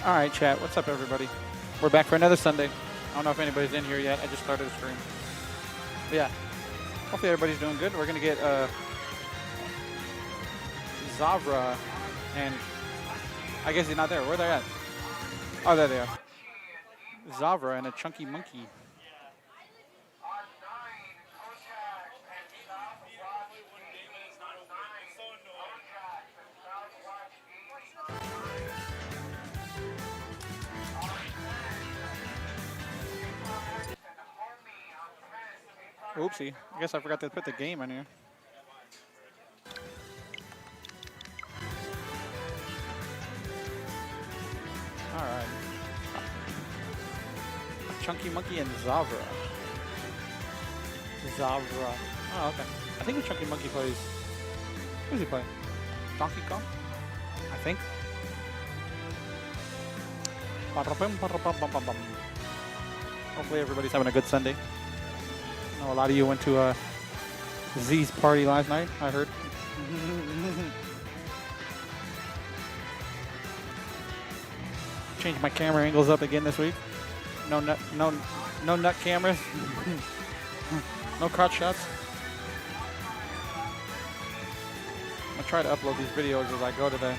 All right, chat. What's up, everybody? We're back for another Sunday. I don't know if anybody's in here yet. I just started a stream. But yeah, hopefully everybody's doing good. We're gonna get Zavra, and I guess he's not there. Where they at? Oh, there they are. Zavra and a chunky monkey. Oopsie. I guess I forgot to put the game in here. All right. Chunky Monkey and Zavra. Zavra. Oh, okay. I think the Chunky Monkey plays... Who does he play? Donkey Kong? I think. Hopefully everybody's having a good Sunday. I know a lot of you went to Z's party last night, I heard. Changed my camera angles up again this week. No nut cameras. No crotch shots. I'm gonna try to upload these videos as I go today.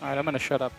All right, I'm gonna shut up.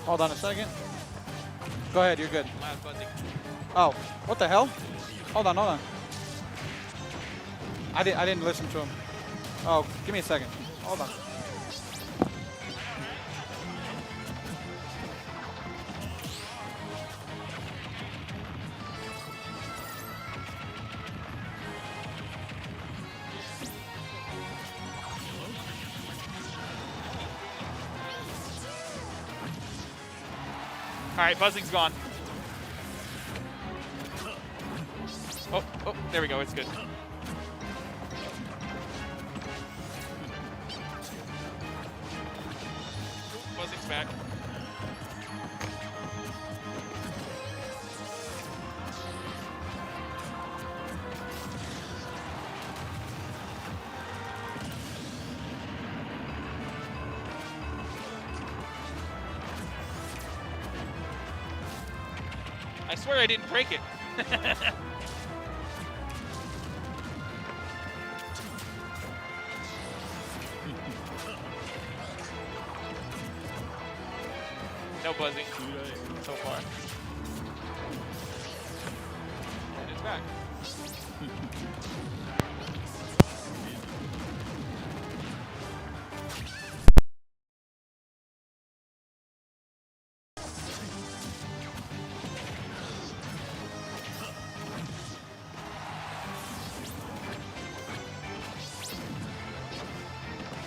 Hold on a second. Go ahead, you're good. Oh, what the hell? Hold on. I didn't listen to him. Oh, give me a second. Hold on. All right, buzzing's gone. Oh, there we go. It's good. Buzzing's back. I swear I didn't break it. No buzzing so far. And it's back.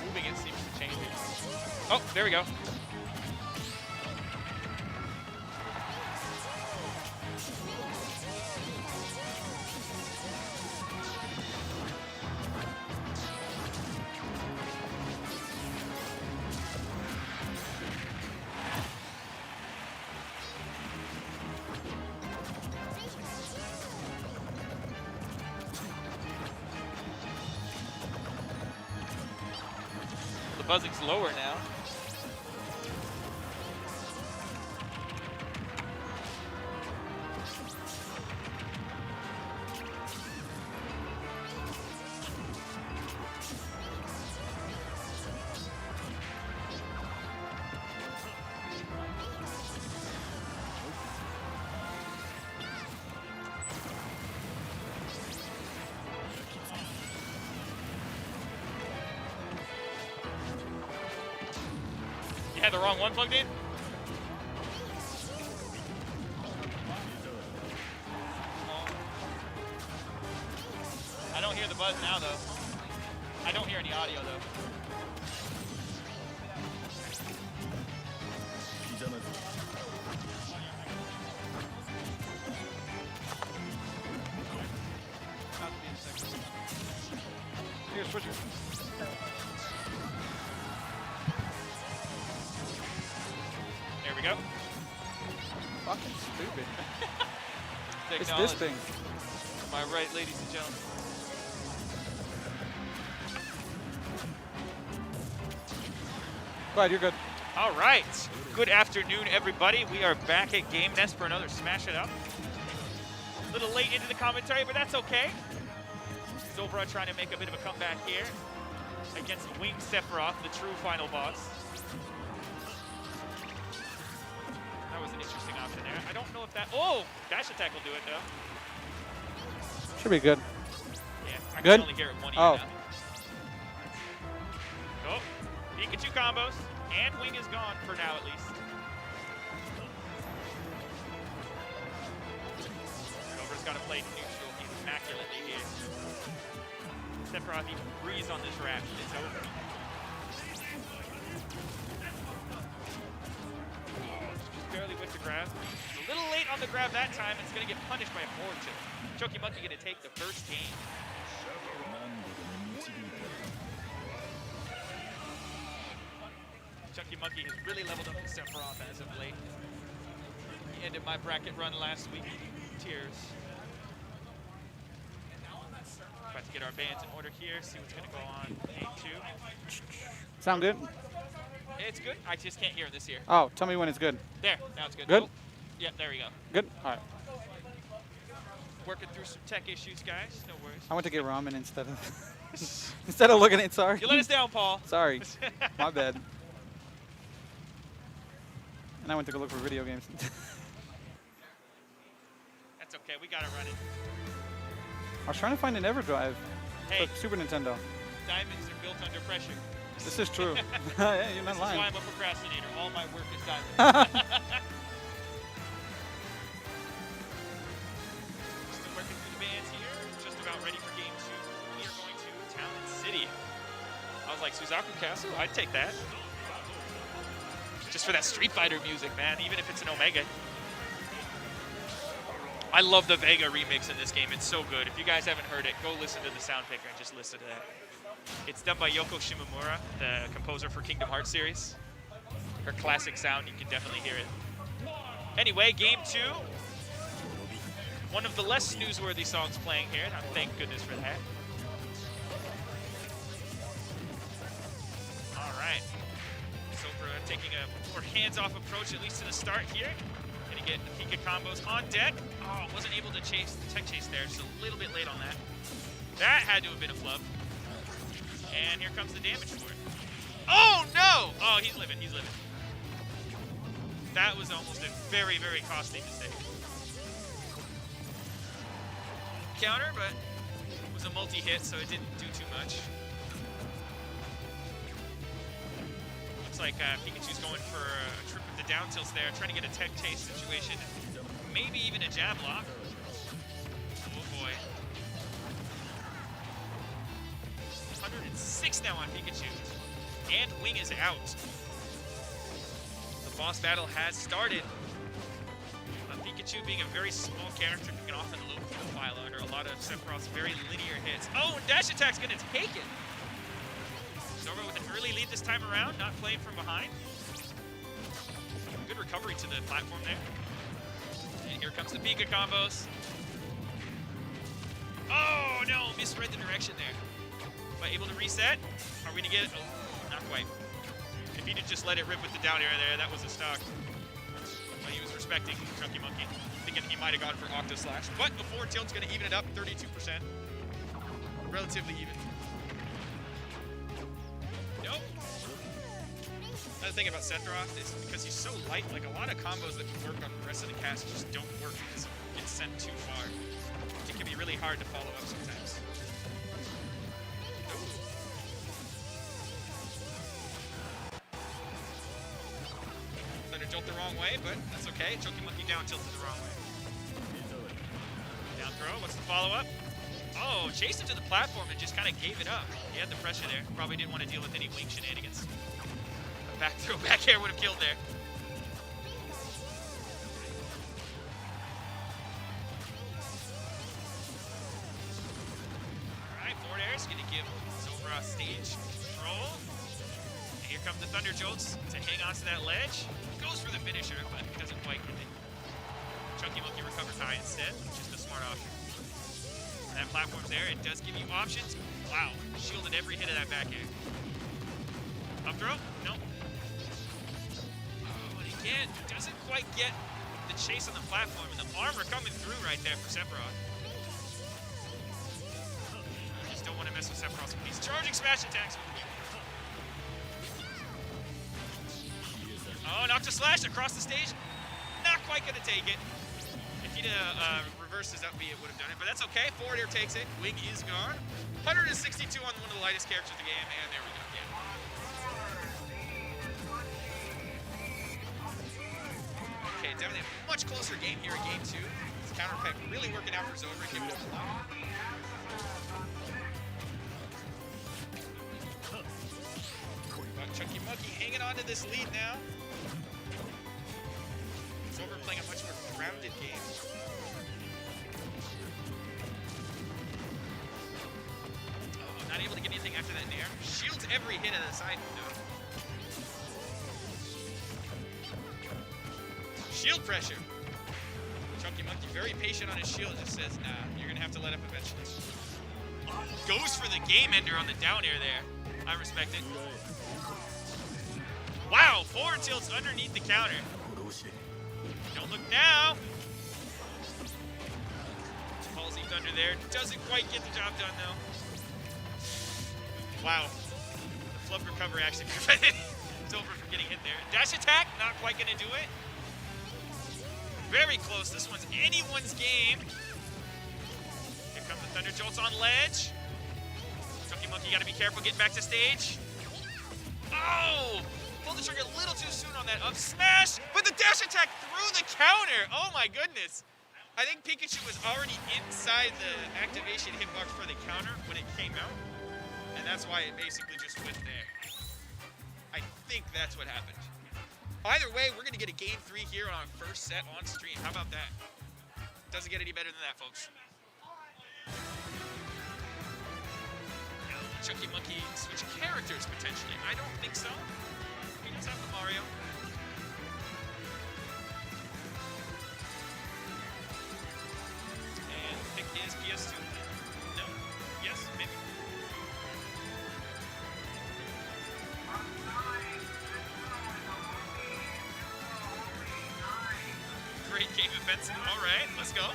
Moving it seems to change it. Oh, there we go. buzzing's lower now. You had the wrong one plugged in? I don't hear the buzz now, though. I don't hear any audio, though. Here, switch it. There we go. Fucking stupid. It's Technology. this thing. Am I right, ladies and gentlemen? Go ahead, you're good. All right. Good afternoon, everybody. We are back at Game Nest for another Smash It Up. A little late into the commentary, but that's okay. Zobra trying to make a bit of a comeback here against Wing Sephiroth, the true final boss. That was an interesting option there. I don't know if that... Oh! Dash attack will do it, though. Should be good. Yeah, I Good? can only hear it one ear Oh. now. Oh, Pikachu combos. And Wing is gone for now, at least. Zobra's got to play neutral immaculately here. Sephiroth even breeze on this raft. It's over. Just barely with the grab. A little late on the grab that time. It's going to get punished by a forward tilt. Choky Monkey going to take the first game. Chunky Monkey has really leveled up the Sephiroth as of late. He ended my bracket run last week. Tears. About to get our bands in order here, see what's going to go on game 2. Sound good? It's good. I just can't hear this here. Oh, tell me when it's good. There, now it's good. Good? Oh, yeah, there we go. Good? All right. Working through some tech issues, guys. No worries. I went to get ramen instead of instead of looking at. Sorry. You let us down, Paul. Sorry. My bad. And I went to go look for video games. That's okay. We got it running. I was trying to find an EverDrive Hey, for Super Nintendo. diamonds are built under pressure. This is true. Yeah, you're not This is why lying. I'm a procrastinator. All my work is diamonds. Still working through the bands here. Just about ready for game 2. We are going to Talon City. I was like, Suzaku Castle? I'd take that. Just for that Street Fighter music, man, even if it's an Omega. I love the Vega remix in this game. It's so good. If you guys haven't heard it, go listen to the sound picker and just listen to that. It's done by Yoko Shimomura, the composer for Kingdom Hearts series. Her classic sound, you can definitely hear it. Anyway, game 2. One of the less newsworthy songs playing here. Thank goodness for that. All right. Zobra taking a more hands-off approach, at least to the start here. Gonna get the Pika combos on deck. Oh, wasn't able to chase the tech chase there. Just a little bit late on that. That had to have been a flub. And here comes the damage for it. Oh, no! Oh, he's living, he's living. That was almost a very, very costly mistake. Counter, but it was a multi-hit, so it didn't do too much. Looks like Pikachu's going for a trip with the down tilts there, trying to get a tech chase situation. Maybe even a jab lock. Oh boy. 106 now on Pikachu. And Wing is out. The boss battle has started. Pikachu being a very small character, you can often low profile under a lot of Sephiroth's very linear hits. Oh, and dash attack's gonna take it. Zobra with an early lead this time around, not playing from behind. Good recovery to the platform there. And here comes the Pika combos. Oh no, misread the direction there. But able to reset. Are we gonna get it? Oh, not quite. If he'd just let it rip with the down air there, that was a stock. But he was respecting Chunky Monkey, thinking he might have gone for Octo Slash. But the forward tilt's going to even it up, 32%. Relatively even. Nope. Another thing about Sephiroth is because he's so light, like a lot of combos that work on the rest of the cast just don't work because it gets sent too far. It can be really hard to follow up sometimes. Thunder Jolt the wrong way, but that's okay. Chunky Monkey down tilted the wrong way. Down throw, what's the follow-up? Oh, chased him to the platform and just kind of gave it up. He had the pressure there. Probably didn't want to deal with any wing shenanigans. A back throw, back air would have killed there. Alright, forward air is going to give Zobra stage control. And here come the Thunder Jolts to hang on to that ledge. Goes for the finisher, but doesn't quite get it. Chunky Monkey recovers high instead, just a smart option. That platform's there, it does give you options. Wow, shielded every hit of that back air. Up throw? Nope. Oh, and again, doesn't quite get the chase on the platform, and the armor coming through right there for Sephiroth. You just don't want to mess with Sephiroth when he's charging smash attacks. Oh, Nocta Slash across the stage. Not quite gonna take it. If he'd reversed his up B, it would have done it, but that's okay. Forward air takes it. Wing is gone. 162 on one of the lightest characters of the game, and there we go. Yeah. Okay, definitely a much closer game here in game 2. This counter pick really working out for Zobra, giving him a lot. Chunky Monkey hanging on to this lead now. Zobra playing a much more grounded game. Oh, not able to get anything after that nair. Shields every hit of the side though. Shield pressure. Chunky Monkey very patient on his shield, just says, nah, you're gonna have to let up eventually. Goes for the game ender on the down air there. I respect it. Wow, forward tilts underneath the counter. Don't look now. Palsy Thunder there. Doesn't quite get the job done though. Wow. The flub recovery actually prevented Zobra from getting hit there. Dash attack, not quite gonna do it. Very close. This one's anyone's game. Here come the Thunder Jolts on ledge. Chunky Monkey gotta be careful getting back to stage. Oh! Pulled the trigger a little too soon on that up smash, but the dash attack through the counter. Oh my goodness. I think Pikachu was already inside the activation hitbox for the counter when it came out, and that's why it basically just went there. I think that's what happened. Either way, we're gonna get a game 3 here on our first set on stream. How about that? Doesn't get any better than that, folks. Chunky Monkey switch characters potentially. I don't think so. He does have the Mario. And pick is PS2. No? Yes? Maybe? Great game of fencing. Alright, let's go.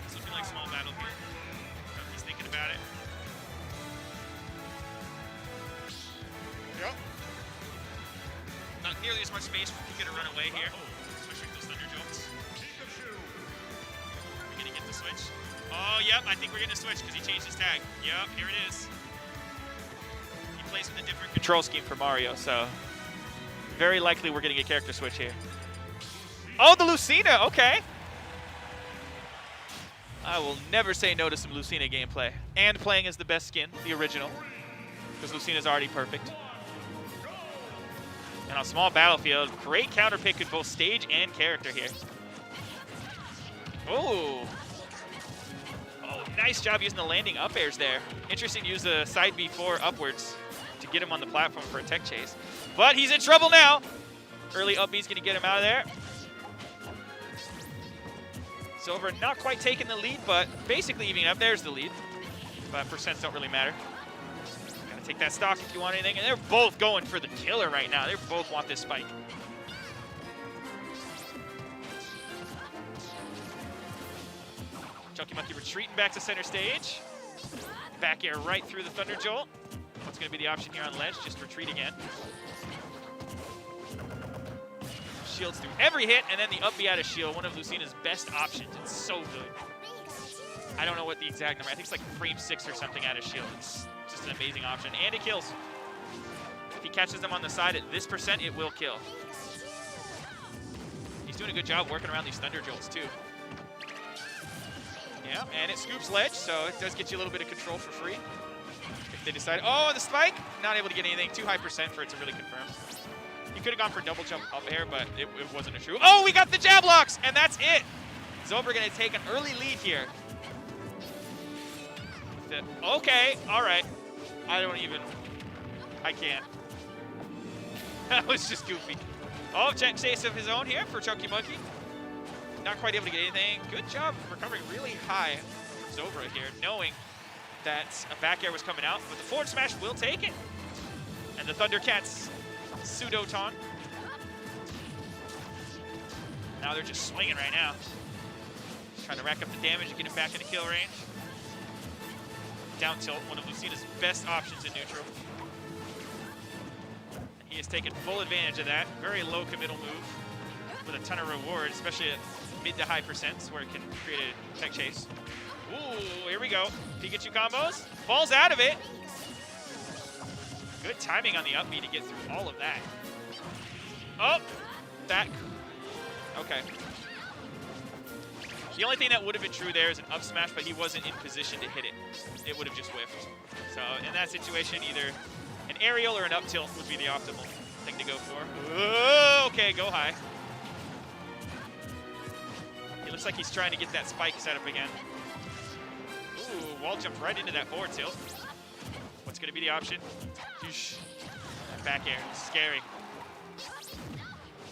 It's looking like small battle here. He's thinking about it. Yep. Not nearly as much space for Pika to run away here. Switching those Thunder Jolts. We're gonna get the switch. Oh, yep, I think we're gonna switch because he changed his tag. Yep, here it is. He plays with a different control scheme for Mario, so very likely we're getting a character switch here. Oh, the Lucina, okay. I will never say no to some Lucina gameplay. And playing as the best skin, the original, because Lucina's already perfect. And on a small battlefield, great counter pick in both stage and character here. Oh, nice job using the landing up airs there. Interesting to use the side B4 upwards to get him on the platform for a tech chase. But he's in trouble now. Early up B's gonna get him out of there. Silver not quite taking the lead, but basically evening up. There's the lead. But percents don't really matter. Gotta Take that stock if you want anything. And they're both going for the killer right now. They both want this spike. Chunky Monkey retreating back to center stage. Back air right through the Thunder Jolt. What's going to be the option here on ledge? Just retreat again. Shields through every hit, and then the up B out of shield, one of Lucina's best options. It's so good. I don't know what the exact number, I think it's like frame 6 or something out of shield. It's just an amazing option, and it kills. If he catches them on the side at this percent, it will kill. He's doing a good job working around these Thunder Jolts too. Yeah, and it scoops ledge, so it does get you a little bit of control for free. If they decide, oh, the spike, not able to get anything, too high percent for it to really confirm. He could have gone for double jump up air, but it wasn't a true. Oh, we got the jab locks, and that's it. Zobra going to take an early lead here. Okay, all right. I can't. That was just goofy. Oh, check chase of his own here for Chunky Monkey. Not quite able to get anything. Good job recovering really high from Zobra here, knowing that a back air was coming out, but the forward smash will take it. And the Thundercats pseudo taunt. Now they're just swinging right now. Just trying to rack up the damage and get him back into kill range. Down tilt, one of Lucina's best options in neutral. He has taken full advantage of that. Very low committal move with a ton of reward, especially at mid to high percents where it can create a tech chase. Ooh, here we go. Pikachu combos. Falls out of it. Good timing on the up B to get through all of that. Oh, that. Okay. The only thing that would have been true there is an up smash, but he wasn't in position to hit it. It would have just whiffed. So in that situation, either an aerial or an up tilt would be the optimal thing to go for. Whoa, okay, go high. It looks like he's trying to get that spike set up again. Ooh, wall jump right into that forward tilt. What's going to be the option? Back air, scary.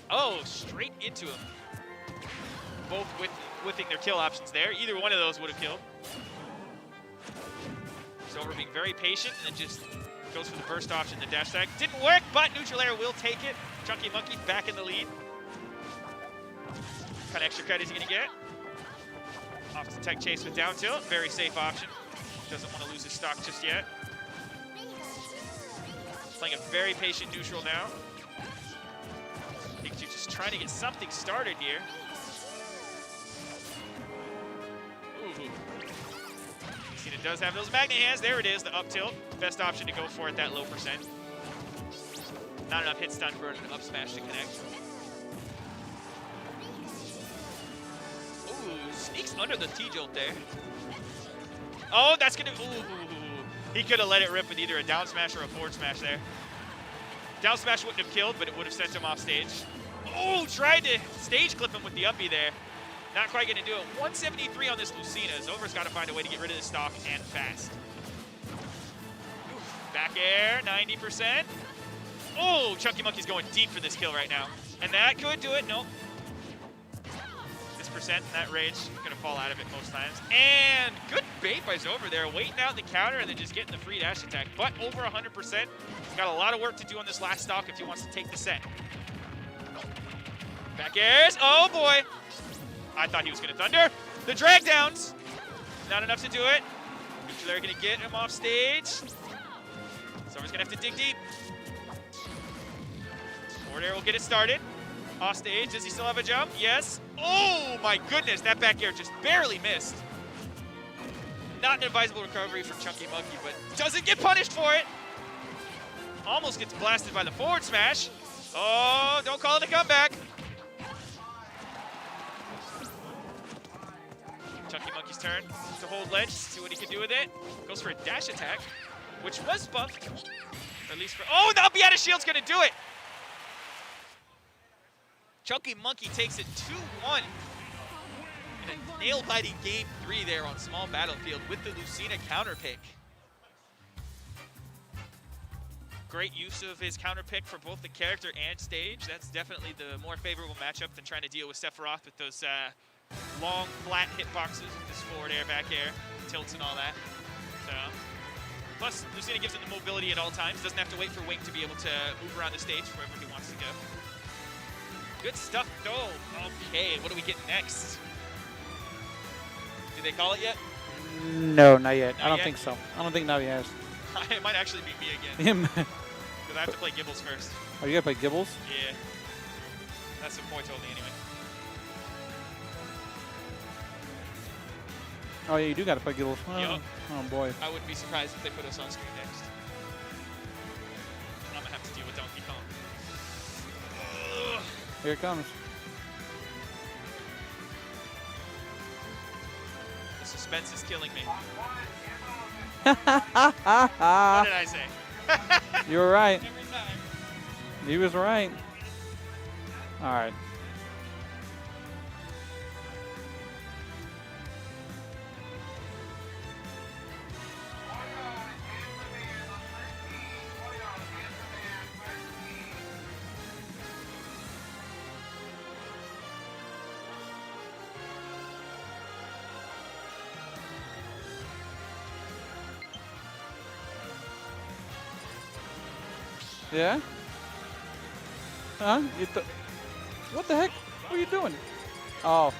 Oh, straight into him. Both whipping their kill options there. Either one of those would have killed. Zobra being very patient and then just goes for the burst option, the dash attack. Didn't work, but neutral air will take it. Chunky Monkey back in the lead. What kind of extra credit is he going to get? Off to tech chase with down tilt. Very safe option. Doesn't want to lose his stock just yet. Playing a very patient neutral now. Pikachu just trying to get something started here. Ooh. Cena does have those magnet hands. There it is, the up tilt. Best option to go for at that low percent. Not enough hit stun for an up smash to connect. Ooh, sneaks under the T-jolt there. Oh, that's gonna, ooh. He could have let it rip with either a down smash or a forward smash there. Down smash wouldn't have killed, but it would have sent him off stage. Oh, tried to stage clip him with the uppie there. Not quite going to do it. 173 on this Lucina. Zobra's got to find a way to get rid of this stock and fast. Oof. Back air, 90%. Oh, Chunky Monkey's going deep for this kill right now. And that could do it. Nope. This percent, that rage, going to fall out of it most times. And good bait by Zobra there, waiting out the counter and then just getting the free dash attack. But over 100%. He's got a lot of work to do on this last stock if he wants to take the set. Back airs. Oh, boy. I thought he was going to thunder. The drag downs. Not enough to do it. Neutral air going to get him off stage. Zobra's going to have to dig deep. Forward air will get it started. Off stage. Does he still have a jump? Yes. Oh, my goodness. That back air just barely missed. Not an advisable recovery from Chunky Monkey, but doesn't get punished for it. Almost gets blasted by the forward smash. Oh, don't call it a comeback. Chunky Monkey's turn to hold ledge, see what he can do with it. Goes for a dash attack, which was buffed. Or at least for, oh, the up B out of shield's gonna do it. Chunky Monkey takes it 2-1. In a nail-biting game 3 there on small battlefield with the Lucina counter pick. Great use of his counter pick for both the character and stage. That's definitely the more favorable matchup than trying to deal with Sephiroth with those long, flat hitboxes with his forward air, back air, tilts and all that. So, Plus, Lucina gives him the mobility at all times. Doesn't have to wait for Wink to be able to move around the stage wherever he wants to go. Good stuff, though. Okay, what do we get next? Did they call it yet? No, not yet. Not I don't yet? think so. I don't think now he has. It might actually be me again. Him. Because I have to play Gibbles first. Oh, you gotta play Gibbles? Yeah. That's what Boy told me anyway. Oh, yeah, you do gotta play Gibbles. Oh, Yup. oh boy. I wouldn't be surprised if they put us on screen next. I'm going to have to deal with Donkey Kong. Ugh. Here it comes. The suspense is killing me. What did I say? You were right. Every time. He was right. All right. Yeah? Huh? What the heck? What are you doing? Oh.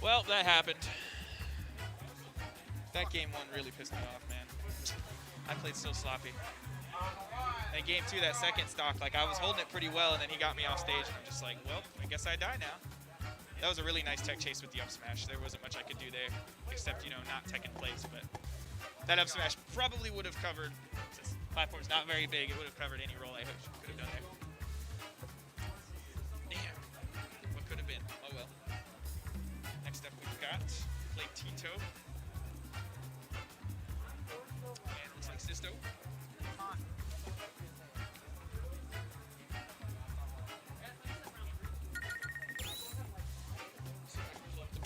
Well, that happened. That game one really pissed me off, man. I played so sloppy. And game 2, that second stock, like I was holding it pretty well, and then he got me off stage, and I'm just like, well, I guess I die now. That was a really nice tech chase with the up smash. There wasn't much I could do there, except, you know, not tech in place, but that up smash probably would have covered, since the platform's not very big, it would have covered any roll I could have done there. Damn. What could have been? Oh well. Next up we've got Play Tito. And looks like Sisto.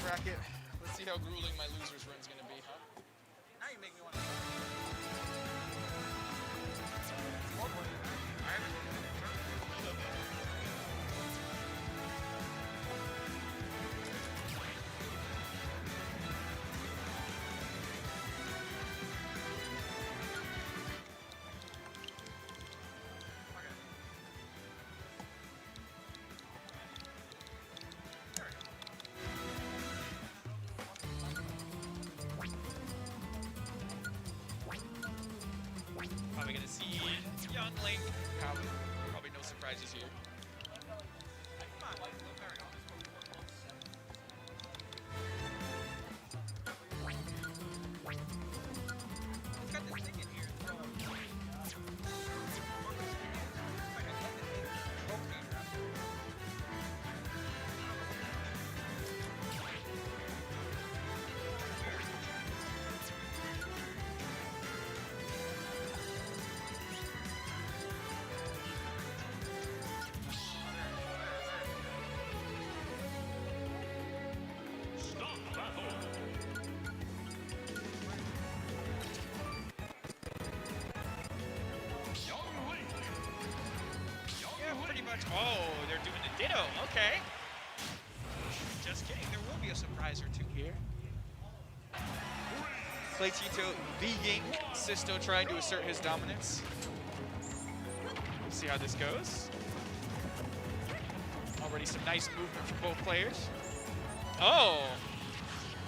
Bracket. Let's see how grueling my loser's run's gonna be, huh? Now you make me want to. Probably gonna see young Link. Probably no surprises here. Oh, they're doing the ditto. Okay. Just kidding. There will be a surprise or two here. Play Tito, the Yank. Sisto trying to assert his dominance. We'll see how this goes. Already some nice movement from both players. Oh!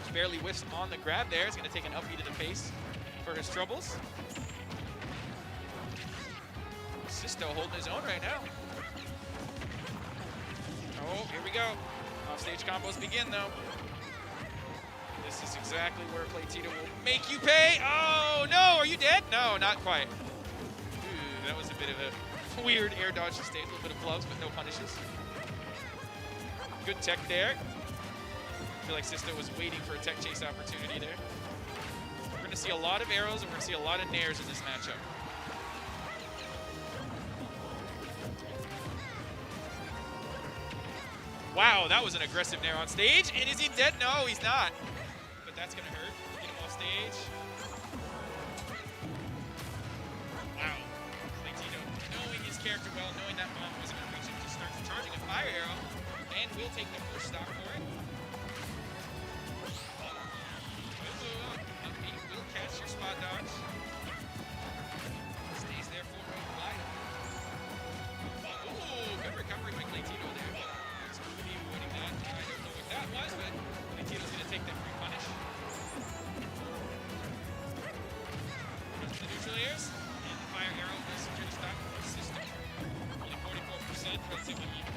Just barely whiffs on the grab there. He's going to take an up B to the face for his troubles. Sisto holding his own right now. Oh, here we go. Offstage combos begin, though. This is exactly where Play Tito will make you pay. Oh, no, are you dead? No, not quite. Ooh, that was a bit of a weird air dodge to stage. A little bit of gloves, but no punishes. Good tech there. I feel like Sisto was waiting for a tech chase opportunity there. We're going to see a lot of arrows, and we're going to see a lot of nairs in this matchup. Wow, that was an aggressive nair on stage. And is he dead? No, he's not. But that's going to hurt. Get him off stage. Wow. Play Tito, knowing his character well, knowing that bomb wasn't going to reach him, just starts charging a fire arrow. And will take the first stock for it. He will catch your spot dodge. Stays there for a glide. Ooh, good recovery by Play Tito there. I don't know what that was, but Tito's going to take that free punish. The neutral airs, and the fire arrow will secure the stock for the system. Only 44%, relatively even.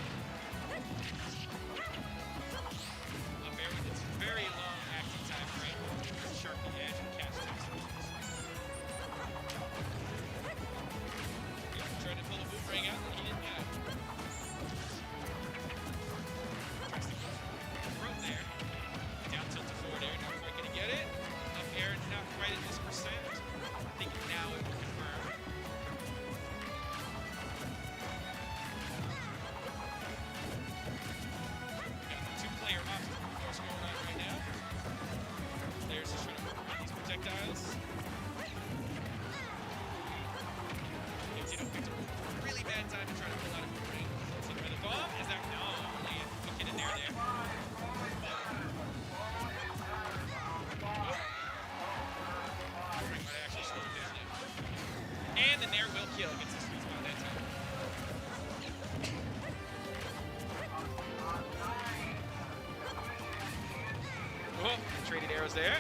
combos there.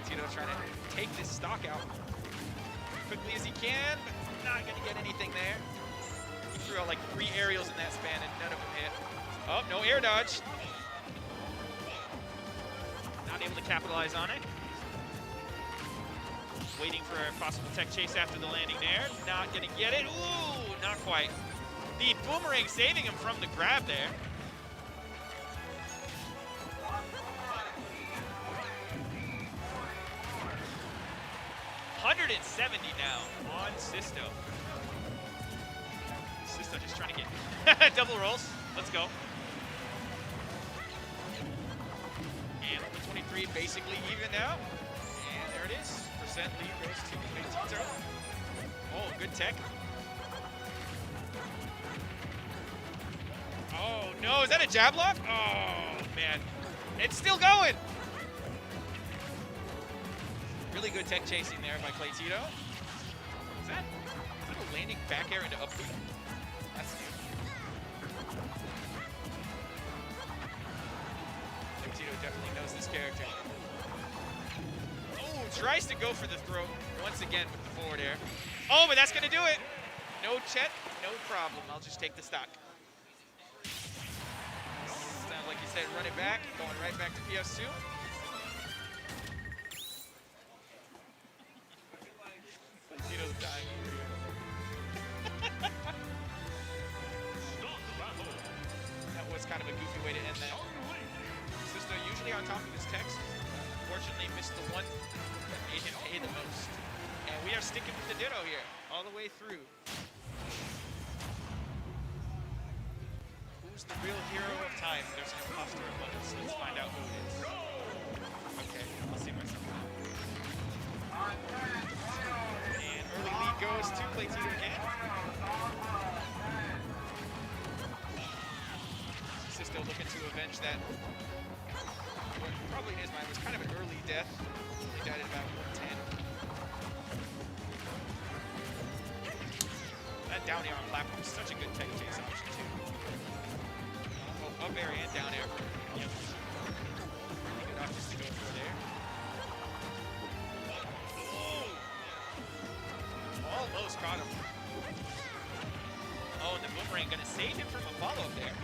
Tito trying to take this stock out quickly as he can, but not going to get anything there. He threw out like 3 aerials in that span and none of them hit. Oh, no air dodge. Not able to capitalize on it. Waiting for a possible tech chase after the landing there. Not going to get it. Ooh, not quite. The boomerang saving him from the grab there. $170 now on Sisto. Sisto just trying to get double rolls. Let's go. And 23 basically even now. And there it is. Percent lead goes to Tito. Oh, good tech. Oh no, is that a jab lock? Oh man, it's still going. Really good tech chasing there by Tito. Is that a landing back air into up B? That's new. Tito definitely knows this character. Oh, tries to go for the throw once again with the forward air. Oh, but that's gonna do it. No Chet, no problem. I'll just take the stock. Sounds like you said, run it back, going right back to PS2. Tito's dying over here. That was kind of a goofy way to end that. Sisto usually on top of his text. Unfortunately missed the one that made him pay the most. And we are sticking with the ditto here, all the way through. Who's the real hero of time? There's an imposter among us. Let's find out who it is. Okay, I'll see myself. And early lead goes to Tito again. Sisto looking to avenge that. What probably in his mind was kind of an early death. He died at about 110. That down air on platform is such a good tech chase option too. Oh, up air and down air. Yep. Really good options to go for there. Oh. Almost caught him. Oh, and the boomerang gonna save him from a follow-up there.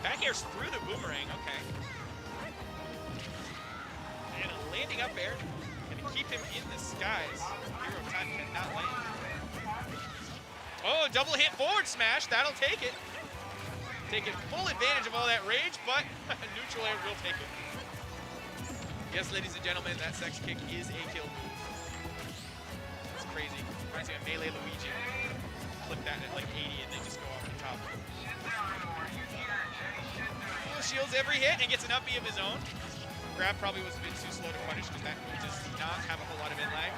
Back air's through the boomerang, okay. And a landing up air. Gonna keep him in the skies. Hero time cannot land. Oh, double hit forward smash, that'll take it. Taking full advantage of all that rage, but neutral air will take it. Yes, ladies and gentlemen, that sex kick is a kill move. It's crazy. Reminds me of Melee Luigi. Clip that at like 80 and then just go off the top. Oh, shields every hit and gets an up B of his own. Grab probably was a bit too slow to punish because that move does not have a whole lot of in lag.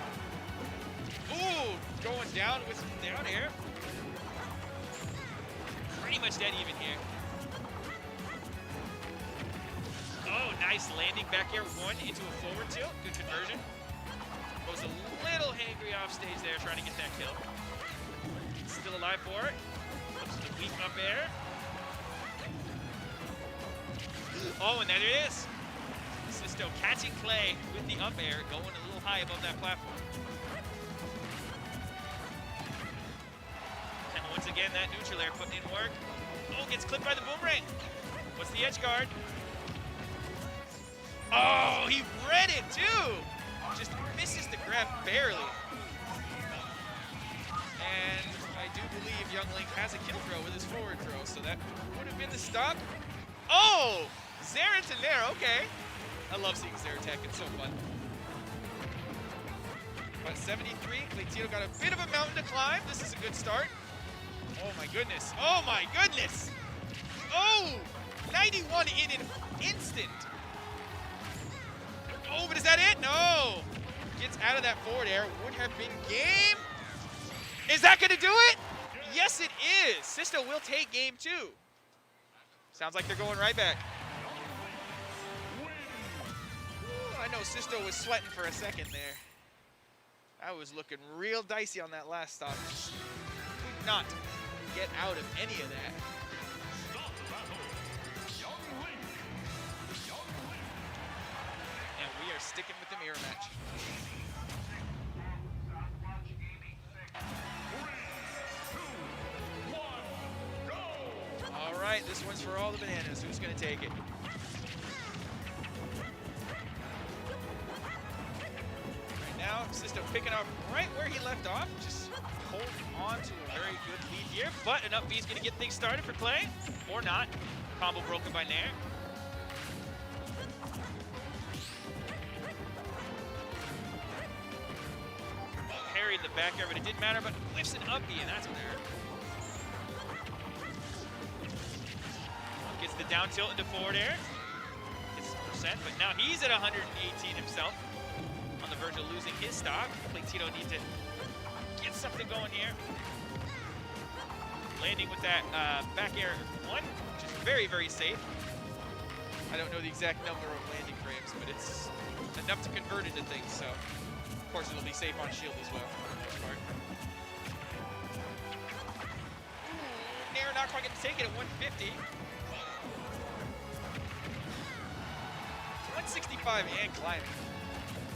Ooh, going down with some down air. Pretty much dead even here. Oh, nice landing back air 1 into a forward tilt. Good conversion. Was a little hangry off stage there trying to get that kill. Still alive for it. Flips to the weak up air. Oh, and there it is. Sisto catching Clay with the up air, going a little high above that platform. And once again, that neutral air putting in work. Oh, gets clipped by the boomerang. What's the edge guard? Oh, he read it too. Just misses the grab barely. And I do believe Young Link has a kill throw with his forward throw, so that would have been the stock. Oh, Zaren to there, okay. I love seeing Zaren tech, it's so fun. But 73, Tito got a bit of a mountain to climb. This is a good start. Oh my goodness, oh my goodness. Oh, 91 in an instant. Oh, but is that it? No. Gets out of that forward air, would have been game. Is that gonna do it? Yes, it is. Sisto will take game 2. Sounds like they're going right back. Ooh, I know Sisto was sweating for a second there. I was looking real dicey on that last stop. Just could not get out of any of that. sticking with the mirror match. All right, this one's for all the bananas. Who's going to take it? Right now, Sisto picking up right where he left off. Just hold on to a very good lead here. But an up B is going to get things started for Clay. Or not. Combo broken by Nair. Parried the back air, but it didn't matter. But whiffs an up B, and that's what there. Gets the down tilt into forward air. Gets some percent, but now he's at 118 himself. On the verge of losing his stock. Tito needs to get something going here. Landing with that back air 1, which is very, very safe. I don't know the exact number of landing frames, but it's enough to convert into things, so of course it'll be safe on shield as well for the most part. Nair not quite going to take it at 150. 165 and climbing.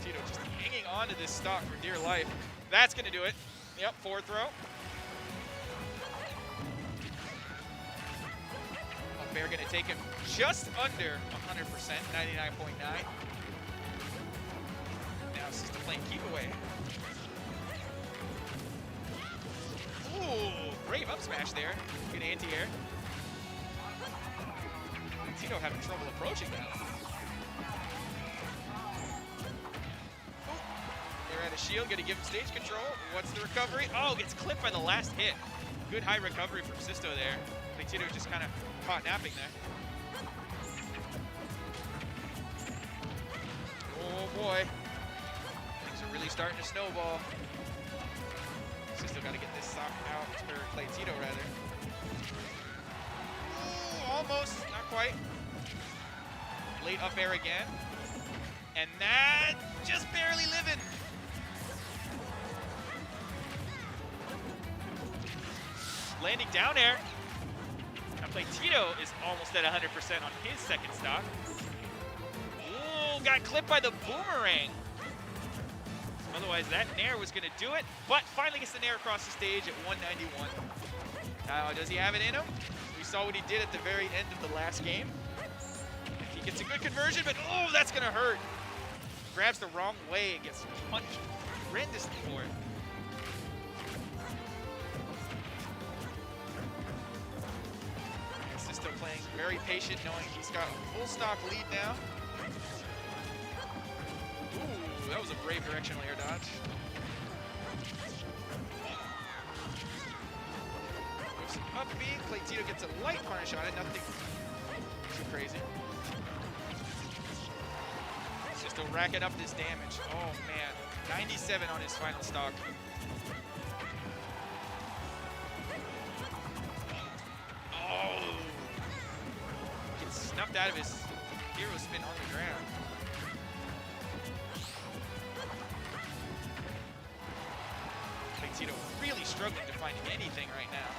Tito just hanging on to this stock for dear life. That's going to do it. Yep, forward throw. Up air going to take him just under 100%, 99.9. Now Sisto playing keep away. Ooh, brave up smash there. Good anti-air. Tito having trouble approaching now. They're at a shield, gonna give him stage control. What's the recovery? Oh, gets clipped by the last hit. Good high recovery from Sisto there. Tito just kind of caught napping there. Oh boy. Things are really starting to snowball. Sisto gotta get this sock out, or Tito rather. Ooh, almost, not quite. Late up air again. And that just barely living. Landing down air. Now Tito is almost at 100% on his second stock. Ooh, got clipped by the boomerang. Otherwise, that Nair was going to do it, but finally gets the Nair across the stage at 191. Now, does he have it in him? We saw what he did at the very end of the last game. He gets a good conversion, but oh, that's going to hurt. Grabs the wrong way and gets punched horrendously for it. Sisto playing very patient, knowing he's got a full stock lead now. Ooh, that was a brave directional air dodge. Goes up B, Tito gets a light punish on it, nothing too crazy. Sisto racking up this damage. Oh man, 97 on his final stock. Oh! Gets snuffed out of his hero spin on the ground. Tito really struggling to find anything right now.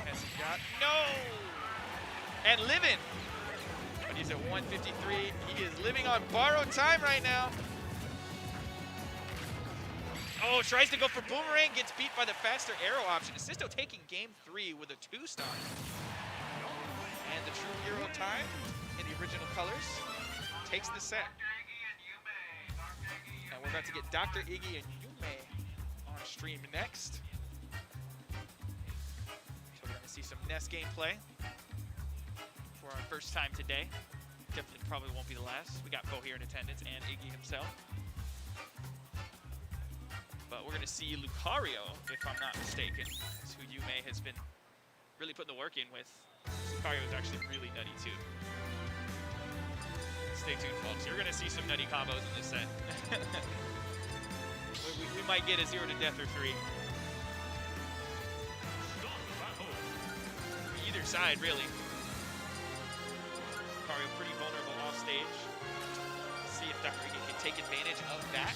Has he got? No! And living! But he's at 153. He is living on borrowed time right now. Oh, tries to go for boomerang, gets beat by the faster arrow option. Sisto taking game 3 with a 2-stock. And the true hero time in the original colors takes the set. And we're about to get Dr. Iggy and Yume on stream next. So we're gonna see some NES gameplay for our first time today. Definitely probably won't be the last. We got Bo here in attendance and Iggy himself. But we're gonna see Lucario, if I'm not mistaken. That's who Yume has been really putting the work in with. Lucario is actually really nutty too. Stay tuned, folks. You're gonna see some nutty combos in this set. we might get a 0 to death or 3. Either side, really. Lucario pretty vulnerable off stage. Let's see if Dr. Iggy can take advantage of that.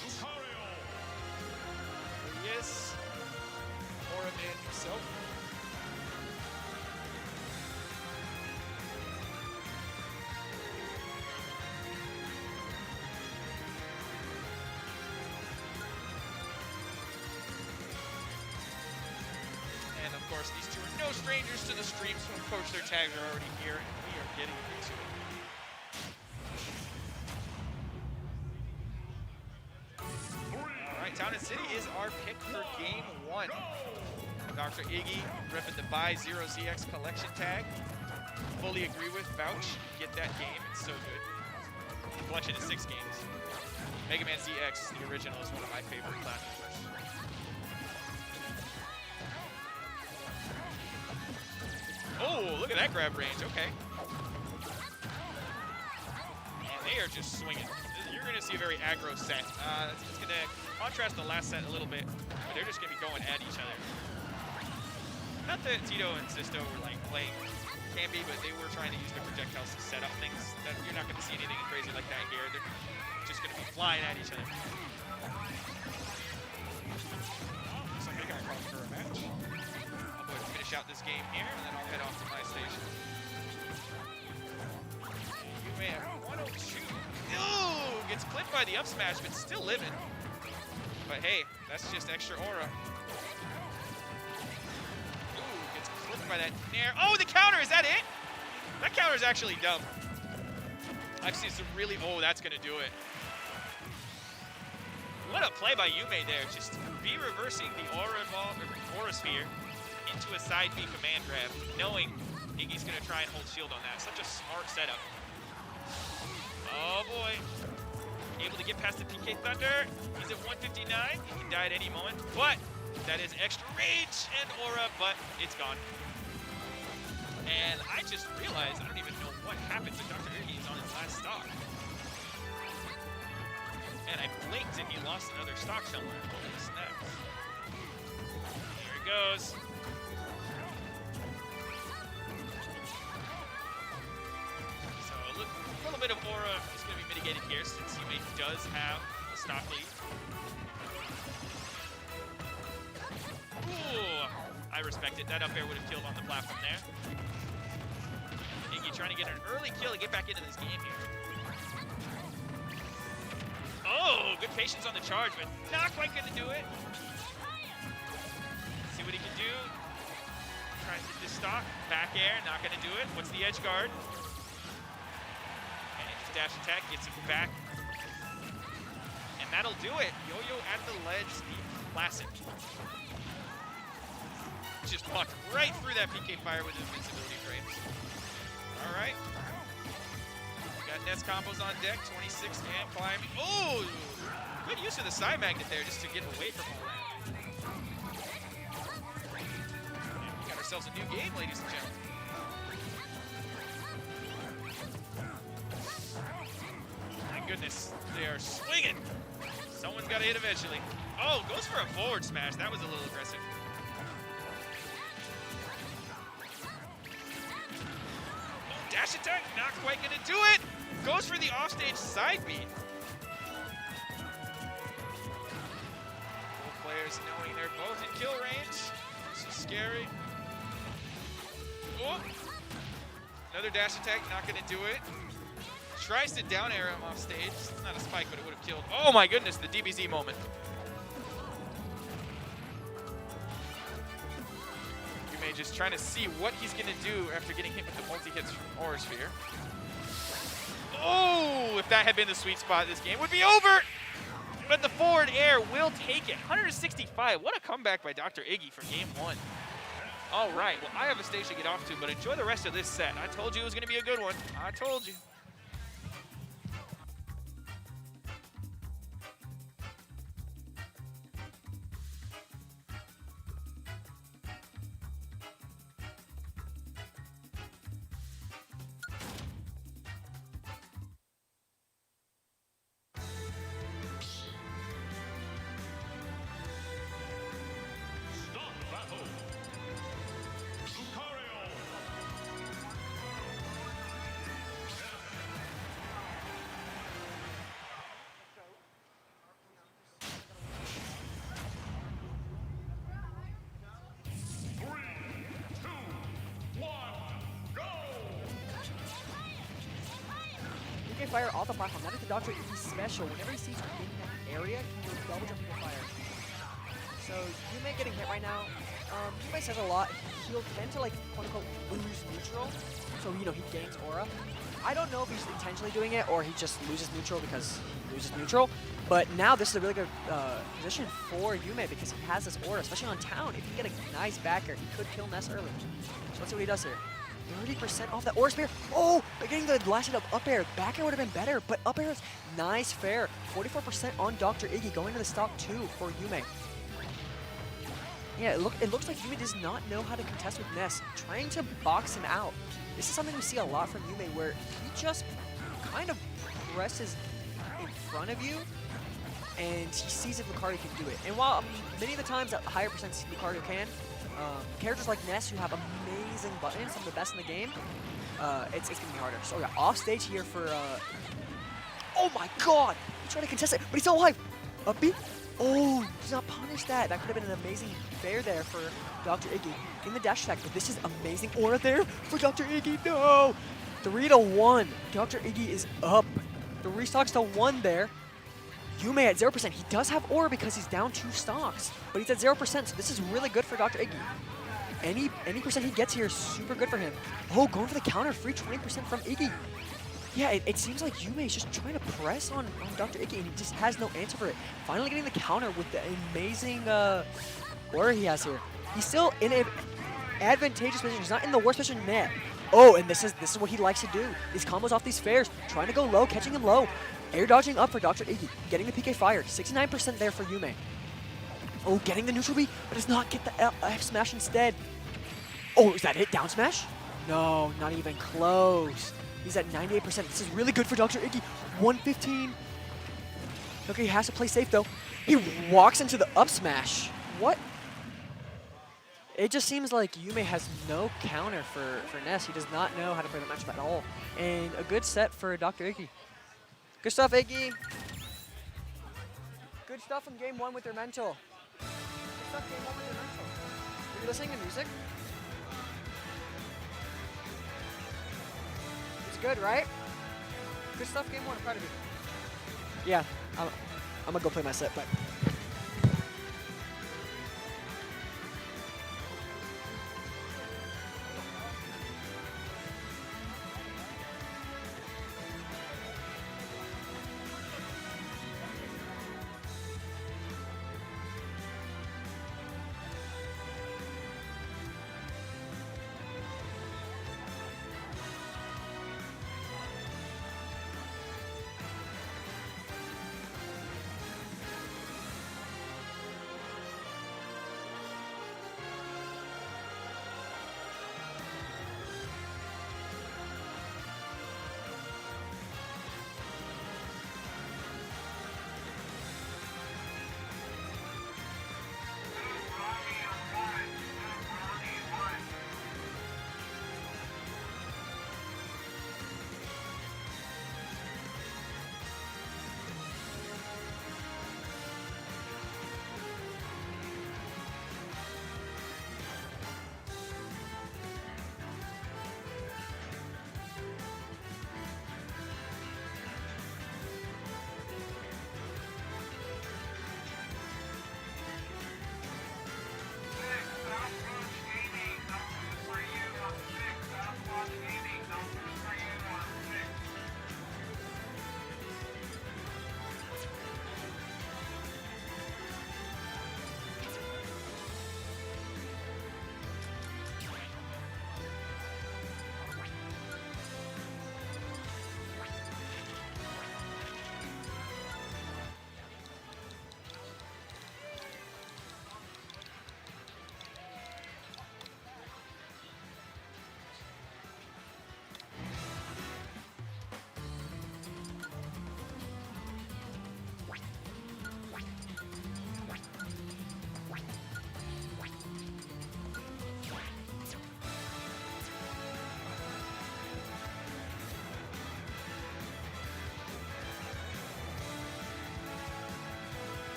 Yes. Or a man himself. course, these two are no strangers to the stream, so of course their tags are already here, and we are getting into it. Alright, Town and City is our pick for game 1. Dr. Iggy ripping the Buy 0ZX collection tag. Fully agree with, vouch, get that game, it's so good. The collection is 6 games. Mega Man ZX, the original, is one of my favorite platformers. Oh, look at that grab range, okay. And they are just swinging. You're gonna see a very aggro set. It's gonna contrast the last set a little bit, but they're just gonna be going at each other. Not that Tito and Sisto were like playing Camby, but they were trying to use their projectiles to set up things. That you're not gonna see anything crazy like that here. They're just gonna be flying at each other. Looks like they got called for a match. I'll go ahead and finish out this game here, and then I'll head off to my station. Man, 102. Ooh, gets clipped by the up smash, but still living. But hey, that's just extra aura. Ooh, gets clipped by that nair. Oh, the counter, is that it? That counter is actually dumb. I've seen some really, oh, that's gonna do it. What a play by Yume there, just reversing the aura ball, or aura sphere into a side B command grab, knowing Iggy's gonna try and hold shield on that. Such a smart setup. Oh boy. Able to get past the PK Thunder. He's at 159. He can die at any moment, but that is extra rage and aura, but it's gone. And I just realized I don't even know what happened to Dr. Iggy. He's on his last stock. And I blinked and he lost another stock somewhere. Holy snap. Here it goes. So a little bit of aura is going to be mitigated here since Yume does have a stock lead. Ooh, I respect it. That up air would have killed on the platform there. Iggy trying to get an early kill to get back into this game here. Oh, good patience on the charge, but not quite going to do it. See what he can do. Tries to hit this stock. Back air, not going to do it. What's the edge guard? And his dash attack gets him back. And that'll do it. Yo-Yo at the ledge, the classic. Just walked right through that PK fire with invincibility frames. All right. Got Nets combos on deck, 26 and climbing. Oh, good use of the side magnet there just to get away from all that. And we got ourselves a new game, ladies and gentlemen. My goodness, they are swinging. Someone's got to hit eventually. Oh, goes for a forward smash. That was a little aggressive. Oh, dash attack, not quite going to do it. Goes for the offstage side B. Both players knowing they're both in kill range. This is scary. Oh! Another dash attack, not gonna do it. Tries to down air him off stage. It's not a spike, but it would have killed. Oh my goodness, the DBZ moment. Yume just trying to see what he's gonna do after getting hit with the multi-hits from Aura Sphere. Oh, if that had been the sweet spot, this game would be over. But the forward air will take it. 165. What a comeback by Dr. Iggy for game 1. All right, well, I have a stage to get off to, but enjoy the rest of this set. I told you it was going to be a good one. I told you. Fire off the platform. That is the Dr. Iggy special. Whenever he sees you in that area, he will double jump into fire. So Yume getting hit right now. Yume says a lot. He'll tend to like quote unquote lose neutral. So he gains aura. I don't know if he's intentionally doing it or he just loses neutral because he loses neutral. But now this is a really good position for Yume because he has this aura, especially on town. If he can get a nice backer, he could kill Ness early. So let's see what he does here. 30% off that aura spear. Oh, they're getting the last hit up air. Back air would have been better, but up air is nice, fair. 44% on Dr. Iggy going to the stock 2 for Yume. Yeah, it looks like Yume does not know how to contest with Ness, trying to box him out. This is something we see a lot from Yume, where he just kind of presses in front of you, and he sees if Lucario can do it. And while many of the times that higher percent Lucario can, characters like Ness who have amazing buttons, some of the best in the game, it's going to be harder. So yeah, off stage here for, oh my god! He's trying to contest it, but he's still alive! Up B? Oh, does not punish that. That could have been an amazing fair there for Dr. Iggy in the dash attack, but this is amazing aura there for Dr. Iggy. No! 3-1. Dr. Iggy is up. 3 stocks to 1 there. Yume at 0%. He does have aura because he's down 2 stocks, but he's at 0%, so this is really good for Dr. Iggy. Any percent he gets here is super good for him. Oh, going for the counter, free 20% from Iggy. Yeah, it seems like Yume is just trying to press on Dr. Iggy, and he just has no answer for it. Finally getting the counter with the amazing aura he has here. He's still in an advantageous position. He's not in the worst position yet. Oh, and this is what he likes to do. These combos off these fairs, trying to go low, catching him low. Air dodging up for Dr. Iggy, getting the PK fired. 69% there for Yume. Oh, getting the neutral B, but does not get the F smash instead. Oh, is that it? Down smash? No, not even close. He's at 98%. This is really good for Dr. Iggy. 115. Okay, he has to play safe though. He walks into the up smash. What? It just seems like Yume has no counter for Ness. He does not know how to play the matchup at all. And a good set for Dr. Iggy. Good stuff, Iggy. Good stuff in game 1 with your mental. Good stuff game 1 with your mental. Are you listening to music? It's good, right? Good stuff game 1. I'm proud of you. Yeah, I'm gonna go play my set, but.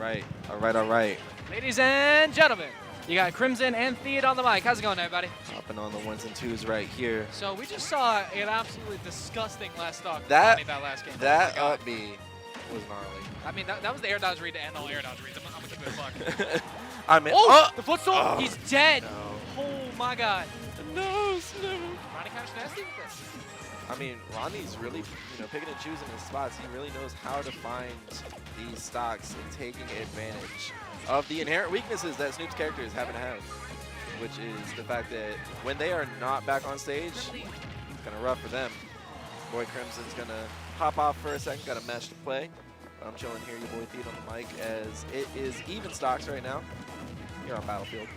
right. All right, all right. Ladies and gentlemen, you got Crimson and Theod on the mic. How's it going, everybody? Hopping on the 1s and 2s right here. So we just saw an absolutely disgusting last stock That last game. That Oh my God. up B was gnarly. I mean, that was the air dodge read to end all air dodge reads. I'm gonna keep it a buck. I mean, The footstool. Oh, He's dead. no. Oh my God. No, Snoop. Ronnie kind of nasty with this. I mean, Ronnie's really, picking and choosing his spots. He really knows how to find these stocks and taking advantage of the inherent weaknesses that Snoop's characters happen to have, which is the fact that when they are not back on stage, it's kind of rough for them. Boy Crimson's going to hop off for a second, got a mesh to play. I'm chilling here, your boy Theod on the mic, as it is even stocks right now here on Battlefield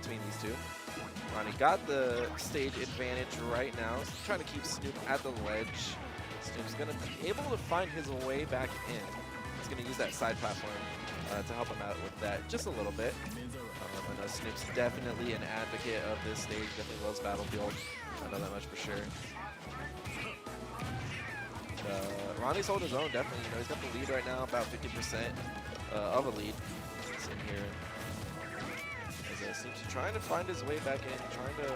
between these two. Ronnie got the stage advantage right now. He's trying to keep Snoop at the ledge. Snoop's going to be able to find his way back in. He's going to use that side platform to help him out with that just a little bit. I know Snoop's definitely an advocate of this stage, definitely loves Battlefield. I know that much for sure. Ronnie's holding his own, definitely. He's got the lead right now, about 50% of a lead. He's in here. As Snoop's trying to find his way back in, trying to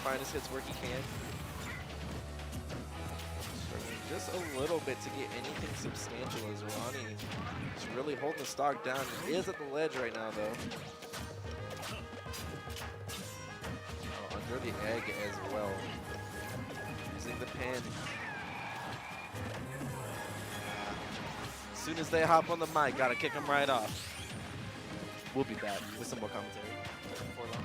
find his hits where he can. Struggling just a little bit to get anything substantial as Ronnie is really holding the stock down. He is at the ledge right now, though. Oh, under the egg as well. Using the pin. As soon as they hop on the mic, gotta kick them right off. We'll be back with some more commentary before long.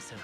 せない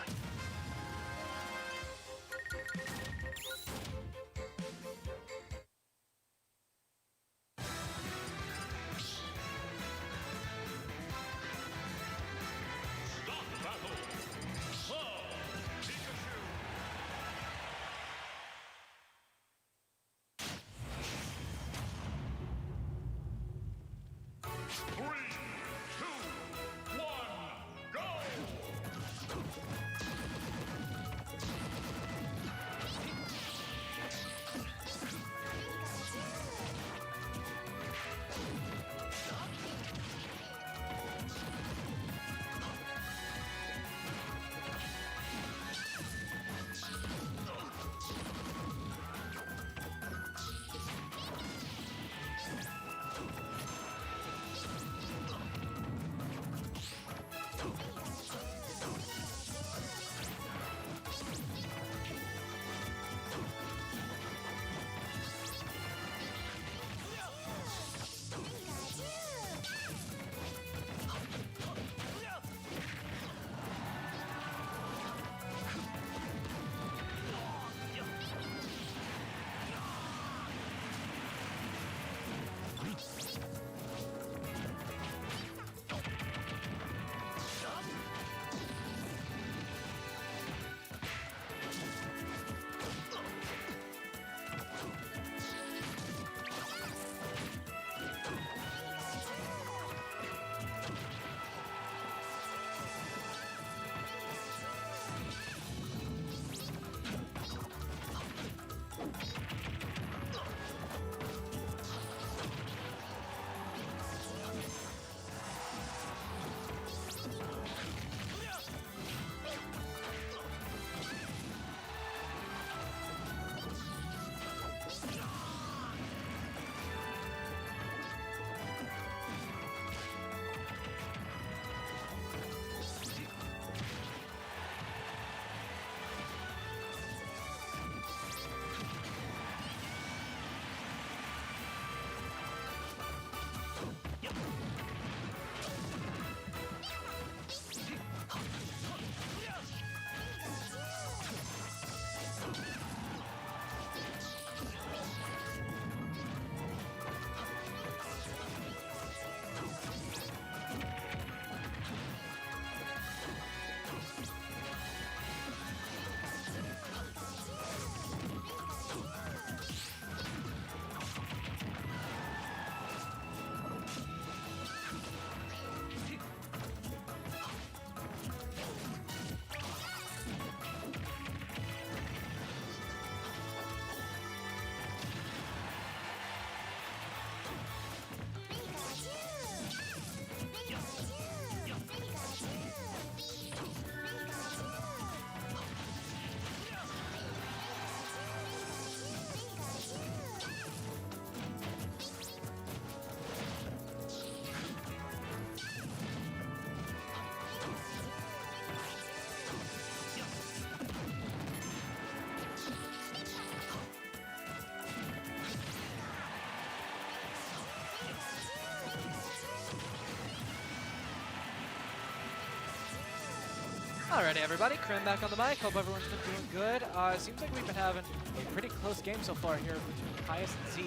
Alrighty, everybody. Krim back on the mic. Hope everyone's been doing good. It seems like we've been having a pretty close game so far here between Highest and Z.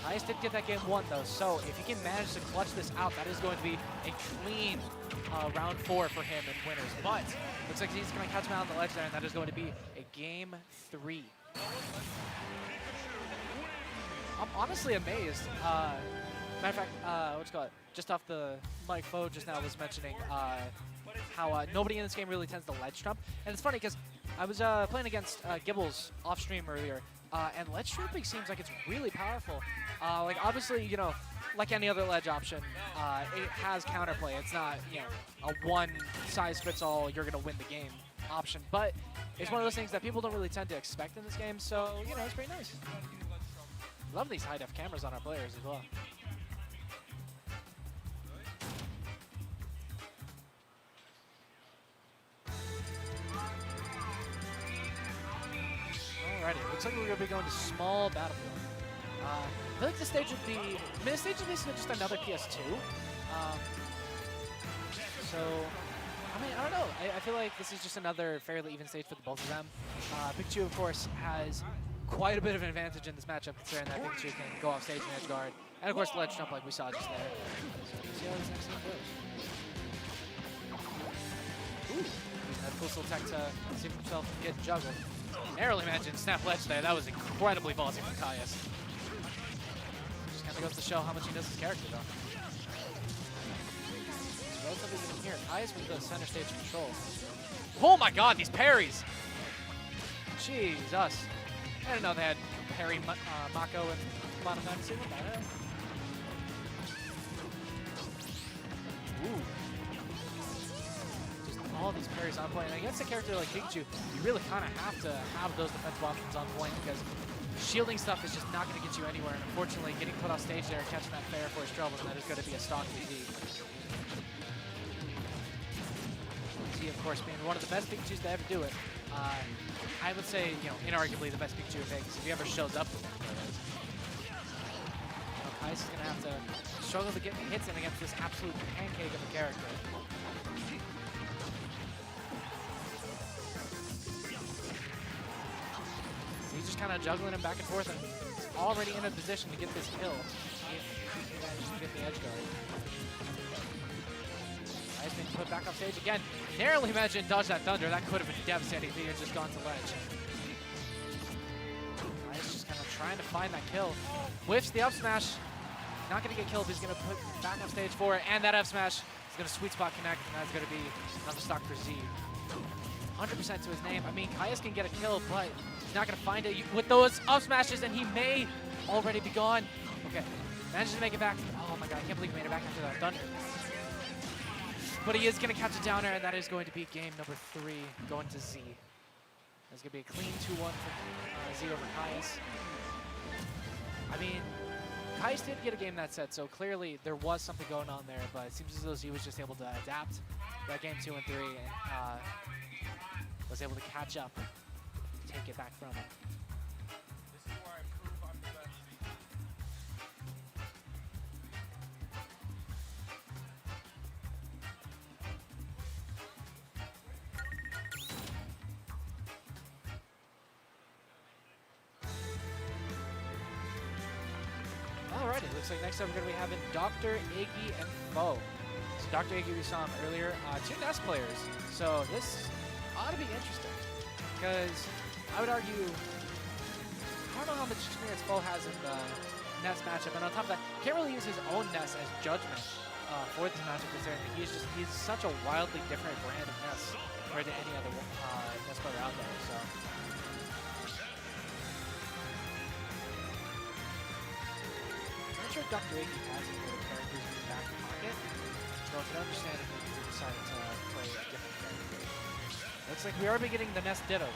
Highest did get that game won, though, so if he can manage to clutch this out, that is going to be a clean round 4 for him and winners. But looks like he's going to catch him out on the ledge there, and that is going to be a game 3. I'm honestly amazed. Matter of fact, what's it called? Just off the mic, Fo just now was mentioning how nobody in this game really tends to ledge trump. And it's funny because I was playing against Gibbles off stream earlier, and ledge trumping seems like it's really powerful. Like obviously, you know, like any other ledge option, it has counterplay. It's not, you know, a one-size-fits-all, you're gonna win the game option. But it's one of those things that people don't really tend to expect in this game, so, you know, it's pretty nice. Love these high-def cameras on our players as well. Alrighty, looks like we're going to be going to small battlefield. I feel like this stage would be, I mean, this stage is basically just another PS2. So, I mean, I don't know. I feel like this is just another fairly even stage for the both of them. Pikachu, of course, has quite a bit of an advantage in this matchup, considering that Pikachu can go off stage and edge guard. And, of course, the ledge jump like we saw just there. So we'll see how this next game goes. Ooh, using that cool little tech to see if himself get juggled. Narrowly managed snap ledge there. That was incredibly ballsy from Caius. Just kind of goes to show how much he knows his character, though. It's relatively even here. Caius with the center stage control. Oh my god, these parries! Jesus. I didn't know they had parry Mako and Final Fantasy. What the heck? Ooh. Just all these parries on point. And against a character like Pikachu, you really kind of have to have those defensive options on point because shielding stuff is just not going to get you anywhere. And unfortunately, getting put off stage there and catching that fair for his troubles, and that is going to be a stock VD. He, of course, being one of the best Pikachus to ever do it. I would say, you know, inarguably the best Pikachu in Vegas if he ever shows up with it. Kai's is going to have to struggle to get hits in against this absolute pancake of a character. So he's just kind of juggling him back and forth, and he's already in a position to get this kill. He manages to get the edge guard. Kai's being put back off stage again. Narrowly managed to dodge that thunder. That could have been devastating if he had just gone to ledge. Kai's just kind of trying to find that kill. Whiffs the up smash. Not going to get killed, but he's going to put back on stage for it, and that F smash is going to sweet spot connect, and that's going to be another stock for Z. 100% to his name. I mean, Caius can get a kill, but he's not going to find it with those up smashes, and he may already be gone. Okay, manages to make it back. Oh my god, I can't believe he made it back after that thunder. But he is going to catch a downer, and that is going to be game number 3 going to Z. That's going to be a clean 2-1 for Z over Caius. I mean, Caius did get a game that set, so clearly there was something going on there, but it seems as though he was just able to adapt that game 2 and 3 and was able to catch up, take it back from him. This is where I prove I'm the best. Alrighty, looks like next up we're going to be having Dr. Iggy and Foe. So Dr. Iggy, we saw him earlier, 2 NES players. So this ought to be interesting, because I would argue, I don't know how much experience Foe has in the NES matchup, and on top of that, he can't really use his own NES as judgment for this matchup, considering that he's such a wildly different brand of NES compared to any other NES player out there. So. I'm not sure if Dr. Iggy has any other characters in the back pocket, so I can understand if he decided to play a different character. Looks like we are getting the NES Ditto though.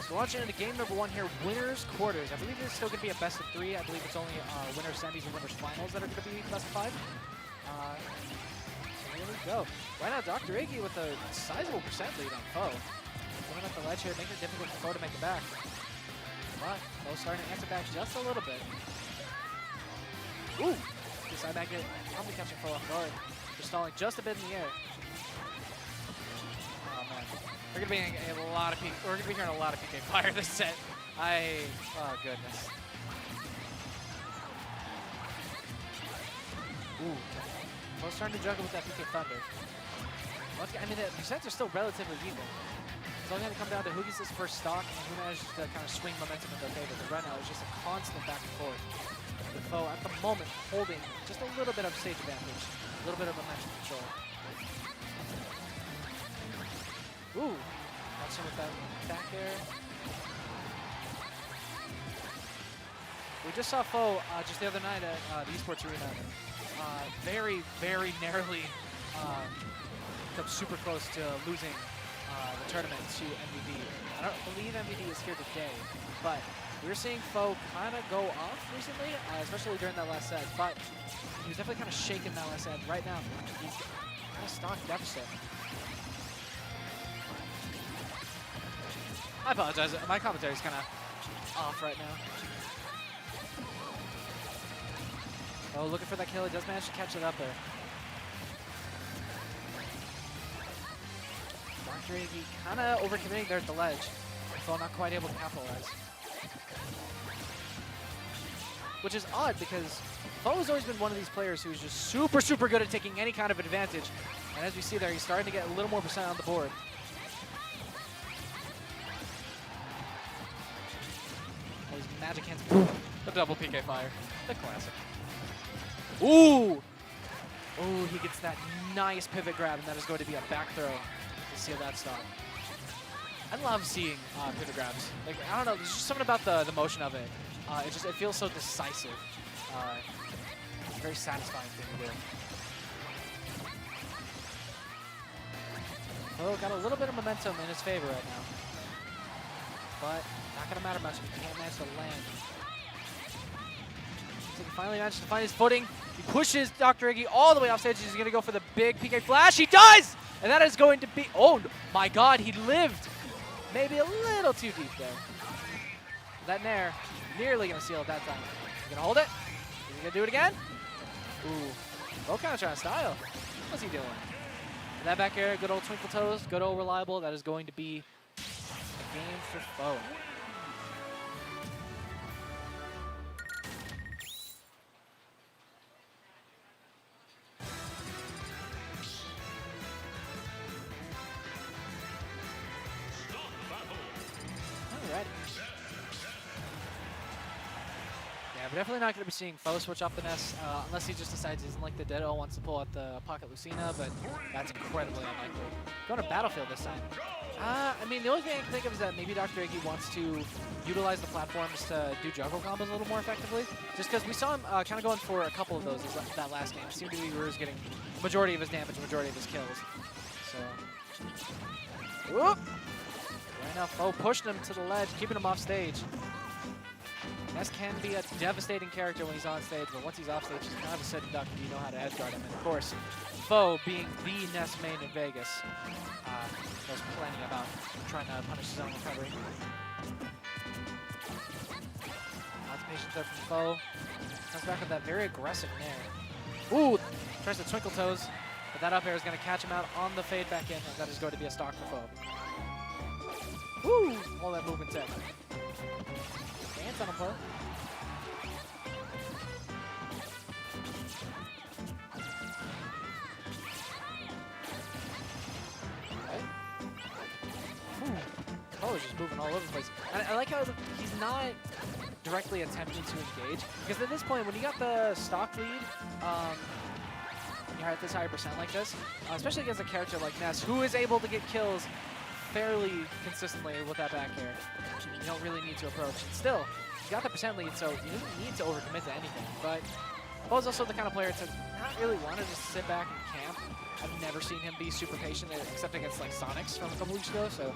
So launching into game number 1 here, winners quarters. I believe it's still going to be a best of 3. I believe it's only winners semis and winners finals that are going to be best of 5. So here we go. Right now, Dr. Iggy with a sizable percent lead on Foe. Going up the ledge here, making it difficult for Foe to make it back. But Foe starting to answer back just a little bit. Ooh! The side magnet probably catching Foe off guard. Just stalling just a bit in the air. Oh man. We're gonna be hearing a lot of PK fire this set. Oh goodness. Ooh. Foe's starting to juggle with that PK Thunder. I mean, the percents are still relatively even. It's only gonna come down to who gets his first stock and who manages to kind of swing momentum in their favor. But right now, it's just a constant back and forth. The Foe at the moment holding just a little bit of stage advantage, a little bit of momentum control. Ooh, that's him with that back air. We just saw Foe just the other night at the Esports Arena. Very, very narrowly come super close to losing the tournament to MVD. I don't believe MVD is here today, but we're seeing Foe kind of go off recently, especially during that last set. But he was definitely kind of shaking that last set. Right now, he's at a stock deficit. I apologize. My commentary's kind of off right now. Oh, looking for that kill. He does manage to catch it up there. Dr. Iggy kind of overcommitting there at the ledge. So not quite able to capitalize. Which is odd because Foe has always been one of these players who's just super, super good at taking any kind of advantage. And as we see there, he's starting to get a little more percent on the board. Those magic hands. The double PK fire. The classic. Ooh! Oh, he gets that nice pivot grab, and that is going to be a back throw to seal that stock. I love seeing pivot grabs. Like, I don't know, there's just something about the motion of it. It feels so decisive. It's a very satisfying thing to do. Oh, got a little bit of momentum in his favor right now. But not going to matter much if he can't manage to land. So he finally managed to find his footing. He pushes Dr. Iggy all the way off stage. He's going to go for the big PK flash. He does! And that is going to be... Oh, my God, he lived. Maybe a little too deep there. That nair, nearly going to seal it that time. He's going to hold it. Is he going to do it again? Ooh. Oh, kind of trying to style. What's he doing? That back air, good old twinkle toes, good old reliable. That is going to be a game for Foe. Alrighty. Yeah, we're definitely not going to be seeing Foe switch off the Ness unless he just decides he doesn't like the Ditto, wants to pull out the Pocket Lucina, but that's incredibly unlikely. Going to Battlefield this time. I mean, the only thing I can think of is that maybe Dr. Iggy wants to utilize the platforms to do juggle combos a little more effectively. Just because we saw him kind of going for a couple of those that last game. It seemed to be he was getting majority of his damage, majority of his kills. So, whoop! Right now, Foe pushed him to the ledge, keeping him off stage. Ness can be a devastating character when he's on stage, but once he's off stage, he's kind of a sitting duck if you know how to edge guard him. And of course, Foe being the Ness main in Vegas, knows plenty about trying to punish his own recovery. Lots of patience there from Foe. Comes back with that very aggressive nair. Ooh! Tries to twinkle toes, but that up air is going to catch him out on the fade back in, and that is going to be a stock for Foe. Woo! All that movement tech. Dance on him, Foe. Oh, he's just moving all over the place. And I like how he's not directly attempting to engage, because at this point, when you got the stock lead, you're at this higher percent like this, especially against a character like Ness, who is able to get kills fairly consistently with that back air. You don't really need to approach. And still, you got the percent lead, so you didn't need to overcommit to anything. But Bo's also the kind of player to not really want to just sit back and camp. I've never seen him be super patient, except against like Sonics from a couple weeks ago, so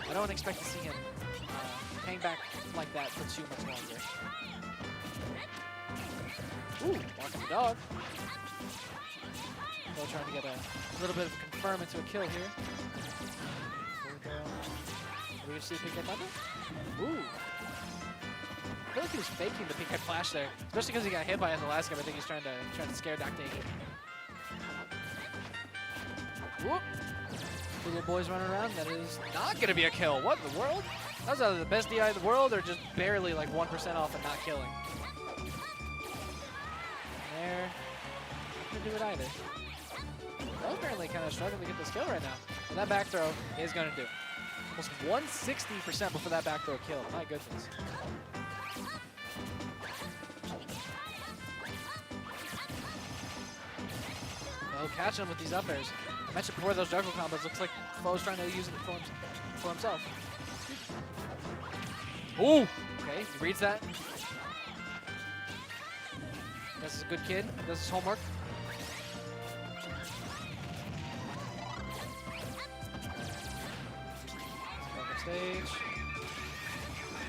I don't expect to see him hang back like that for too much longer. Ooh, walking the dog. Still trying to get a little bit of a confirm into a kill here. Here we go. Are we going to see a PK Thunder? Ooh. I feel like he was faking the PK Flash there, especially because he got hit by it in the last game. I think he's trying to scare Dr. Iggy. Whoop. Two little boys running around. That is not going to be a kill. What in the world? That was either the best DI in the world or just barely like 1% off and not killing. There. Not going to do it either. Well, apparently kind of struggling to get this kill right now. And that back throw is going to do it. Almost 160% before that back throw kill. My goodness. Oh, catching him with these up airs. I mentioned before those juggle combos. Looks like Fo's trying to use it for himself. Ooh! Okay, he reads that. This is a good kid. Does his homework. Back up stage.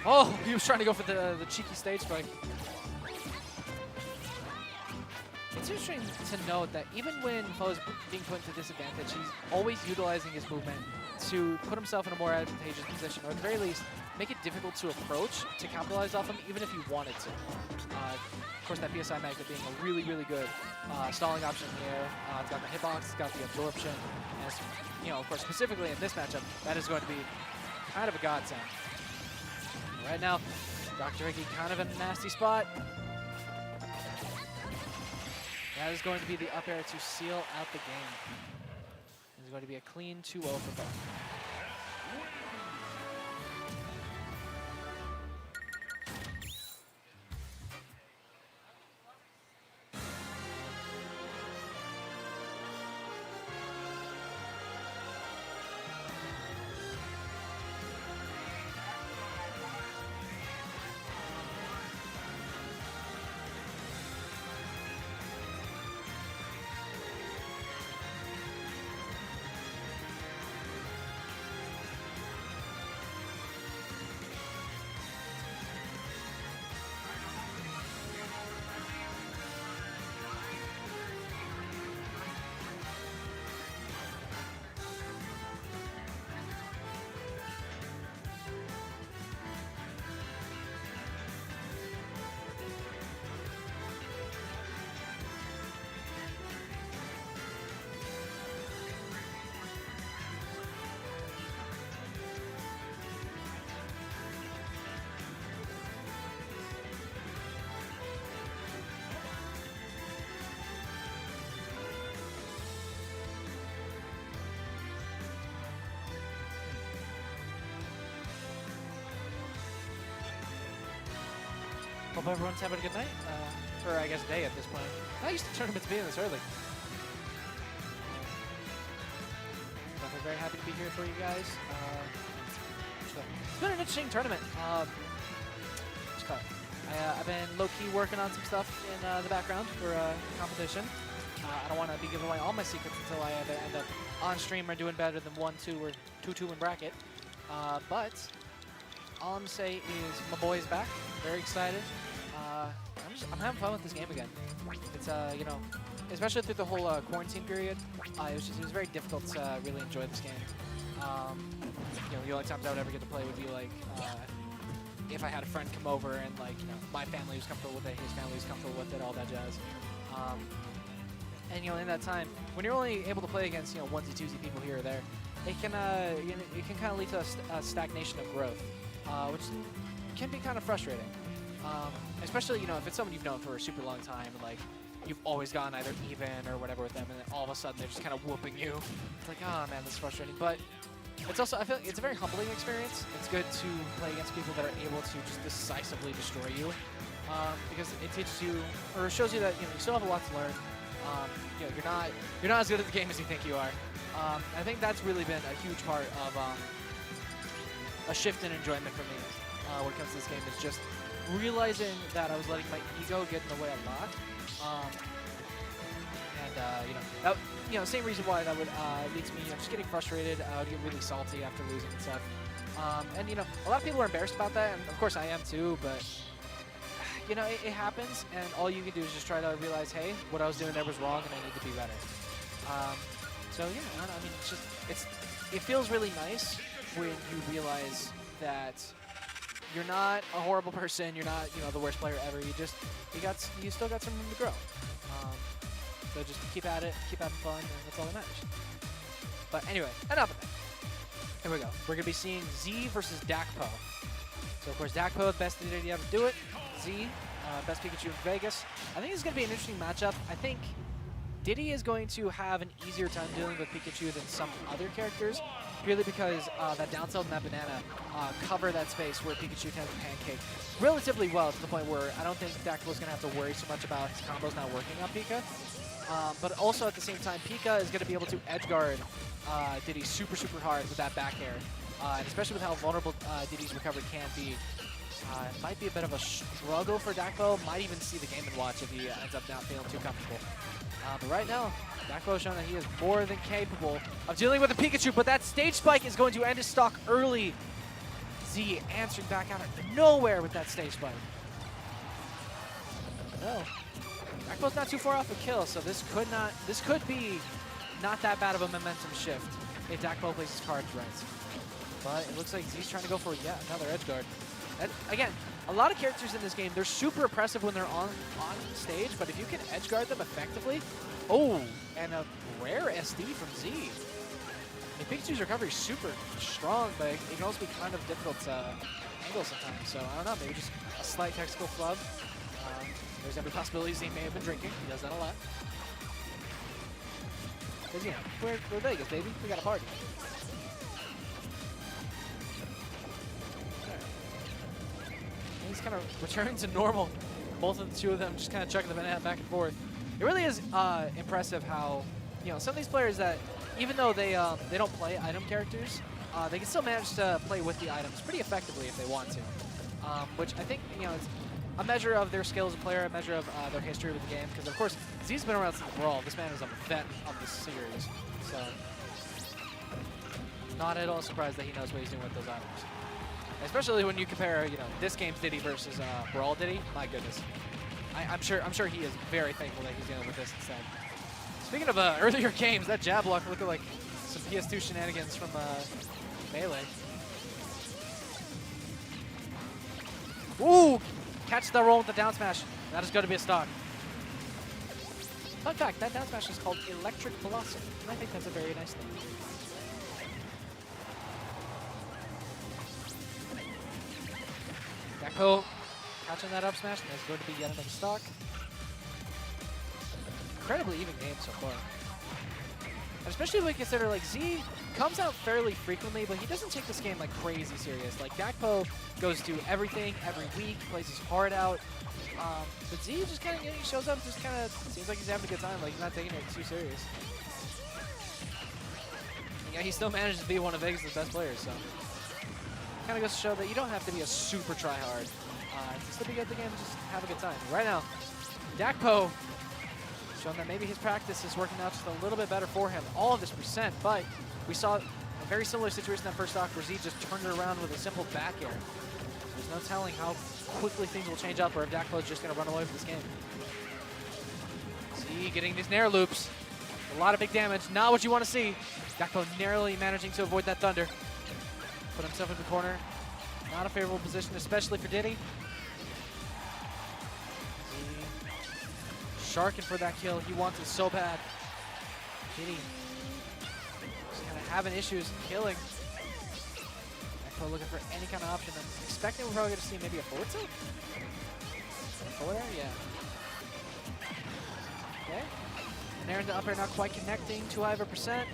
Oh, he was trying to go for the cheeky stage strike. it's interesting to note that even when Foe is being put into disadvantage, he's always utilizing his movement to put himself in a more advantageous position, or at the very least, make it difficult to approach to capitalize off him, even if you wanted to. Of course, that PSI Magnet being a really, really good stalling option here. It's got the hitbox, it's got the absorption, and it's, you know, of course, specifically in this matchup, that is going to be kind of a godsend. Right now, Dr. Hickey kind of in a nasty spot. That is going to be the up air to seal out the game. It's going to be a clean 2-0 for both. Hope everyone's having a good night, or I guess day at this point. Not used to tournaments being this early. Definitely very happy to be here for you guys. It's been an interesting tournament. I've been low-key working on some stuff in the background for competition. I don't want to be giving away all my secrets until I either end up on stream or doing better than 1-2 or 2-2 in bracket. But all I'm gonna say is my boy's back. Very excited. I'm having fun with this game again. It's you know, especially through the whole quarantine period, it was very difficult to really enjoy this game. You know, the only times I would ever get to play would be like if I had a friend come over and like, you know, my family was comfortable with it, his family was comfortable with it, all that jazz. And you know, in that time, when you're only able to play against, you know, onesie-twosie people here or there, it can you know, it can kind of lead to a stagnation of growth, which can be kind of frustrating. Especially, you know, if it's someone you've known for a super long time and like you've always gotten either even or whatever with them, and then all of a sudden they're just kind of whooping you. It's like, oh man, this is frustrating. But it's also, I feel like it's a very humbling experience. It's good to play against people that are able to just decisively destroy you, because it teaches you, or shows you that, you know, you still have a lot to learn. You know, you're not as good at the game as you think you are. I think that's really been a huge part of a shift in enjoyment for me when it comes to this game, is just realizing that I was letting my ego get in the way a lot. You know, that, you know, same reason why that would lead to me, you know, just getting frustrated. I would get really salty after losing and stuff. And you know, a lot of people are embarrassed about that, and of course I am too. But you know, it happens, and all you can do is just try to realize, hey, what I was doing there was wrong, and I need to be better. So yeah, I don't know, I mean, it feels really nice when you realize that you're not a horrible person, you're not, you know, the worst player ever. You still got some room to grow. So just keep at it, keep having fun, and that's all that matters. But anyway, enough of that. Here we go. We're gonna be seeing Z versus Dakpo. So of course Dakpo, best Diddy ever do it. Z, best Pikachu in Vegas. I think it's gonna be an interesting matchup. I think Diddy is going to have an easier time dealing with Pikachu than some other characters, purely because that down tilt and that banana cover that space where Pikachu tends to pancake relatively well, to the point where I don't think Dakpo's going to have to worry so much about his combos not working on Pika. But also at the same time, Pika is going to be able to edge guard Diddy super, super hard with that back air. And especially with how vulnerable Diddy's recovery can be. It might be a bit of a struggle for Dakpo. Might even see the game and watch if he ends up not feeling too comfortable. But right now, Dakpo has shown that he is more than capable of dealing with a Pikachu, but that stage spike is going to end his stock early. Z answering back out of nowhere with that stage spike. No. Dakpo's not too far off a kill, so this could be not that bad of a momentum shift if Dakpo plays his cards right. But it looks like Z's trying to go for yet another edge guard. And again, a lot of characters in this game, they're super oppressive when they're on stage, but if you can edge guard them effectively, oh, and a rare SD from Z. I mean, Pikachu's recovery is super strong, but it can also be kind of difficult to angle sometimes. So I don't know, maybe just a slight technical flub. There's every possibility Z may have been drinking. He does that a lot. Because, you know, we're Vegas, baby. We got a party. He's kind of returning to normal. Both of the two of them just kind of chucking the banana back and forth. It really is impressive how, you know, some of these players that, even though they don't play item characters, they can still manage to play with the items pretty effectively if they want to. Which I think, you know, it's a measure of their skill as a player, a measure of their history with the game. Because, of course, Z's been around since Brawl. This man is a vet of this series. So, not at all surprised that he knows what he's doing with those items. Especially when you compare, you know, this game's Diddy versus Brawl Diddy. My goodness, I'm sure he is very thankful that he's dealing with this instead. Speaking of earlier games, that jab block looked like some PS2 shenanigans from Melee. Ooh, catch the roll with the down smash. That is going to be a stock. Fun fact, that down smash is called Electric Velocity, and I think that's a very nice thing. Dakpo catching that up smash, and there's going to be yet another stock. Incredibly even game so far. And especially when we consider, like, Z comes out fairly frequently, but he doesn't take this game, like, crazy serious. Like, Dakpo goes to everything every week, plays his heart out. But Z just kind of, you know, he shows up, just kind of seems like he's having a good time, like, he's not taking it too serious. Yeah, he still manages to be one of Vegas' best players, so. Kind of goes to show that you don't have to be a super tryhard to still be good at the game and just have a good time. Right now, Dakpo showing that maybe his practice is working out just a little bit better for him. All of this percent, but we saw a very similar situation that first stock where Z just turned it around with a simple back air. There's no telling how quickly things will change up or if Dakpo is just going to run away from this game. Z getting these Nair loops. A lot of big damage. Not what you want to see. Dakpo narrowly managing to avoid that thunder. Put himself in the corner. Not a favorable position, especially for Diddy. Sharking for that kill. He wants it so bad. Diddy just kind of having issues killing. Dakpo looking for any kind of option. I'm expecting we're probably going to see maybe a forward tilt. Forward air? Yeah. Okay. And there in the up air not quite connecting. Too high of a percent.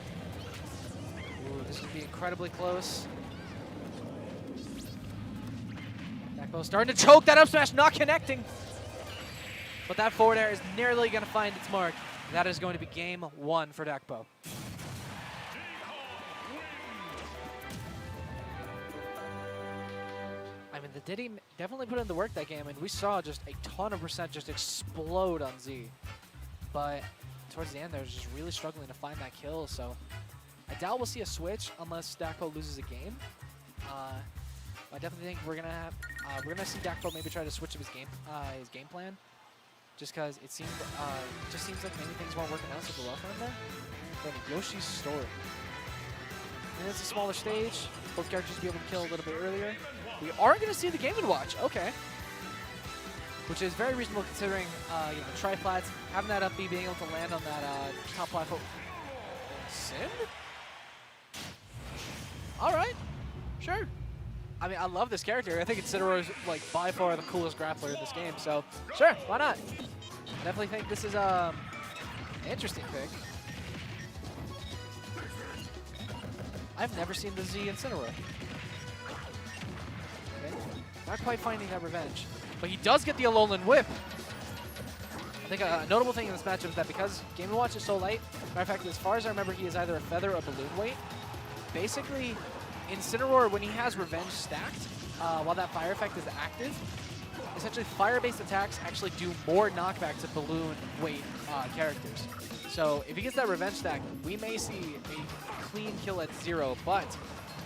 Ooh, this could be incredibly close. Dakpo starting to choke that up smash, not connecting. But that forward air is nearly going to find its mark. That is going to be game one for Dakpo. I mean, the Diddy definitely put in the work that game, and we saw just a ton of percent just explode on Z. But towards the end, they're just really struggling to find that kill. So I doubt we'll see a switch unless Dakpo loses a game. I definitely think we're gonna see Dakpo maybe try to switch up his game plan, just because it seemed just seems like maybe things weren't working out super well for him there. But Yoshi's story. And it's a smaller stage. Both characters will be able to kill a little bit earlier. We are going to see the Game & Watch. Okay. Which is very reasonable considering, you know, tri-flats, having that up B, being able to land on that top platform. Sin? All right. Sure. I mean, I love this character. I think Incineroar is, like, by far the coolest grappler in this game. So, sure, why not? I definitely think this is an interesting pick. I've never seen the Z Incineroar. Okay. Not quite finding that revenge. But he does get the Alolan Whip. I think a notable thing in this matchup is that because Game & Watch is so light, matter of fact, as far as I remember, he is either a feather or balloon weight. Basically, Incineroar, when he has revenge stacked, while that fire effect is active, essentially fire-based attacks actually do more knockback to balloon weight characters. So if he gets that revenge stack, we may see a clean kill at 0, but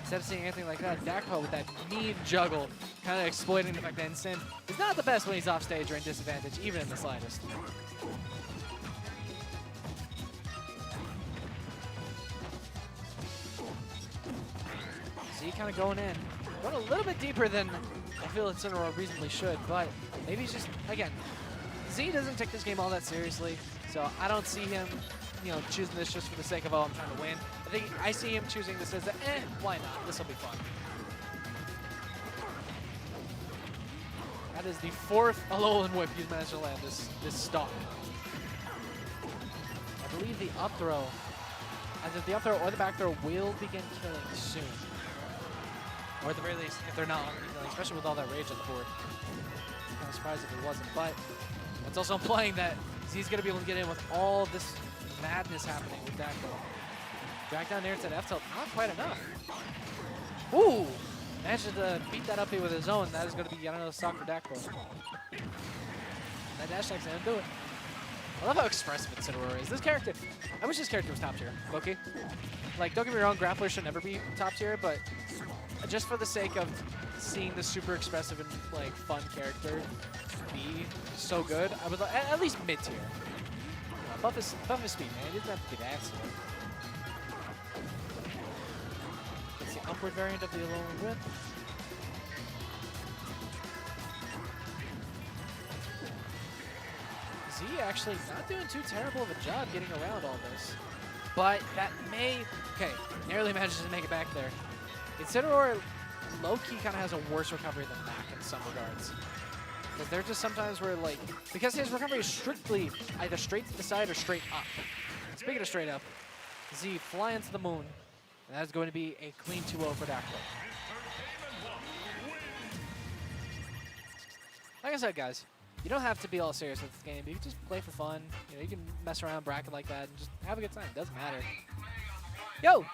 instead of seeing anything like that, Dakpo with that mean juggle, kind of exploiting the fact that Incin is not the best when he's off stage or in disadvantage, even in the slightest. Z kind of going in. Going a little bit deeper than I feel Incineroar reasonably should, but maybe he's just, again, Z doesn't take this game all that seriously, so I don't see him, choosing this just for the sake of, oh, I'm trying to win. I see him choosing this as why not? This will be fun. That is the 4th Alolan Whip he's managed to land this stock. I believe the up throw, either the up throw or the back throw will begin killing soon. Or at the very least, if they're not already killing, especially with all that rage on the board. I'm kind of surprised if it wasn't, but it's also implying that Z's going to be able to get in with all this madness happening with Dakko. Drag down air to the F tilt, not quite enough. Ooh! Managed to beat that up here with his own. That is going to be yet another stock for Dakko. That dash attack's going to do it. I love how expressive Incineroar is. This character, I wish this character was top tier, Loki. Like, don't get me wrong, Grappler should never be top tier, but just for the sake of seeing the super expressive and like fun character be so good, I would like at least mid tier. Buff his speed, man. He doesn't have to be that slow. It's the upward variant of the Alolan Whip. Z actually not doing too terrible of a job getting around all this. But that may, okay, narrowly manages to make it back there. Incineroar low-key kind of has a worse recovery than Mac in some regards. Because they're just sometimes where, like, because his recovery is strictly either straight to the side or straight up. Speaking of straight up, Z flying to the moon. And that's going to be a clean 2-0 for Dakko. Like I said, guys, you don't have to be all serious with this game. You can just play for fun. You can mess around, bracket like that, and just have a good time. It doesn't matter. Yo!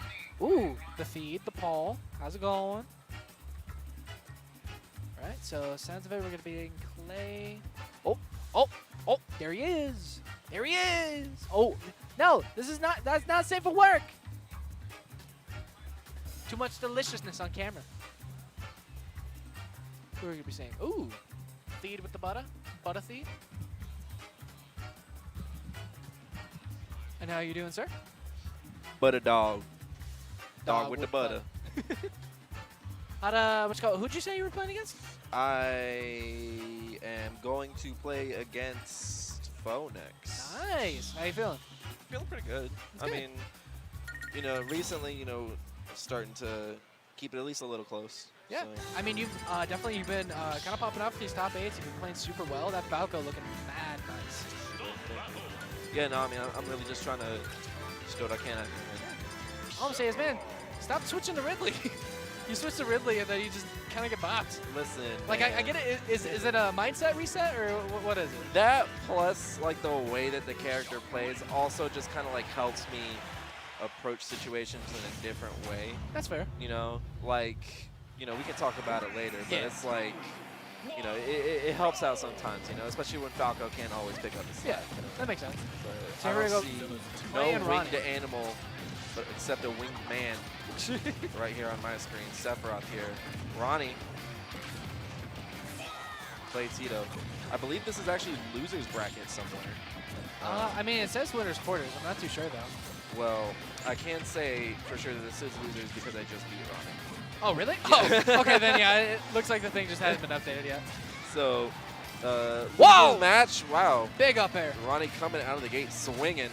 Ooh, the feed, the Paul. How's it going? Alright, so sounds of it, we're going to be in Clay. Oh, there he is. There he is. Oh, no, that's not safe for work. Too much deliciousness on camera. Who are we going to be saying? Ooh, feed with the butter feed. And how are you doing, sir? Butter dog. Dog with the butter. Who'd you say you were playing against? I am going to play against Foe next. Nice. How you feeling? Feeling pretty good. That's I mean, recently, starting to keep it at least a little close. Yeah. So. I mean, you've definitely been kind of popping up these top 8s. You've been playing super well. That Falco looking mad nice. Yeah, no, I mean, I'm really just trying to do what I can. All I'm saying is, man, stop switching to Ridley. You switch to Ridley and then you just kind of get bopped. Listen, like I get it. Is it a mindset reset or what is it? That plus like the way that the character plays also just kind of like helps me approach situations in a different way. That's fair. We can talk about it later, but yeah. It's like, it helps out sometimes, especially when Falco can't always pick up the slack. Yeah, that makes sense. So here we I go. don't see Clay no and winged Ronnie. animal, but except a winged man right here on my screen. Sephiroth here. Ronnie. Play Tito. I believe this is actually loser's bracket somewhere. I mean, it says winners quarters. I'm not too sure though. Well, I can say for sure that this is losers because I just beat Ronnie. Oh, really? Oh, okay, then yeah, it looks like the thing just hasn't been updated yet. So, Whoa! losers match, wow. Big up air. Ronnie coming out of the gate swinging.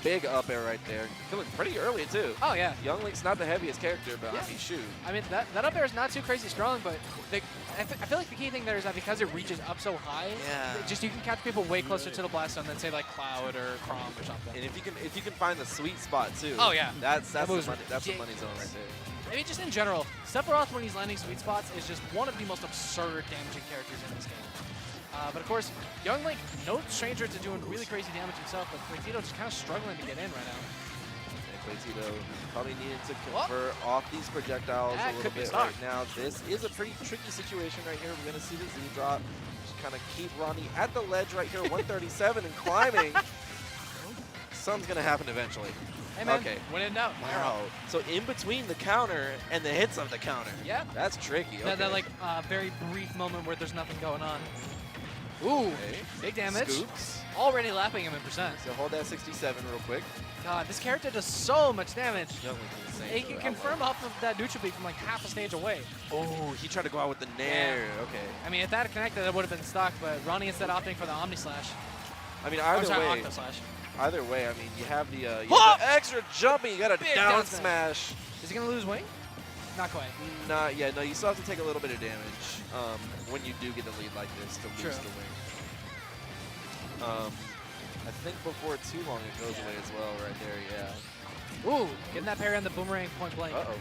Big up air right there. Feeling pretty early, too. Oh, yeah. Young Link's not the heaviest character, but Yeah. I mean, shoot. I mean, that up air is not too crazy strong, but I feel like the key thing there is that because it reaches up so high, Yeah. you can catch people way closer to the blast zone than, say, like Cloud or Chrom or something. And if you can find the sweet spot, too. Oh, yeah. That's the move's money ridiculous. zone right there. I mean, just in general, Sephiroth, when he's landing sweet spots, is just one of the most absurd damaging characters in this game. But of course, Young Link, no stranger to doing really crazy damage himself, but Claytito just kind of struggling to get in right now. Claytito probably needed to convert off these projectiles That a little could be bit smart. right now. This is a pretty tricky situation right here. We're going to see the Z drop. Just kind of keep Ronnie at the ledge right here, 137 and climbing. Something's going to happen eventually. Hey, man, Okay. when in doubt. Wow. So in between the counter and the hits of the counter. Yeah. That's tricky. Okay. That like very brief moment where there's nothing going on. Ooh, Okay. big damage. Scoops. Already lapping him in percent. So hold that 67 real quick. God, this character does so much damage. Young was insane. He can confirm off of that neutral beat from like half a stage away. Oh, he tried to go out with the nair. Okay. I mean, if that had connected, it would have been stuck, but Ronnie instead opting for the Omni Slash. I mean, I'm either sorry, way, Octo Slash. either way, I mean, you have the, Oh! extra jumping. You got a Big down down smash. Is he going to lose wing? Not quite. Not yet. No, you still have to take a little bit of damage when you do get the lead like this to lose True. the wing. I think before too long it goes away as well right there, yeah. Ooh, getting that parry on the boomerang point blank. Uh-oh.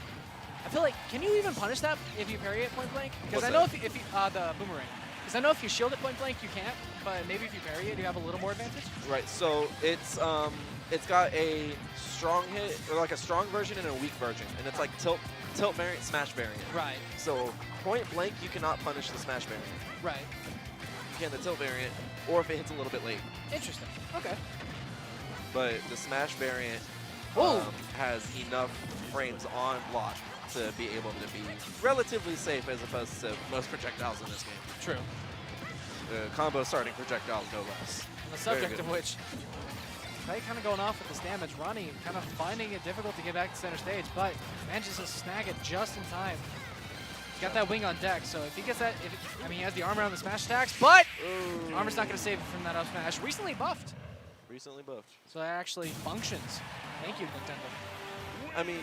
I feel like, can you even punish that if you parry it point blank? Because What's I know that? if you, the boomerang. Because I know if you shield it point blank, you can't, but maybe if you parry it, you have a little more advantage. Right, so it's got a strong hit, or like a strong version and a weak version. And it's like tilt variant, smash variant. Right, So point blank, you cannot punish the smash variant. right. You can the tilt variant, or if it hits a little bit late. Interesting. Okay. But the smash variant Ooh. has enough frames on block to be able to be relatively safe as opposed to most projectiles in this game. True. Combo starting projectiles, no less. On the Very subject good. of which, Bday kind of going off with this damage. Ronnie kind of finding it difficult to get back to center stage, but manages to snag it just in time. He's got that wing on deck, so if he gets that, I mean, he has the armor on the smash attacks, but Ooh. armor's not going to save him from that up smash. Recently buffed, Recently buffed. so that actually functions. Thank you, Nintendo. I mean,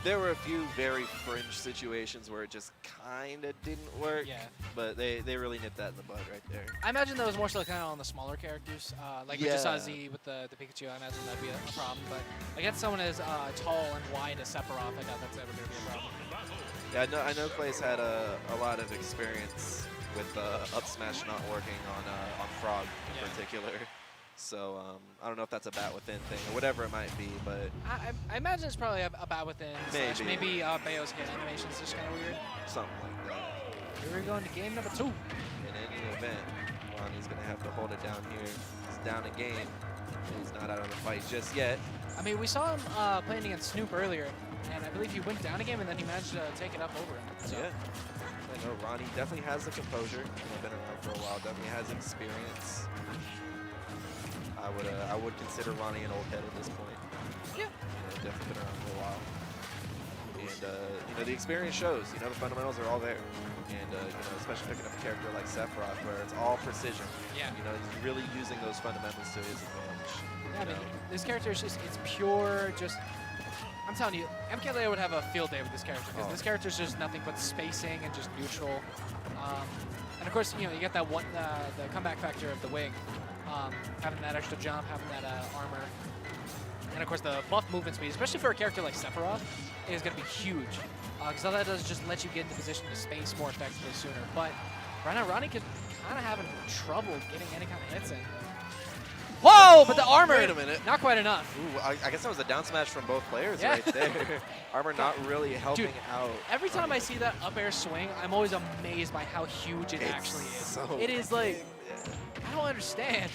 there were a few very fringe situations where it just kind of didn't work. Yeah. But they really nipped that in the bud right there. I imagine that was more so kind of on the smaller characters. Like we just saw Yeah. Z with the Pikachu. I imagine that'd be a problem. But against someone as tall and wide as Sephiroth, I doubt that's ever going to be a problem. Yeah, I know Clay's had a lot of experience with up smash not working on Frog in Yeah. particular. So I don't know if that's a bat within thing or whatever it might be, but I imagine it's probably a bat within. Slash Maybe. maybe Bayo's hit animation's just kind of weird. something like that. Here we go into game number 2. In any event, Ronnie's going to have to hold it down here. He's down a game. He's not out of the fight just yet. I mean, we saw him playing against Snoop earlier, and I believe he went down a game and then he managed to take it up over him. So. Yeah. No, Ronnie definitely has the composure. Been around for a while. Definitely has experience. I would consider Ronnie an old head at this point. Yeah. Definitely been around for a while. And the experience shows. The fundamentals are all there. And especially picking up a character like Sephiroth, where it's all precision. Yeah. He's really using those fundamentals to his advantage. Yeah, I mean, this character is just, it's pure, just, I'm telling you, MKLA would have a field day with this character, because this character is just nothing but spacing and just neutral. And of course, you get that one, the comeback factor of the wing, having that extra jump, having that armor. And of course, the buff movement speed, especially for a character like Sephiroth, is going to be huge. Because all that does is just let you get into position to space more effectively sooner. But right now, Ronnie could kind of having trouble getting any kind of hits in. Whoa, but the armor, Wait a minute. not quite enough. Ooh, I guess that was a down smash from both players Yeah. right there. Armor not really helping Dude, out. Every time I see that up air swing, I'm always amazed by how huge it actually is. So It is like, I don't understand.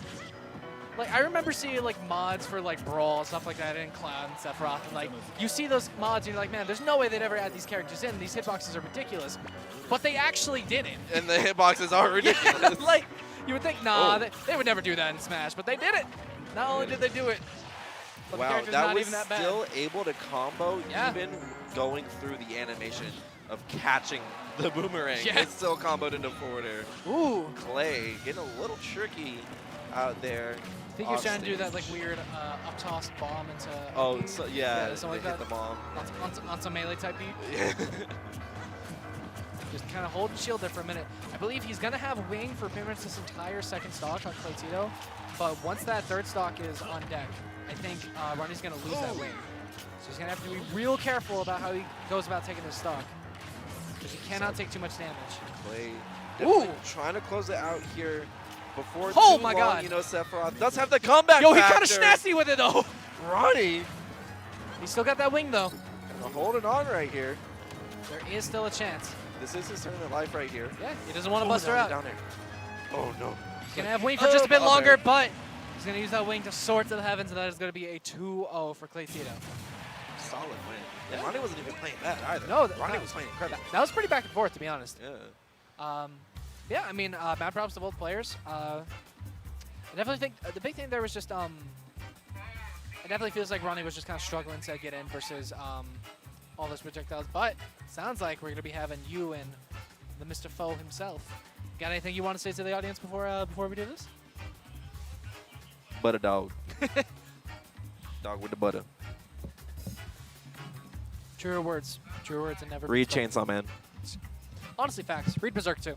Like, I remember seeing like mods for like Brawl, stuff like that in Cloud and Sephiroth, and like, you see those mods and you're like, man, there's no way they'd ever add these characters in. These hitboxes are ridiculous. But they actually did it. And the hitboxes are ridiculous. Like, you would think, nah, Oh. they would never do that in Smash, but they did it. Not only did they do it, but the Wow, character's that not was even that bad. still able to combo Yeah. even going through the animation of catching the boomerang. Yeah. It's still comboed into forward air. Ooh. Clay getting a little tricky out there. I think he was trying to do that like weird up toss bomb into. Oh, so, yeah, something they like hit that. the bomb. On some melee type beat. Yeah. Just kind of holding shield there for a minute. I believe he's going to have wing for pretty much this entire second stock on Claytito. But once that third stock is on deck, I think Ronnie's going to lose that wing. So he's going to have to be real careful about how he goes about taking his stock. Because he cannot take too much damage. Clay Ooh. definitely trying to close it out here before Oh too my long. God. Sephiroth does have the comeback Yo, he kind of factor. snazzy with it though. Ronnie He's still got that wing though. holding on right here. There is still a chance. This is his tournament life right here. Yeah, he doesn't want to Oh, bust her no, out. down there. Oh, no. He's going to have wing for just a bit okay. longer, but he's going to use that wing to soar to the heavens, and that is going to be a 2-0 for Claytito. Solid win. And Ronnie wasn't even playing bad either. No, Ronnie no. was playing incredible. That was pretty back and forth, to be honest. Yeah. Yeah, I mean, mad props to both players. I definitely think the big thing there was just, it definitely feels like Ronnie was just kind of struggling to get in versus all those projectiles. But sounds like we're going to be having you and the Mr. Foe himself. Got anything you want to say to the audience before we do this? Butter dog. Dog with the butter. Truer words and never. Read been spoken. Chainsaw Man. Honestly, facts. Read Berserk too.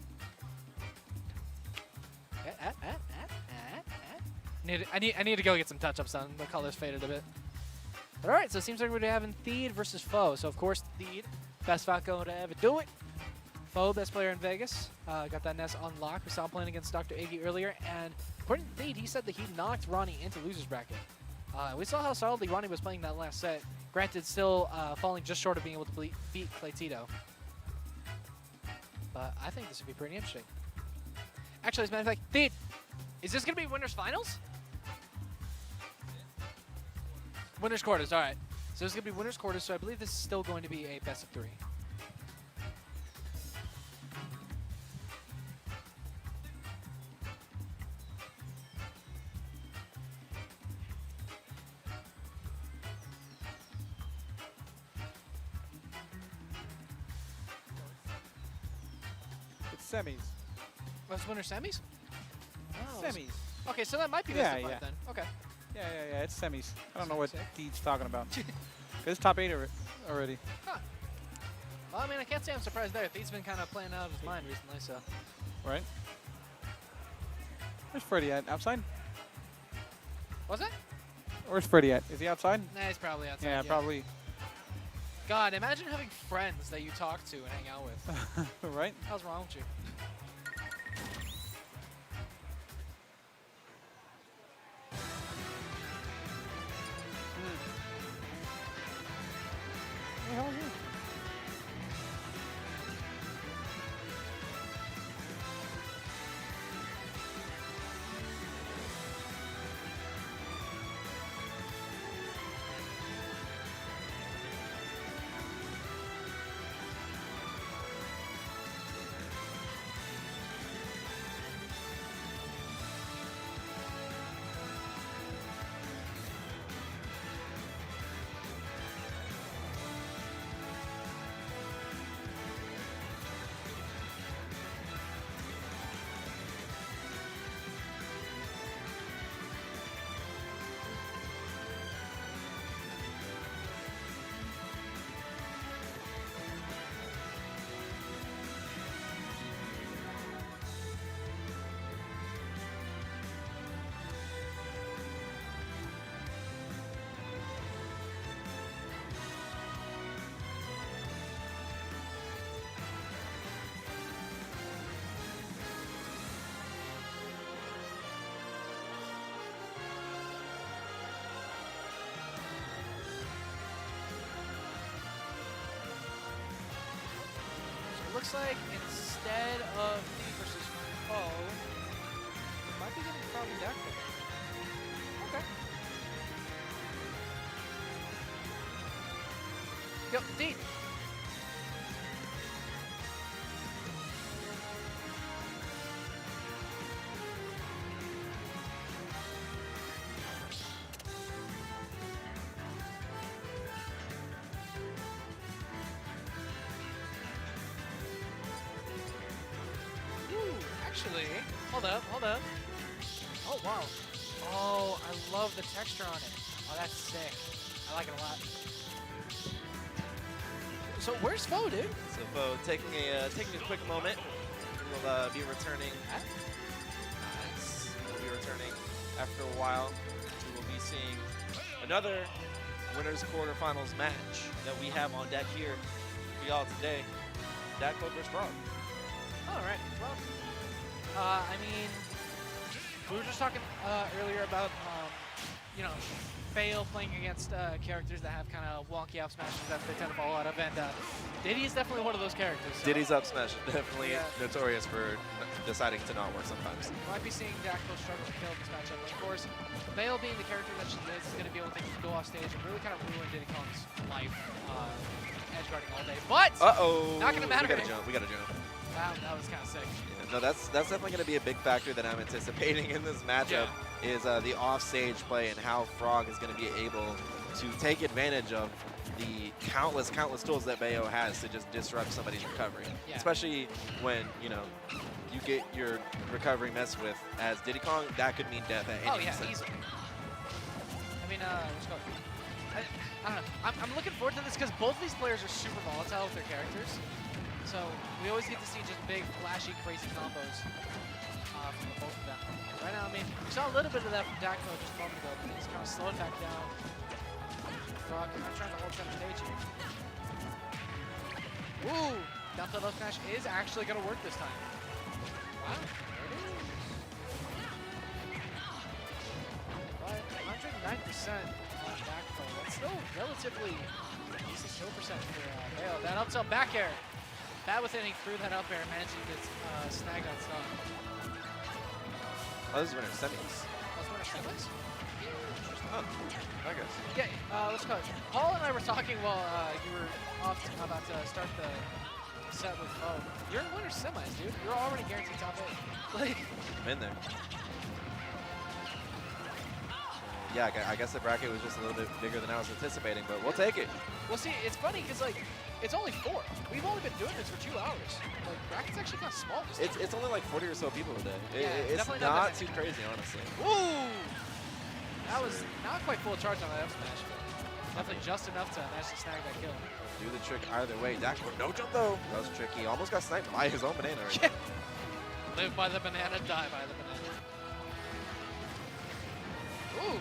I need to go get some touch-ups done. The colors faded a bit. But all right, so it seems like we're having Theed versus Foe. So of course, Theed, best Falco to ever do it. Foe, best player in Vegas. Got that Ness unlocked. We saw him playing against Dr. Iggy earlier, and according to Theed, he said that he knocked Ronnie into losers bracket. We saw how solidly Ronnie was playing that last set. Granted, still falling just short of being able to beat Claytito. But I think this would be pretty interesting. Actually, as a matter of fact, Theed, is this going to be winners finals? Winners quarters, all right. So this is going to be winners quarters, so I believe this is still going to be a best of 3. It's semis. Let's winner semis? Oh, Semis. Okay, so that might be Yeah, best of 5 yeah. then. Okay. Yeah, it's semis. I don't know what Sick. Deed's talking about. It's top 8 already. Huh. Well, I mean, I can't say I'm surprised there. Theed's been kind of playing out of his mind recently, so. Right? Where's Freddy at? Outside? Was it? Where's Freddy at? Is he outside? Nah, he's probably outside. Yeah, probably. God, imagine having friends that you talk to and hang out with. Right? How's wrong with you? Who the hell is he? Looks like instead of Theed versus Foe, we might be getting Froggy deck there. Okay. Yo, Theed. Actually, hold up. Oh, wow. Oh, I love the texture on it. Oh, that's sick. I like it a lot. So where's Foe, dude? So Bo, taking a quick moment, we'll be returning. Nice. We'll be returning after a while. We will be seeing another winners quarterfinals match that we have on deck here for y'all today. Dakko versus Frog. All right. Well, I mean, we were just talking earlier about, you know, fail playing against characters that have kind of wonky up smashes that they tend to fall out of, and Diddy is definitely one of those characters. So Diddy's up smash is definitely Yeah. notorious for deciding to not work sometimes. might be seeing Dakko struggle to kill this matchup. But of course, Vale being the character that she is going to be able to go off stage and really kind of ruin Diddy Kong's life, edge guarding all day. But Uh-oh. Not gonna matter. We gotta jump. That was kind of sick. Yeah, no, that's definitely going to be a big factor that I'm anticipating in this matchup is the off-stage play and how Frog is going to be able to take advantage of the countless tools that Bayo has to just disrupt somebody's recovery. Yeah. Especially when, you know, you get your recovery messed with as Diddy Kong, that could mean death at any Oh, yeah, second. easily. I mean, let's go. I don't know. I'm looking forward to this because both of these players are super volatile with their characters. So we always get to see just big, flashy, crazy combos from both of them. Right now, I mean, we saw a little bit of that from Dakmo just a moment ago, but he's kind of slowed back down. Frog, I'm trying to hold center stage here. Ooh! Down to left smash is actually going to work this time. Wow, there it is. But 109% on Dakmo. That's still relatively decent kill percent for Bayo. That up tilt back air. Bad with it, he threw that up air and managed to get snagged on stuff. Oh, this is winner semis. That's winner semis? Oh, I guess. Yeah, let's go. Paul and I were talking while you were off about to start the set with Foe. You're in winner semis, dude. You're already guaranteed top 8. Like, I'm in there. Yeah, I guess the bracket was just a little bit bigger than I was anticipating, but we'll take it. well, see, it's funny because like it's only 4. We've only been doing this for 2 hours. Like bracket's actually kind of small. It's only like 40 or so people today. Yeah, It's definitely not not too crazy, honestly. Ooh! That was not quite full charge on that up smash, but definitely just enough to manage to snag that kill. Do the trick either way. Dax, no jump though. That was tricky. Almost got sniped by his own banana right now. Live by the banana, die by the banana. Ooh!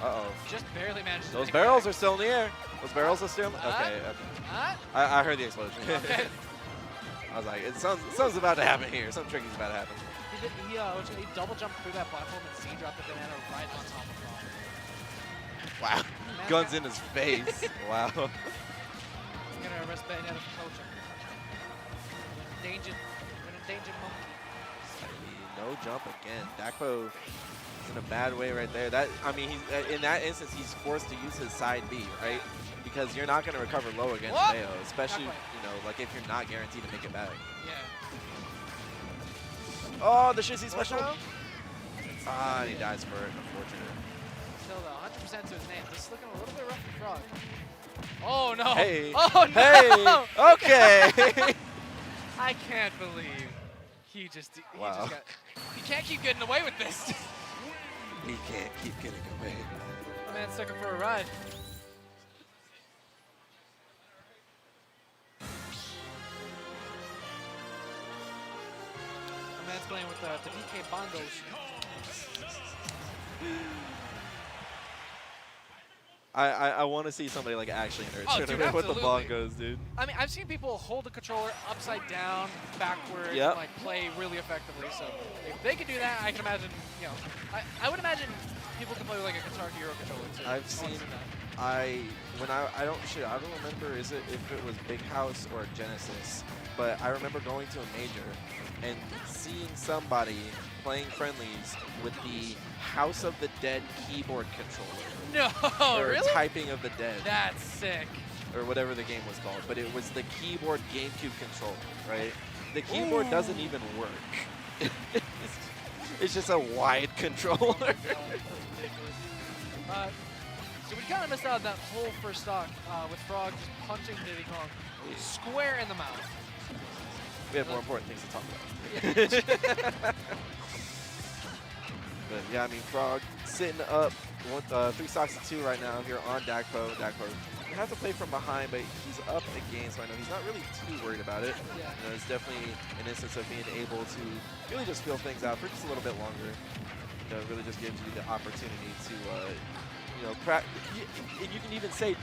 Uh-oh. Just barely managed to Those make barrels that. are still in the air. Those barrels are still in the okay. I heard the explosion. Okay. I was like, something's about to happen here. Something tricky's about to happen. He double jumped through that platform and C dropped the banana right on top of Frog. Wow. Man, Guns in his face. Wow. I'm gonna arrest Bayonetta for coaching. An endangered monkey. No jump again. Dakpo is in a bad way right there. That I mean, he's in that instance he's forced to use his side B, right? Because you're not going to recover low against Bayo, especially you know like if you're not guaranteed to make it back. Yeah. Oh, the shizzy special. Ah, and he dies for it. Unfortunate. Still though, 100% to his name. This is looking a little bit rough for Frog. Oh no! Hey. Oh no! Hey. Okay. I can't believe he just Wow. he can't keep getting away with this. He can't keep getting away. My man's took him for a ride. My man's playing with the DK bongos. I want to see somebody like actually in Oh, a dude, tournament with the absolutely. bongos, dude. I mean, I've seen people hold the controller upside down, backwards, Yep. and like play really effectively. So if they can do that, I can imagine. You know, I would imagine people can play with like a Guitar Hero controller too. I've seen. I don't remember if it was Big House or Genesis, but I remember going to a major and seeing somebody playing friendlies with the House of the Dead keyboard controller. No, or really? Typing of the Dead. That's sick. Or whatever the game was called, but it was the keyboard GameCube controller, right? The keyboard doesn't even work. It's just a wide controller. So we kind of missed out on that whole first stock with Frog just punching Diddy Kong square in the mouth. We have more important things to talk about. But yeah, I mean, Frog sitting up 3 stocks to 2 right now here on Dakpo. You have to play from behind, but he's up a game, so I know he's not really too worried about it. Yeah. You know, it's definitely an instance of being able to really just feel things out for just a little bit longer. You know, it really just gives you the opportunity to, you know, and you can even say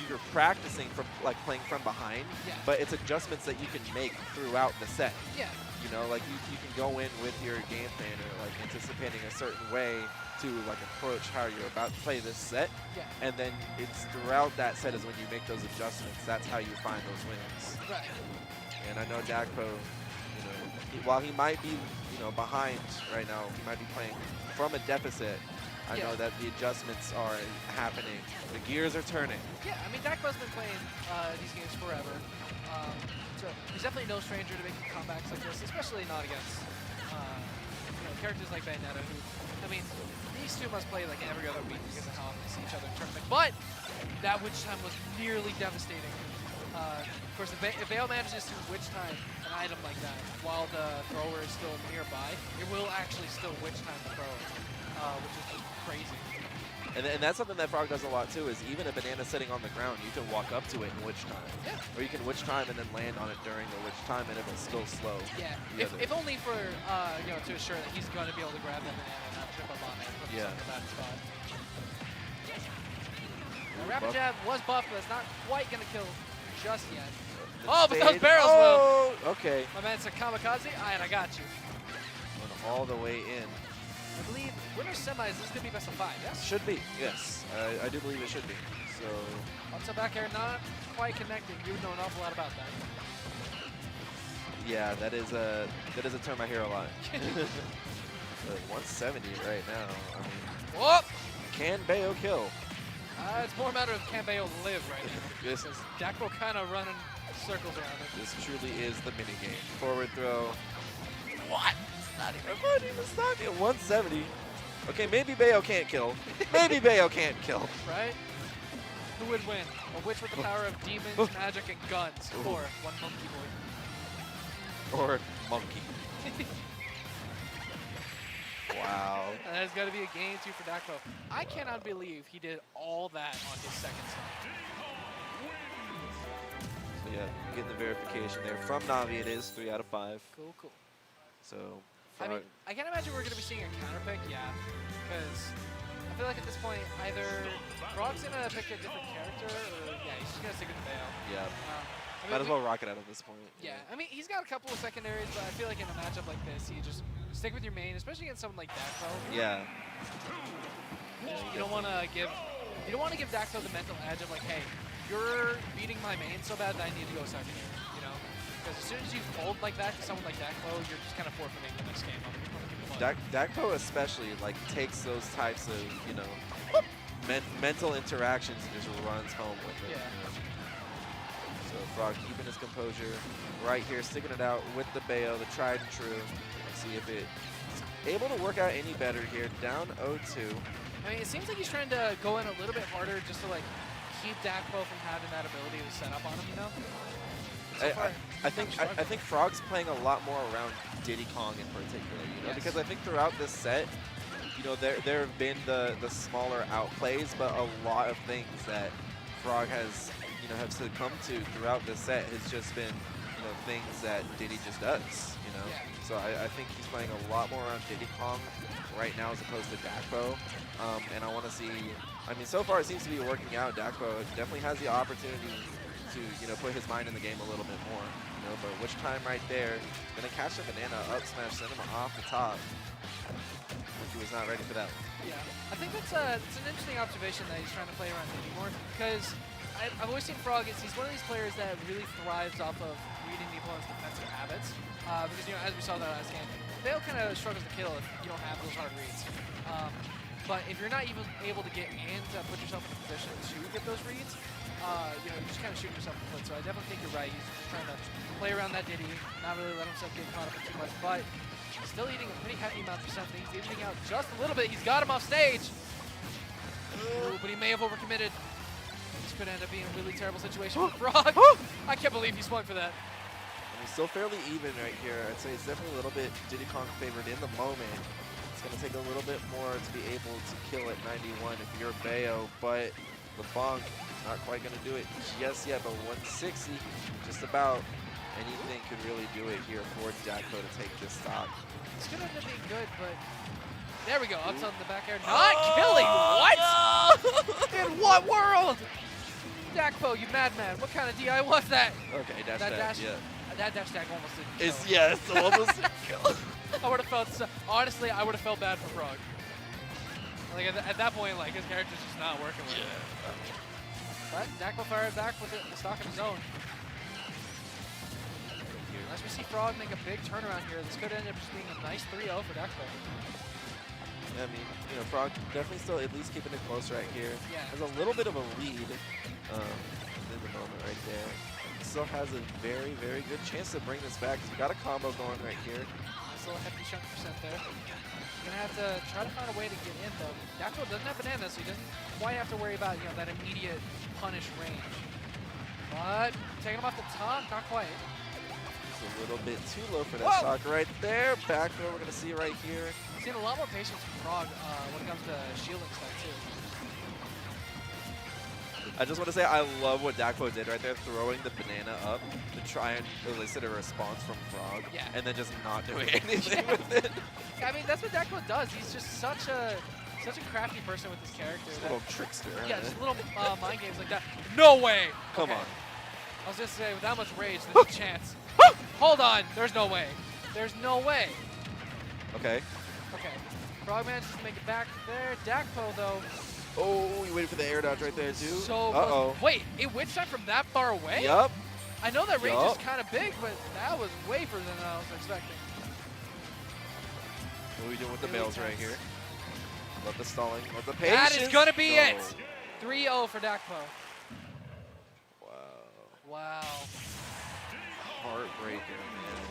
you're practicing from like playing from behind, Yeah. but it's adjustments that you can make throughout the set. Yeah. You know, like you can go in with your game plan or like anticipating a certain way to like approach how you're about to play this set. Yeah. And then it's throughout that set is when you make those adjustments. That's how you find those wins. Right. And I know Dakpo, you know, while he might be, you know, behind right now, he might be playing from a deficit. I know that the adjustments are happening. The gears are turning. Yeah, I mean, Dakpo's been playing these games forever. So he's definitely no stranger to making comebacks like this, especially not against characters like Bayonetta, who, I mean, these two must play like every other week because of how often they see each other in tournament. But that witch time was nearly devastating. Of course, if Bayo manages to witch time an item like that while the thrower is still nearby, it will actually still witch time the thrower, which is just crazy. And that's something that Frog does a lot too, is even a banana sitting on the ground, you can walk up to it and witch time. Yeah. Or you can witch time and then land on it during the witch time and it will still slow. Yeah, if only for, to assure that he's going to be able to grab that banana and not trip up on it and put himself in a bad spot. The rapid jab was buffed, but it's not quite going to kill just yet. Oh, but those barrels will. Okay. My man said kamikaze, and I got you. Went all the way in. I believe winner semis, this could be best of 5, yes? Should be, yes. I do believe it should be. So. Up to back air, not quite connecting. You would know an awful lot about that. Yeah, that is a term I hear a lot. But 170 right now. I mean, Whoop! can Bayo kill? It's more a matter of can Bayo live right now. Yes. Because Dakpo kind of running circles around it. This truly is the mini game. Forward throw. What? Not even funny. It's not at 170. Okay, maybe Bayo can't kill. Maybe Bayo can't kill. Right? Who would win? A witch with the power of demons, magic, and guns, or one monkey boy? Or monkey. Wow. And that's got to be a game 2 for Dakpo. I cannot believe he did all that on his second set. So yeah, getting the verification there from Navi. It is 3 out of 5. Cool, cool. So. I mean, I can't imagine we're going to be seeing a counter pick, yeah, because I feel like at this point, either Frog's going to pick a different character, or yeah, he's just going to stick with the Bayo. Yeah. I mean, Might as well rock it out at this point. Yeah, I mean, he's got a couple of secondaries, but I feel like in a matchup like this, you just stick with your main, especially against someone like Dakpo. Yeah. You don't want to give Dakpo the mental edge of like, hey, you're beating my main so bad that I need to go secondary, you know? Because as soon as you fold like that to someone like Dakpo, you're just kind of forfeiting the next game. Dakpo especially like takes those types of, you know, mental interactions and just runs home with it. Yeah. So Frog keeping his composure right here, sticking it out with the Bayo, the tried and true. Let's see if it's able to work out any better here. Down 0-2. I mean, it seems like he's trying to go in a little bit harder just to like keep Dakpo from having that ability to set up on him, you know? So I think Frog's playing a lot more around Diddy Kong in particular, you know, because I think throughout this set, you know, there have been the smaller outplays, but a lot of things that Frog has, you know, have succumbed to throughout this set has just been, you know, things that Diddy just does, you know. Yeah. So I think he's playing a lot more around Diddy Kong right now as opposed to Dakpo, and I want to see. I mean, so far it seems to be working out. Dakpo definitely has the opportunity to, you know, put his mind in the game a little bit more, you know, but which time right there, gonna catch a banana, up smash, send him off the top. He was not ready for that. Yeah, I think it's an interesting observation that he's trying to play around Diddy more, because I've always seen Frog, he's one of these players that really thrives off of reading the opponent's defensive habits, because, you know, as we saw that last game, Bayo kind of struggles to kill if you don't have those hard reads. But if you're not even able to get in to put yourself in a position to get those reads, you know, you're just kind of shooting yourself in the foot. So I definitely think you're right. He's just trying to play around that Diddy, not really let himself get caught up in too much. But he's still eating a pretty hefty amount of percent. He's evening out just a little bit. He's got him off stage. Ooh, but he may have overcommitted. This could end up being a really terrible situation for Frog. I can't believe he swung for that. And he's still fairly even right here. I'd say it's definitely a little bit Diddy Kong favored in the moment. It's going to take a little bit more to be able to kill at 91 if you're Bayo, but the bonk not quite going to do it just yet, but 160, just about anything could really do it here for Dakpo to take this stock. It's going to end up being good, but there we go. Up on the back air. Not killing. What? No! In what world? Dakpo, you madman. What kind of DI was that? Okay, dash, yeah. That dash tag almost didn't kill. Yes, almost didn't kill. I would have felt, honestly, I would have felt bad for Frog. Like at that point, like his character's just not working with it. But Dakpo fired back with the stock of his own. As we see Frog make a big turnaround here, this could end up just being a nice 3-0 for Dakpo. Yeah, I mean, you know, Frog definitely still at least keeping it close right here. Yeah. Has a little bit of a lead in the moment right there. still has a very, very good chance to bring this back. He's got a combo going right here. Nice little hefty chunk percent there. He's gonna have to try to find a way to get in though. Dako doesn't have banana, so he doesn't quite have to worry about that immediate punish range. But taking him off the top, not quite. It's a little bit too low for that stock right there. Back throw we're gonna see right here. I've seen a lot more patience from Frog when it comes to shielding stuff too. I just want to say I love what Dakpo did right there, throwing the banana up to try and elicit a response from Frog, and then just not doing anything with it. I mean, that's what Dakpo does. He's just such a crafty person with his character. Just a little trickster. Yeah, just little mind games like that. No way! Come on. I was just saying, with that much rage, there's a chance. Hold on! There's no way. There's no way. Okay. Okay. Frog manages to make it back there. Dakpo, though. Oh, he waited for the air dodge right there, too. So uh-oh. Wait, it witch time from that far away? Yup. I know that range is kind of big, but that was way further than I was expecting. What are we doing with the bails right here? Love the stalling. Love the patience. That is going to be it. 3-0 for Dakpo. Wow. Wow. Heartbreaker, man.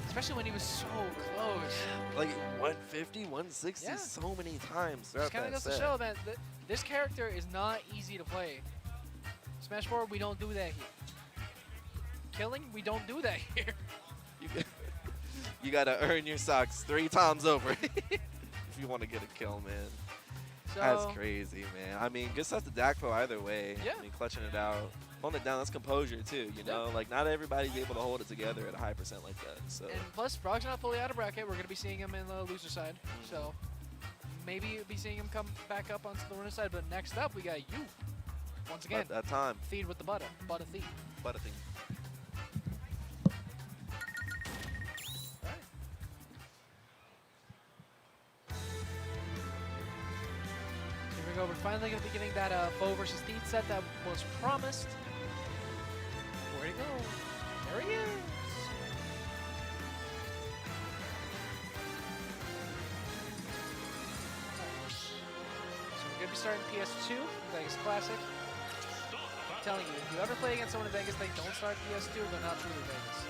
Especially when he was so close. Like 150, 160 so many times throughout Just kind of goes that to set. show, man, that this character is not easy to play. Smash 4, we don't do that here. Killing, we don't do that here. You gotta earn your socks 3 times over if you want to get a kill, man. So, That's crazy, man. I mean, good stuff to Dakpo either way. Yeah. I mean, clutching it out. Holding it down, that's composure too, you know? Like, not everybody's able to hold it together at a high percent like that. So. And plus, Frog's not fully out of bracket. We're going to be seeing him in the loser side. So maybe you'll be seeing him come back up onto the winner side. But next up, we got you. Once again, that time. feed with the butter. Butter feed. Butter thing. Here we go. We're finally going to be getting that Foe versus Thief set that was promised. Where'd he go? There he is. So we're going to be starting PS2, Vegas Classic. I'm telling you, if you ever play against someone in Vegas, they don't start PS2, they're not truly Vegas.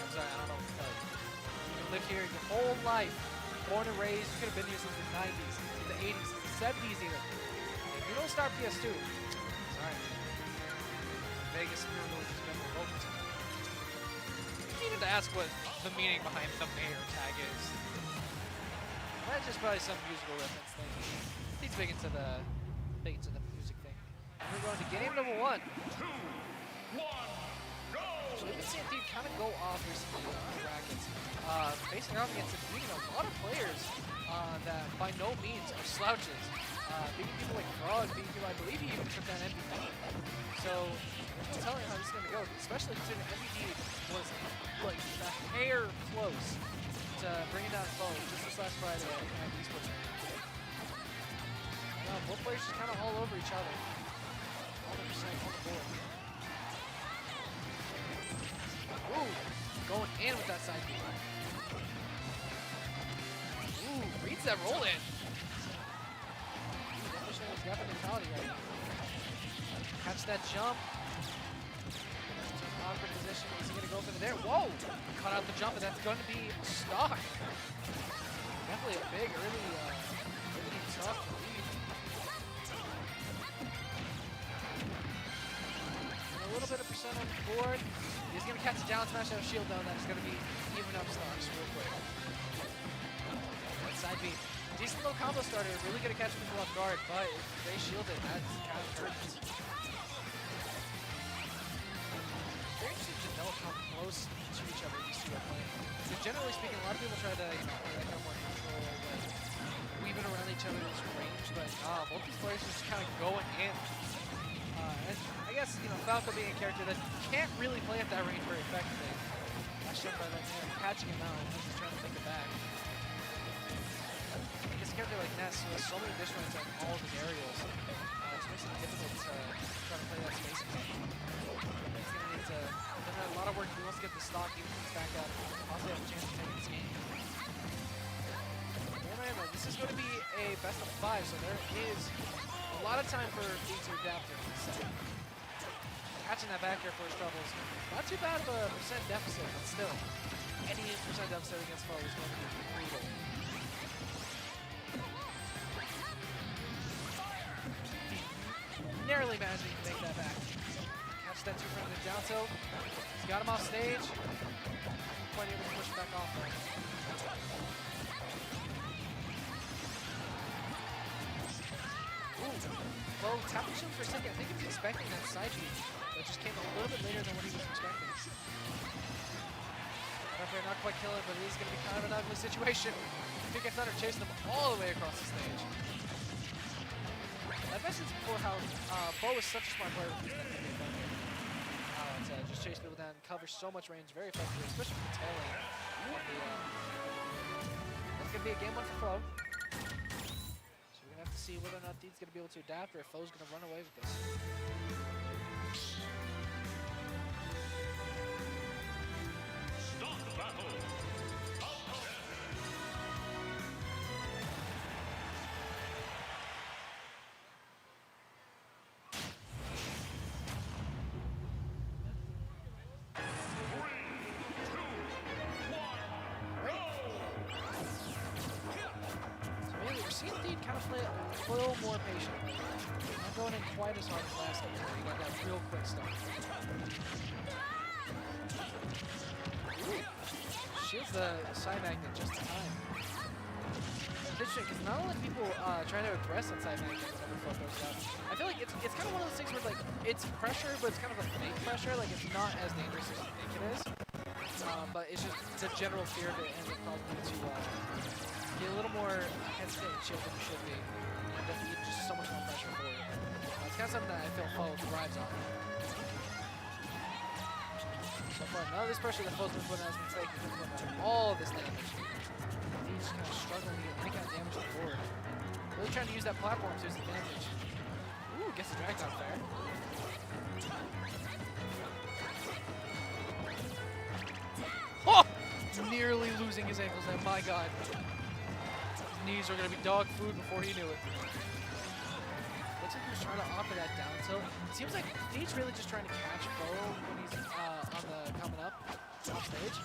I'm sorry, I don't know what to tell you. You can live here your whole life, born and raised, you could have been here since the 90s, the 80s, the 70s even. If you don't start PS2, sorry. Vegas criminals has been revoked. You needed to ask what the meaning behind the mayor tag is. That's just probably some musical reference thing. He's big into the music thing. And we're going to game number 1. So we've been seeing Thief kind of go off recently on brackets. Facing off against and beating a lot of players that by no means are slouches. Beating people like Frog, beating people, I believe he even took that MVP. So I'm telling you how this is going to go, especially considering MVP was like a hair close to bringing down Foe just this last Friday at esports. Both players just kind of all over each other. 100% on the board. Ooh, going in with that side beat. Ooh, reads that roll in. Definitely showing his weapon mentality right now. Catch that jump. Awkward position. Is he going to go for the there? Whoa! Cut out the jump, and that's going to be stock. Definitely a big early tough lead. And a little bit of percent on the board. He's going to catch a down smash out of shield though. That's going to be even up stocks real quick. That side beat. Decent little combo starter. Really going to catch people off guard, but if they shield it, that's kind of hurts. Very interesting to know how close to each other these two are playing. So generally speaking, a lot of people try to play that kind of more neutral, like weaving around each other's range, but both these players just kind of going in. And I guess Falco being a character that can't really play at that range very effectively. I should by that man catching him out and just trying to take it back. I guess a character like Ness who has so many dish runs on all of his aerials, it makes it difficult to try to play that space game. He's going to need to put in a lot of work if he wants to get the stock, even if he's back up. Possibly have a chance of taking this game. Remember, this is going to be a best of 5, so there is a lot of time for Thief to adapt to this set. catching that back air first troubles. Not too bad of a percent deficit, but still, any percent deficit against foe is going to be brutal. Narrowly managing to make that back. Catch that 2-frame down tilt. He's got him off stage. Quite able to push it back off though. Well, tapping shield for a second. I think he was expecting that side beat, but just came a little bit later than what he was expecting. Referee not quite killing, but it is going to be kind of an ugly situation. Big Thunder chasing him all the way across the stage. I've mentioned before how Bo is such a smart player with these Big Thunder. Just chase people down, covers so much range very effectively, especially from the tail end. That's going to be a game 1 for Flo. Have to see whether or not Deed's going to be able to adapt or if Foe's going to run away with this. Start the battle. Seeing Deed kind of play a little more patiently. Not going in quite as hard as last game. He got that real quick start. Ooh. Shields the side magnet just in time. It's interesting because not only people try to aggress on side magnets whenever Flo goes up. I feel like it's kind of one of those things where like it's pressure, but it's kind of a fake pressure. Like it's not as dangerous as you think it is. But it's just the general fear of it ends up causing you to be a little more hesitant and chill than you should be. And defeat just so much more pressure for you. It's kind of something that I feel Flo thrives on. So far, none of this pressure that Flo's been putting has been taking all of this damage. He's just kind of struggling to get any kind of damage on the board. Really trying to use that platform to his advantage. Ooh, gets the drag down fair. Oh! Nearly losing his ankles there, my god. Knees are going to be dog food before he knew it. Looks like he was trying to offer that down tilt. It seems like he's really just trying to catch Bo when he's on the coming up off stage.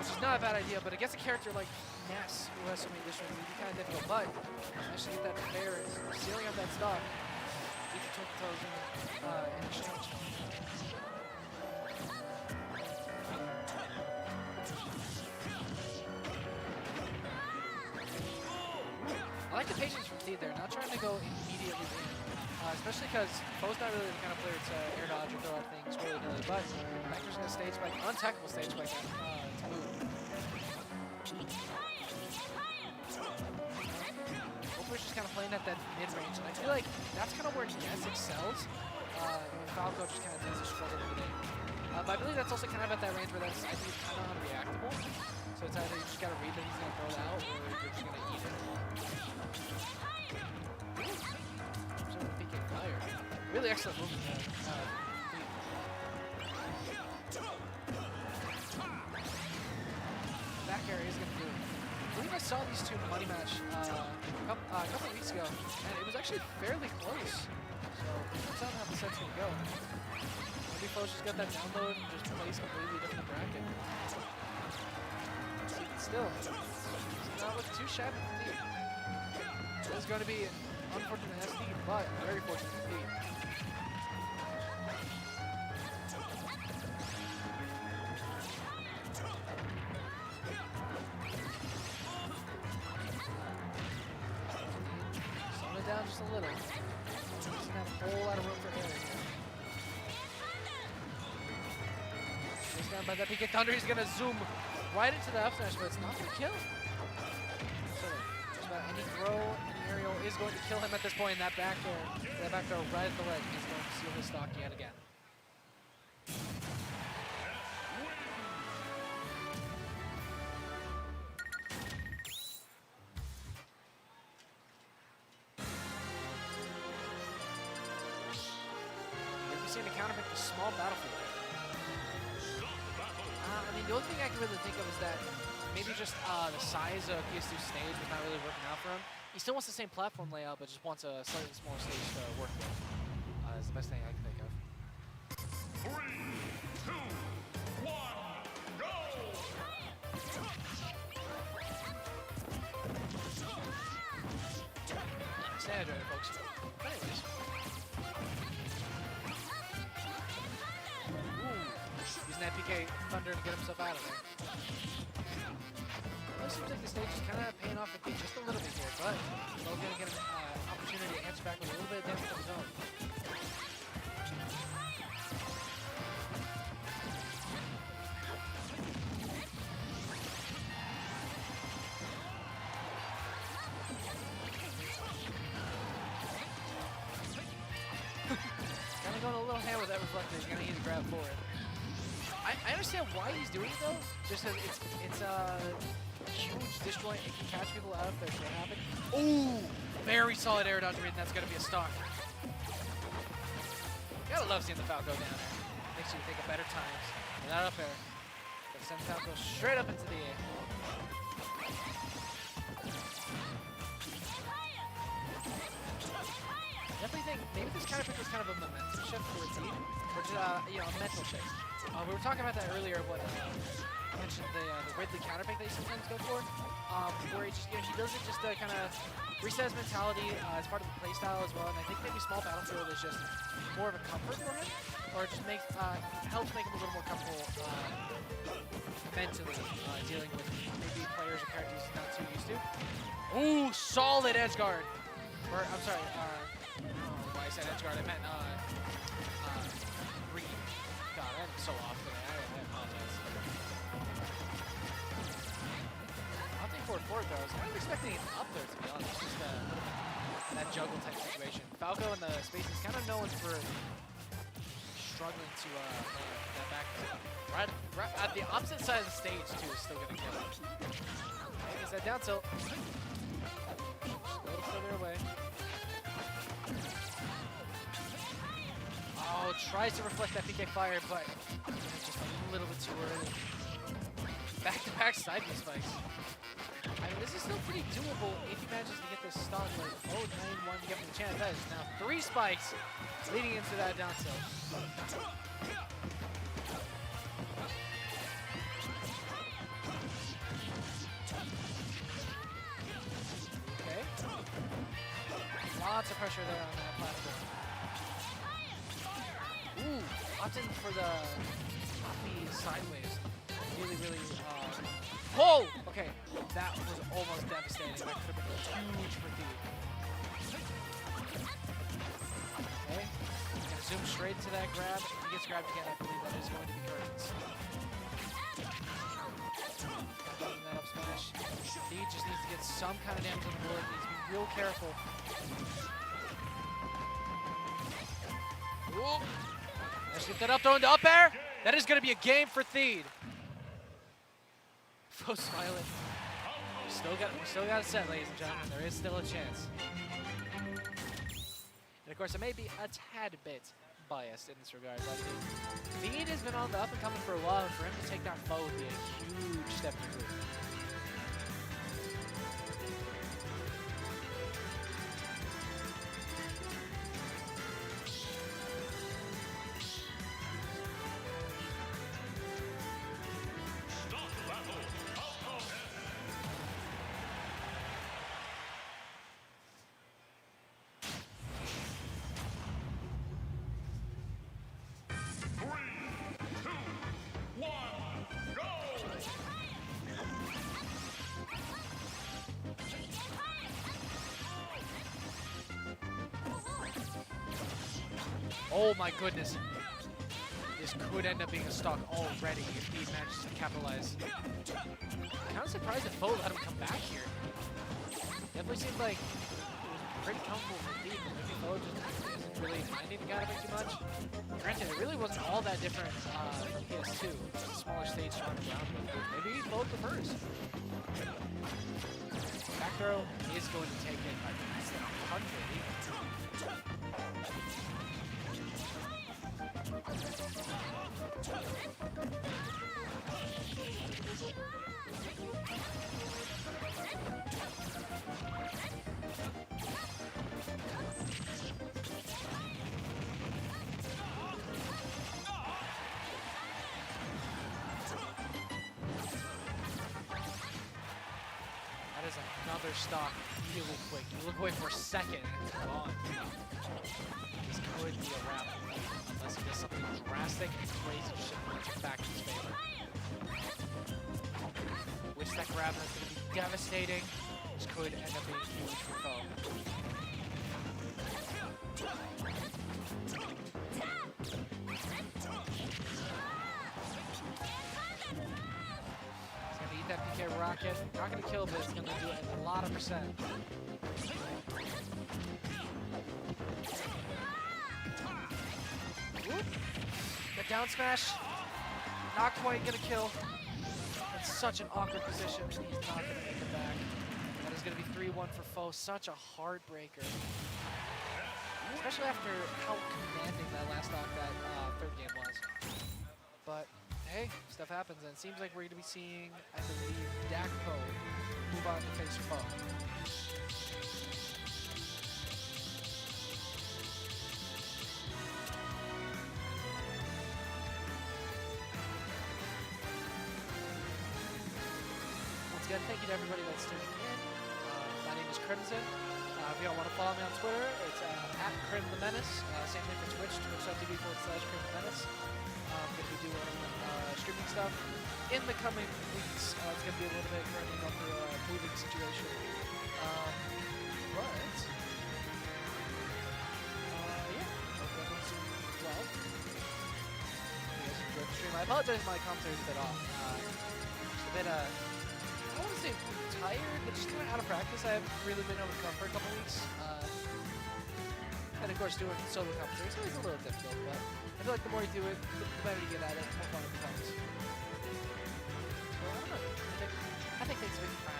Which is not a bad idea, but against a character like Ness, who has so many additional moves, it's kind of difficult. But managed to get that fair, sealing up that stock. Get the tilt toes in exchange. I like the patience from Deed there, not trying to go immediately in. Especially because Fo's not really the kind of player to air dodge or throw out things willy-nilly, but Vector's going to stage spike, untechnical stage spike to move. Hopefully just kind of playing at that mid-range, and I feel like that's kind of where Ness excels. Falco just kind of tends to struggle with it. But I believe that's also kind of at that range where that's, I think, kind of unreactable. So it's either you just got to read that he's going to throw it out, or you're just going to eat it. Fire. Really excellent movement there. Back area is going to do it. I believe I saw these two money match a couple weeks ago, and it was actually fairly close. So that's not how the set's going to go. Maybe Flo's just got that download and just plays completely different bracket. Still, it's not looking too shabby for me. It is going to be unfortunate SD, but very fortunate indeed. Slow it down just a little. Doesn't have a whole lot of room for air here. Goes down by that PK Thunder. He's going to zoom right into the up smash, but it's not going to kill. So, just about any throw, aerial is going to kill him at this point, and that back throw right at the ledge is going to seal his stock yet again. You'll be seeing a counterpick the small battlefield. I mean, the only thing I can really think of is that maybe just the size of PS2 stage was not really working out for him. He still wants the same platform layout, but just wants a slightly smaller stage to work with. Is the best thing I can think of. PK Thunder to get himself out of there. It seems like the stage is kind of paying off with just a little bit here, but still going to get an opportunity to answer back with a little bit of damage of his own. Kind of going a little hand with that reflector. He's going to need to grab for it. I understand why he's doing it though. Just as it's a huge disjoint. It can catch people out if there's what happened. Ooh, very solid air dodge read, and that's gonna be a stock. Gotta love seeing the Falco down there. Makes you think of better times. Without up air. Gonna send Falco straight up into the air. Definitely think maybe this counter pick was kind of a momentum shift for a team, or just you know, a mental shift. We were talking about that earlier. What I mentioned the Ridley counter pick that he sometimes go for, where he just he does it just to kind of reset his mentality as part of the playstyle as well. And I think maybe small battlefield is just more of a comfort for him, or it just makes helps make him a little more comfortable mentally dealing with maybe players or characters he's not too used to. Ooh, solid edge guard. Or I'm sorry. I said edge guard, I meant read. God, I'm so off today. I apologize. Opting forward though. I was kind of expecting it up there, to be honest. Just that juggle type situation. Falco in the space is kind of known for struggling to that back. Right at the opposite side of the stage too is still gonna kill him. I guess that down tilt. Just a little further away. Oh, tries to reflect that PK fire, but it's just a little bit too early. Back-to-back side B spikes. I mean, this is still pretty doable if he manages to get this stock. Like, oh, 9-1 to give him the chance. That is now 3 spikes leading into that down tilt. Okay. Lots of pressure there on that platform. Ooh, opting for the choppy sideways. Really, whoa! Okay, that was almost devastating. That could have been huge for Diddy. Okay, gonna zoom straight to that grab. If he gets grabbed again, I believe that is going to be curtains. That up smash. Diddy just needs to get some kind of damage on the board. He needs to be real careful. Ooh. Let's get that up throw into up air. That is going to be a game for Theed. So smiling. We still got a set, ladies and gentlemen. There is still a chance. And of course, I may be a tad bit biased in this regard, but Theed has been on the up and coming for a while, and for him to take down Foe would be a huge step in the group. Oh my goodness. This could end up being a stock already if he manages to capitalize. I'm kind of surprised that Foe let him come back here. Definitely seemed like it was pretty comfortable for Theed, but maybe Foe just isn't really minding the counter pick too much. Granted, it really wasn't all that different from PS2. Just a smaller stage, stronger ground, but maybe Foe prefers. Back throw is going to take it. I think it's 100 even. That is another their stock really quick. You look away for a second and it's gone. This could be a wrap unless he does something drastic and crazy shit that's back in his favor. Which that grab is going to be devastating. This could end up being huge for Foe. That PK rocket, not gonna kill, but it's gonna do a lot of percent. Whoop. The down smash, not quite gonna kill. It's such an awkward position, and he's not gonna make it back. That is gonna be 3-1 for Foe. Such a heartbreaker, especially after how commanding that last stock that third game was. But hey, stuff happens, and it seems like we're going to be seeing, I believe, Dakpo move on to face Foe. Once again, thank you to everybody that's tuning in. My name is Crimson. If y'all want to follow me on Twitter, it's @Crim the Menace. Same thing for Twitch, twitch.tv/Crim the Menace. I'm going to be doing streaming stuff in the coming weeks. It's going to be a little bit running up the moving situation. Yeah, hope everyone's doing well. You guys enjoyed the stream. I apologize if my commentary is a bit off. Just a bit, I don't want to say tired, but just kind of out of practice. I haven't really been able to come for a couple weeks. And of course, doing solo commentary is always a little difficult, but I feel like the more you do it, the better you get at it, the more fun it becomes. So, I don't know. I think things will be fine.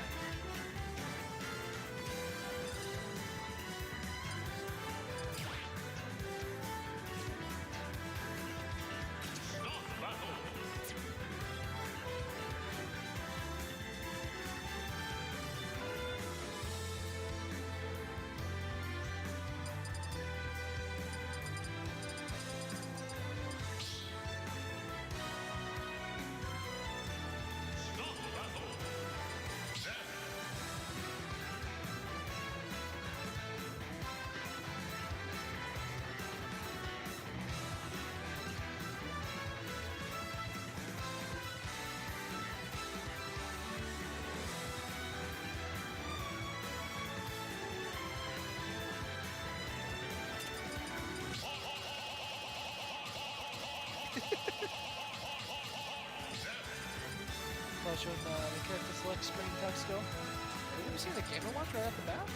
Showing the character select spring tuck skill. Have you ever seen the Game & Watch right off the bat?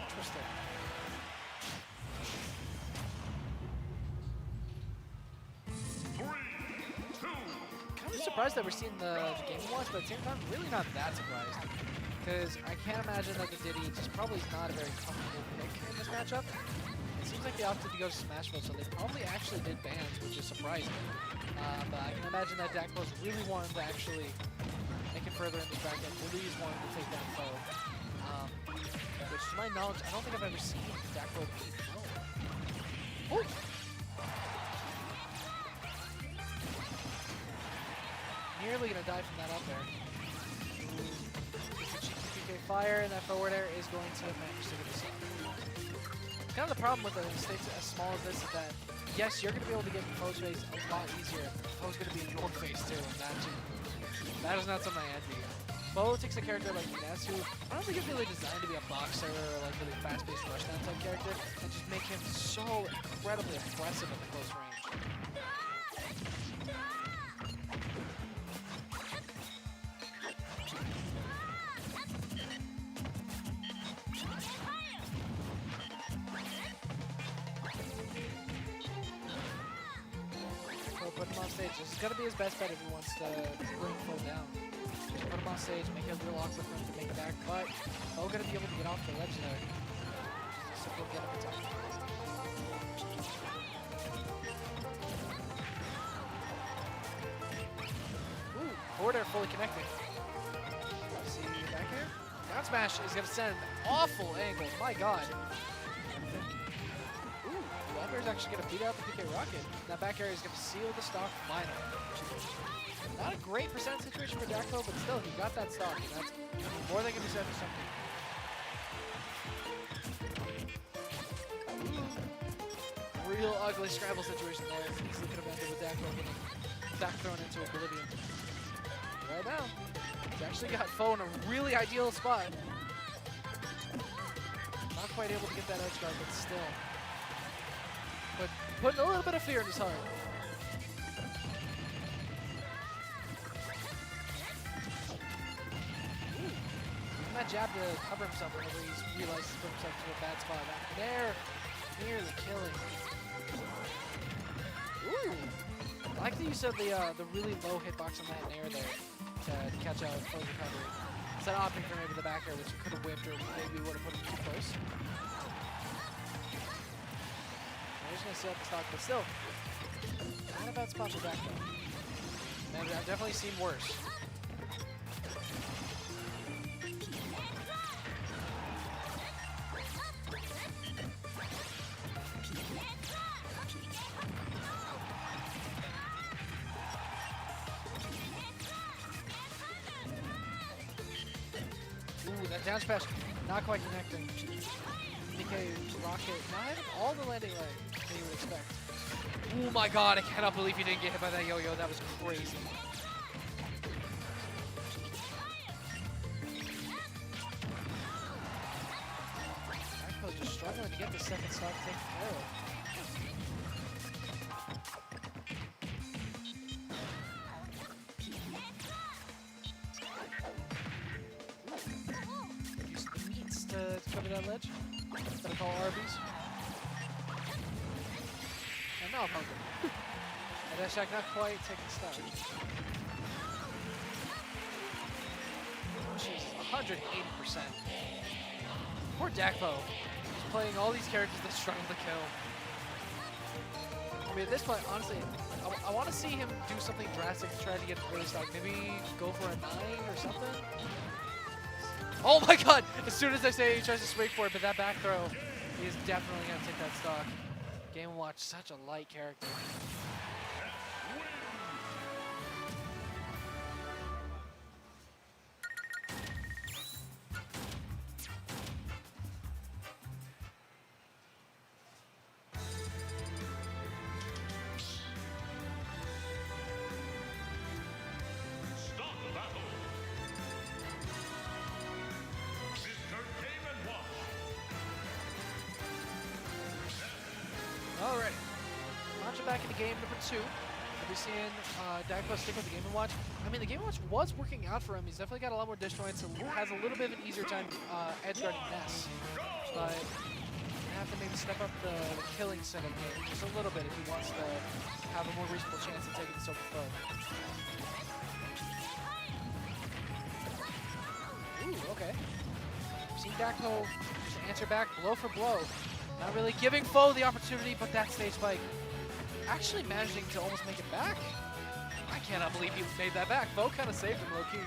Interesting. Kind of surprised that we're seeing the Game & Watch, but at the same time, really not that surprised. Because I can't imagine that the Diddy just probably is not a very comfortable pick in this matchup. It seems like they opted to go to Smash mode, so they probably actually did bans, which is surprising. But I can imagine that Dakpo's really wanted to actually make it further in this bracket, really is wanting to take down Foe. Which, to my knowledge, I don't think I've ever seen Dakpo beat Foe. Ooh. Nearly gonna die from that up there. Gets a cheeky PK fire, and that forward air is going to manage to get this up. Kind of the problem with a stage as small as this is that, yes, you're going to be able to get in Foe's face a lot easier. Foe's going to be in your face too, and that is not something I envy. Foe takes a character like Ness, who I don't think is really designed to be a boxer or like really fast-paced rushdown type character, and just make him so incredibly aggressive at the close range. Put him on stage. This is going to be his best bet if he wants to bring Foe down. Just put him on stage, make it real awkward for him to make it back, but Foe going to be able to get off the ledge there. Just a simple get up attack. Ooh, forward air fully connected. See back here? Down smash is going to send awful angles. My god. Ooh, whoever is actually going to beat out the PK Rocket. That back air is going to seal the stock finally. Not a great percent situation for Dakpo, but still, he got that stock, and that's more than can be said for something. Real ugly scramble situation there. Easily could have ended with Dakpo getting back thrown into oblivion. Right now, he's actually got Foe in a really ideal spot. Not quite able to get that edge guard, but still. But putting a little bit of fear in his heart. Using that jab to cover himself whenever he's realized he's put himself into a bad spot. That there, nearly killing. Ooh! I like the use of the really low hitbox on that nair there to catch out full recovery. Instead of opting for maybe the back air, which could have whipped or maybe would have put him too close. I'm just going to set up the stock, but still, not a bad spot for back though. Man, I've definitely seen worse. Ooh, that down smash not quite connecting. PK Rocket not having all the landing leg that you would expect. Oh my god, I cannot believe he didn't get hit by that yo-yo. That was crazy. Dakpo's just struggling to get the second stock taken care of. Use the meats to cover that ledge. Instead of call Arby's. And now I'm hungry. And that shack not quite taking stock. Jesus, 180%. Poor Dakpo. He's playing all these characters that struggle to kill. I mean, at this point, honestly, I want to see him do something drastic to try to get really stock. Maybe go for a 9 or something. Oh my god! As soon as I say he tries to swing for it, but that back throw, he is definitely going to take that stock. Game & Watch, such a light character. Stop the battle. Mr. Game & Watch. Alright. Launching back into game number 2. We'll be seeing Dakpo stick with the Game & Watch. I mean, the Game & Watch was working out for him. He's definitely got a lot more dish joints, and has a little bit of an easier time edge guarding Ness. But you have to maybe step up the killing setup game just a little bit if he wants to have a more reasonable chance of taking this over foe. Ooh, okay. Seeing Dakpo just answer back blow for blow. Not really giving foe the opportunity, but that stage spike actually managing to almost make it back. I cannot believe he made that back. Foe kind of saved him low key.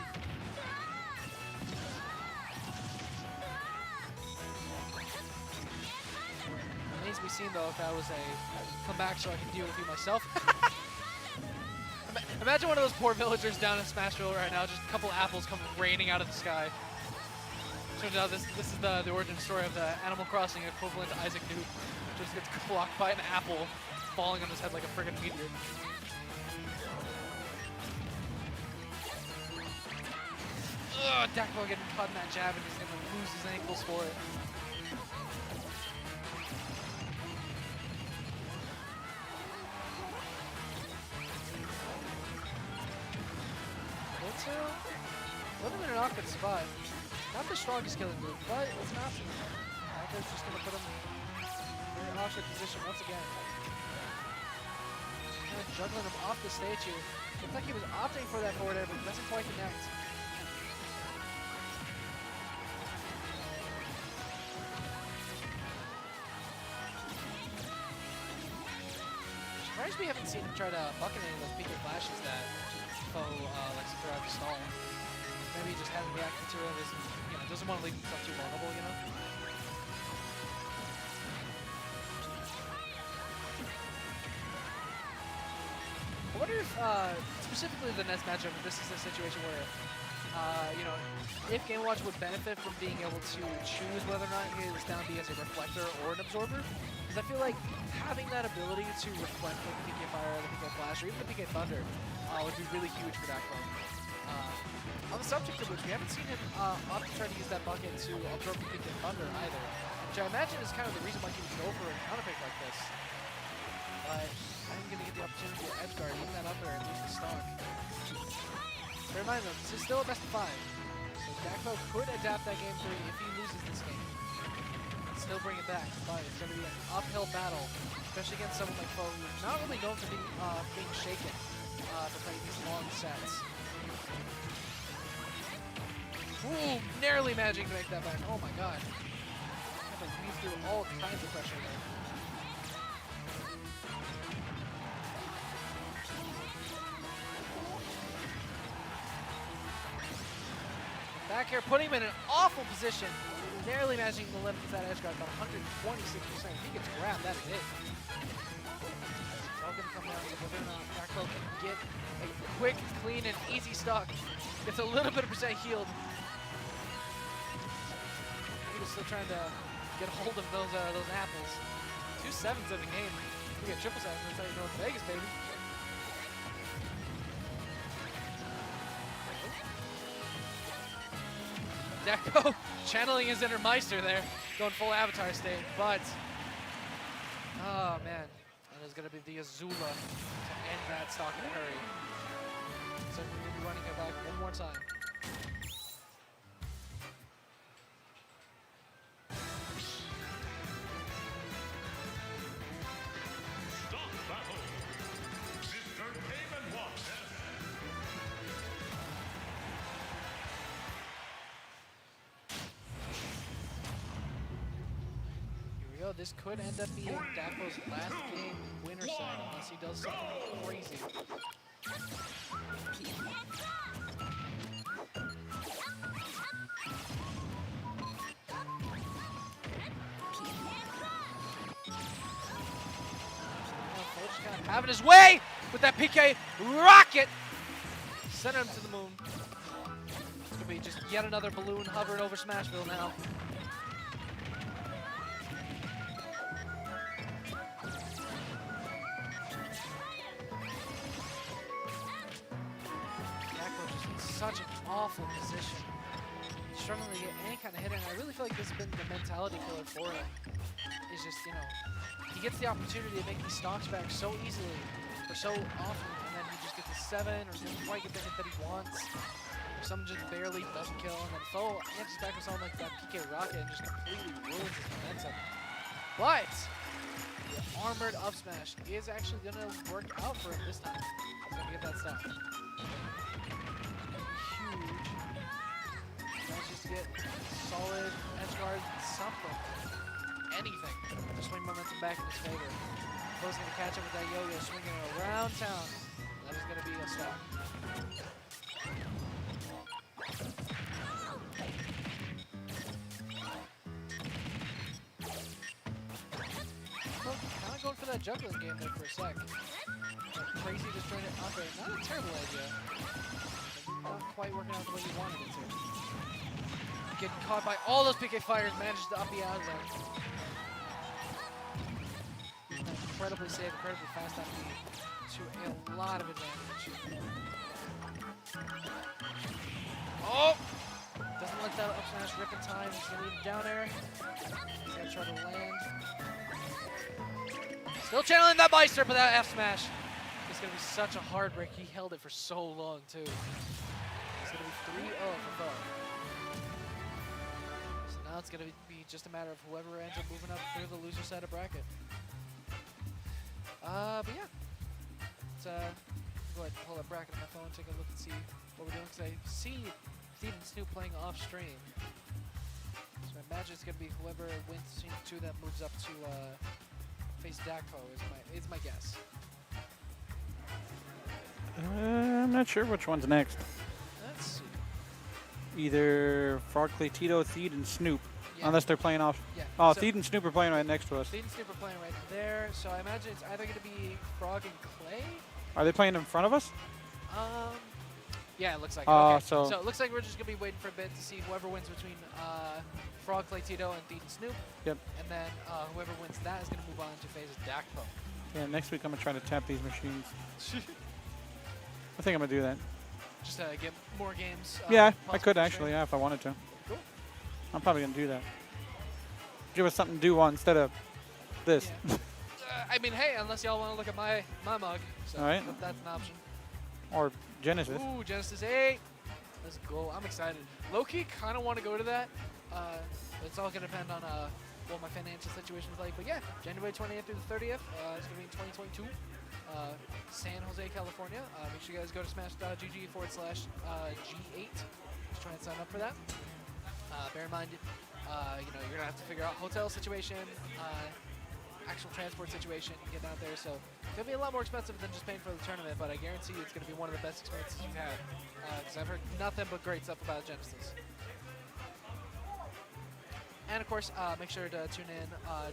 Remains to be seen though if that was a come back so I can deal with you myself. Imagine one of those poor villagers down in Smashville right now, just a couple apples coming raining out of the sky. Turns out this is the origin story of the Animal Crossing equivalent to Isaac Newt. Just gets blocked by an apple falling on his head like a friggin' meteor. Ugh, Dakpo getting caught in that jab and he's gonna lose his ankles for it. Put him in an awkward spot. Not the strongest killing move, but it's an option. Dakpo's just gonna put him in an awkward position once again. Kind of juggling him off the stage here. Looks like he was opting for that forward air, but doesn't quite connect. Surprised we haven't seen him try to bucket any of those PK flashes that Foe likes to throw out the stall. Maybe he just hasn't reacted to it, doesn't want to leave himself too vulnerable, I wonder if, specifically the next matchup, if this is a situation where, you know, if Game & Watch would benefit from being able to choose whether or not his down B is a reflector or an absorber. Because I feel like having that ability to reflect like the PK Fire, the PK Flash, or even the PK Thunder would be really huge for Dakpo. On the subject of which, we haven't seen him opt to try to use that bucket to absorb the PK Thunder either, which I imagine is kind of the reason why he would go for a counter pick like this. But I'm going to get the opportunity to edge guard, hit that up there, and lose the stock. Bear in mind though, this is still a best of 5. So Dakpo could adapt that game 3 if he loses this game. Still bring it back, but it's going to be an uphill battle, especially against someone like Foe who's not really known for being shaken to play these long sets. Ooh, narrowly managing to make that back. Oh my god. Had to weave through all kinds of pressure there. Back here, putting him in an awful position. Narrowly managing to limit that edge guard, about 126%. If he gets grabbed, that's it. It's all going to come down to whether or not Dakpo can get a quick, clean, and easy stock. Gets a little bit of percent healed. He was still trying to get a hold of those apples. 2 7s in the game. We get triple 7s. That's how you know it's Vegas, baby. Dakpo channeling his inner Meister there, going full Avatar state, but oh man, that is going to be the Azula to end that stock in a hurry. So we're going to be running it back one more time. Stop battle. Mr. Game & Watch. Here we go. This could end up being Dakpo's last game winner side unless he does something crazy. Just kind of having his way with that PK rocket. Send him to the moon. It's going to be just yet another balloon hovering over Smashville now. Such an awful position. Struggling to get any kind of hit, and I really feel like this has been the mentality killer for him. It's just, you know, he gets the opportunity to make these stocks back so easily or so often, and then he just gets a 7 or doesn't quite get the hit that he wants. Or someone just barely doesn't kill, and then Foe answers back with something like that PK Rocket and just completely ruins his momentum. But the armored up smash is actually going to work out for him this time. He's going to get that stock. Manages to get solid edge guard, something, anything to swing momentum back in his favor. Foe's going to catch up with that yo-yo, swinging around town. That is going to be a stop. Well, kind of going for that juggling game there for a sec. Crazy just trying to up there. Not a terrible idea. Not quite working out the way you wanted it to. Getting caught by all those PK Fires, manages to up the out there. Incredibly safe, incredibly fast up to a lot of advantage. Oh! Doesn't let that up smash rip in time. He's gonna need down air. He's gonna try to land. Still channeling that Meister, but that F smash. It's gonna be such a hard break. He held it for so long too. It's gonna be 3-0 for Foe. So now it's gonna be just a matter of whoever ends up moving up through the loser side of bracket. But yeah, let's go ahead and pull up bracket on my phone, take a look and see what we're doing. Because I see Steven Snoop playing off stream. So I imagine it's gonna be whoever wins between the two that moves up to face Dakpo is my guess. I'm not sure which one's next. Let's see. Either Frog Clay, Tito, Theed, and Snoop. Yeah. Unless they're playing off. Yeah. Oh, so Theed and Snoop are playing right next to us. Theed and Snoop are playing right there, so I imagine it's either going to be Frog and Clay, Are they playing in front of us? Yeah, it looks like it. Oh, Okay. so- it looks like we're just gonna be waiting for a bit to see whoever wins between Frog, Claytito, and Thied and Snoop. Yep. And then whoever wins that is gonna move on to phase Dakpo. Yeah, next week I'm going to try to tap these machines. I think I'm going to do that. Just to get more games. Yeah, I possible could to actually, stream. yeah, if I wanted to. Cool. I'm probably going to do that. Give us something to do on instead of this. Yeah. I mean, hey, unless y'all want to look at my mug, so All right. that's an option. Or Genesis. Ooh, Genesis 8. Let's go. I'm excited. Low-key kind of want to go to that. It's all going to depend on what my financial situation is like. But yeah, January 20th through the 30th. It's going to be in 2022. San Jose, California. Make sure you guys go to smash.gg/G8 to try and sign up for that. Bear in mind, you're going to have to figure out hotel situation, actual transport situation, getting out there. So it's going to be a lot more expensive than just paying for the tournament, but I guarantee you it's going to be one of the best experiences you've had. Because I've heard nothing but great stuff about Genesis. And of course, make sure to tune in to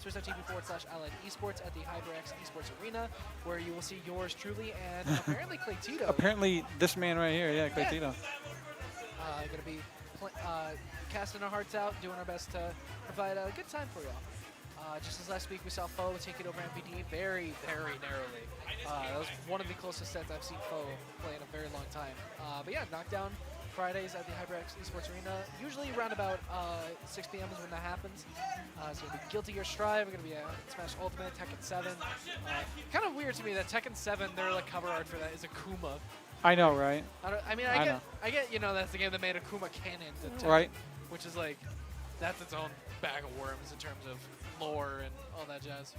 Twitch.tv/Allied Esports at the HyperX Esports Arena, where you will see yours truly and apparently Claytito. Apparently this man right here, yeah, Claytito. Going to be casting our hearts out, doing our best to provide a good time for y'all. Just as last week, we saw Foe take it over MPD very, very narrowly. That was one of the closest sets I've seen Foe play in a very long time. But yeah, knockdown Fridays at the HyperX Esports Arena. Usually around about 6 p.m. is when that happens. It's going to be Guilty Gear Strive. We're going to be Smash Ultimate, Tekken 7. Kind of weird to me that Tekken 7, their like cover art for that is Akuma. I know, right? I get, that's the game that made Akuma canon to Tekken, Right. which is like, that's its own bag of worms in terms of lore and all that jazz.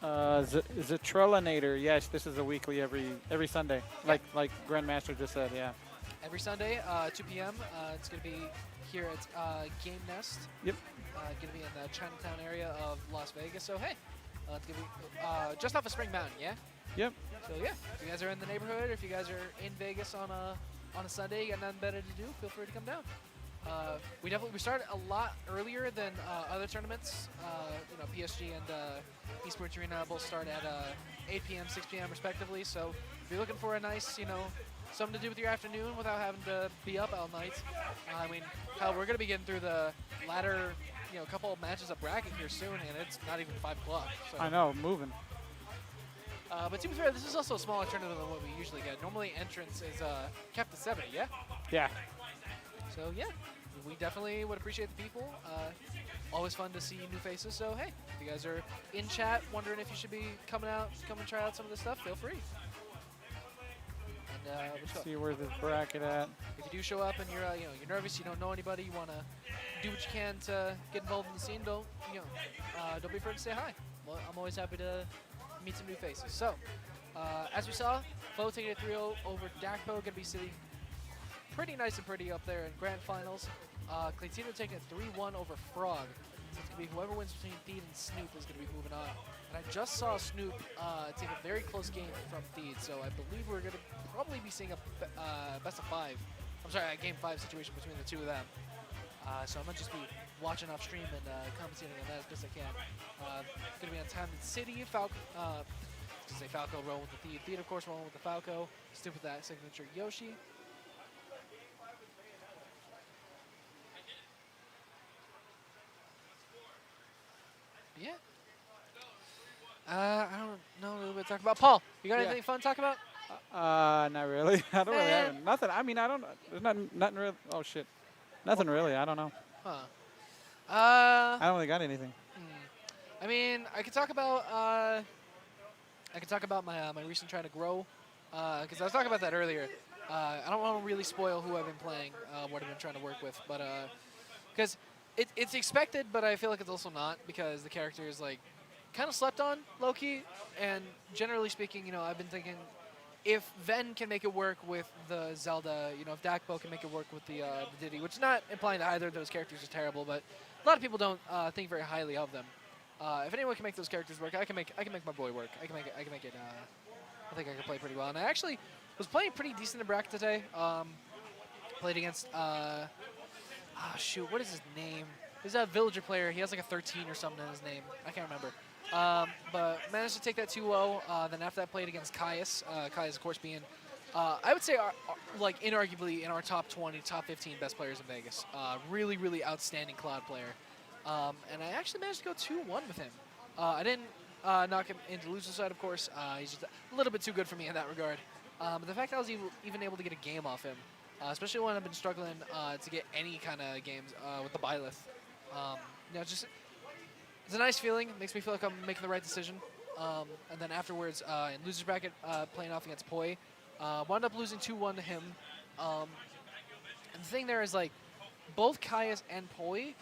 Zetrellinator, yes, this is a weekly every Sunday, like Grandmaster just said, yeah. Every Sunday, 2 p.m. It's going to be here at Game Nest. Yep. Going to be in the Chinatown area of Las Vegas. So hey, it's going to be just off of Spring Mountain, yeah. Yep. So yeah, if you guys are in the neighborhood, or if you guys are in Vegas on a Sunday, you got nothing better to do, feel free to come down. We started a lot earlier than other tournaments. PSG and Esports Arena both start at 8 p.m., 6 p.m. respectively. So if you're looking for a nice, something to do with your afternoon without having to be up all night. Hell, we're gonna be getting through the latter, couple of matches of bracket here soon, and it's not even 5 o'clock. So. I know, moving. But to be fair, this is also a smaller tournament than what we usually get. Normally, entrance is capped at 70, yeah? Yeah. So, yeah, we definitely would appreciate the people. Always fun to see new faces. So, hey, if you guys are in chat wondering if you should be coming out, come and try out some of this stuff, feel free. And See where's this bracket at. if you do show up and you're you're nervous, you don't know anybody, you want to do what you can to get involved in the scene, don't be afraid to say hi. Well, I'm always happy to meet some new faces. So, as we saw, Foe taking it 3-0 over Dakpo, going to be sitting pretty nice and pretty up there in grand finals. Claytino taking it 3-1 over Frog. So it's going to be whoever wins between Thied and Snoop is going to be moving on. And I just saw Snoop take a very close game from Thied, so I believe we're going to probably be seeing a best of 5. I'm sorry, a game 5 situation between the two of them. So I might just be watching off stream and commentating on that as best I can. It's going to be on Untitled City. Falco rolling with the Thied. Thied, of course, rolling with the Falco. Snoop with that signature Yoshi. Yeah. I don't know a little bit to talk about. Paul, you got anything fun to talk about? Not really. I don't really have nothing. I mean, I don't. There's nothing real. Oh shit. Nothing really. I don't know. Huh. I don't really got anything. I mean, I could talk about my my recent trying to grow, because I was talking about that earlier. I don't want to really spoil who I've been playing, what I've been trying to work with, but because it's expected, but I feel like it's also not, because the character is like kind of slept on, low key, and generally speaking, I've been thinking, if Ven can make it work with the Zelda, if Dakpo can make it work with the Diddy, which is not implying that either of those characters are terrible, but a lot of people don't think very highly of them. If anyone can make those characters work, I can make my boy work. I can make it. I think I can play pretty well. And I actually was playing pretty decent in bracket today. Played against shoot, what is his name? He's a villager player. He has like a 13 or something in his name. I can't remember. But managed to take that 2-0. Then after that, played against Caius. Caius, of course, being, I would say, like inarguably in our top 20, top 15 best players in Vegas. Really, really outstanding Cloud player. And I actually managed to go 2-1 with him. I didn't knock him into loser side, of course. He's just a little bit too good for me in that regard. But the fact that I was even able to get a game off him, especially when I've been struggling to get any kind of games with the Byleth. Just it's a nice feeling. Makes me feel like I'm making the right decision. And then afterwards, in losers bracket, playing off against Poi, wound up losing 2-1 to him. And the thing there is, like, both Caius and Poi,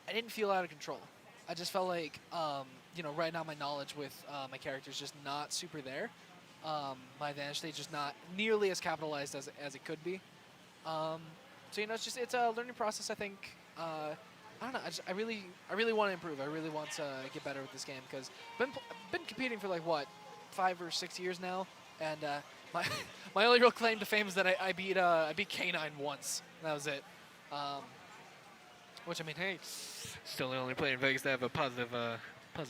I didn't feel out of control. I just felt like, right now my knowledge with my character is just not super there. My advantage stage is not nearly as capitalized as it could be. So it's a learning process. I think. I don't know. I really want to improve. I really want to get better with this game because I've been competing for like what, 5 or 6 years now, and my only real claim to fame is that I beat K9 once. That was it. Which, I mean, hey, still the only player in Vegas to have a positive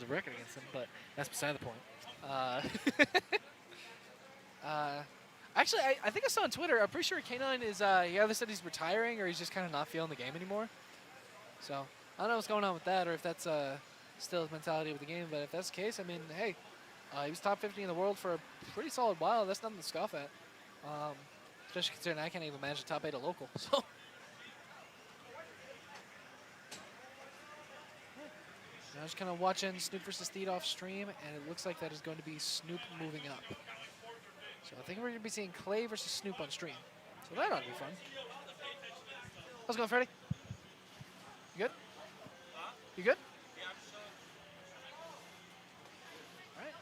record against him, but that's beside the point. Actually, I think I saw on Twitter, I'm pretty sure K9 is, he either said he's retiring or he's just kind of not feeling the game anymore. So, I don't know what's going on with that or if that's still his mentality with the game, but if that's the case, I mean, hey, he was top 50 in the world for a pretty solid while. That's nothing to scoff at. Especially considering I can't even manage the top 8 at local, so. I'm just kind of watching Snoop versus Theed off stream, and it looks like that is going to be Snoop moving up. So I think we're going to be seeing Clay versus Snoop on stream. So that ought to be fun. How's it going, Freddie? You good? You good? All right.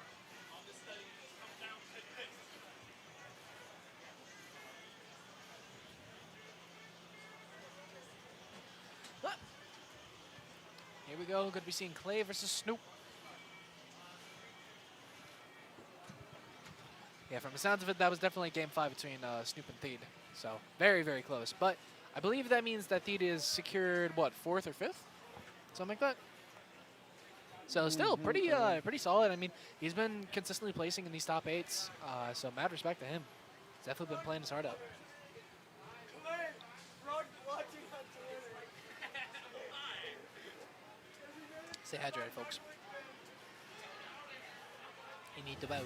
Ah. Here we go. Going to be seeing Clay versus Snoop. Yeah, from the sounds of it, that was definitely game 5 between Snoop and Theed. So very, very close. But I believe that means that Theed is secured, what, 4th or 5th? Something like that. So still pretty solid. I mean, he's been consistently placing in these top 8s. So mad respect to him. He's definitely been playing his heart out. Stay hydrated, folks. You need the water.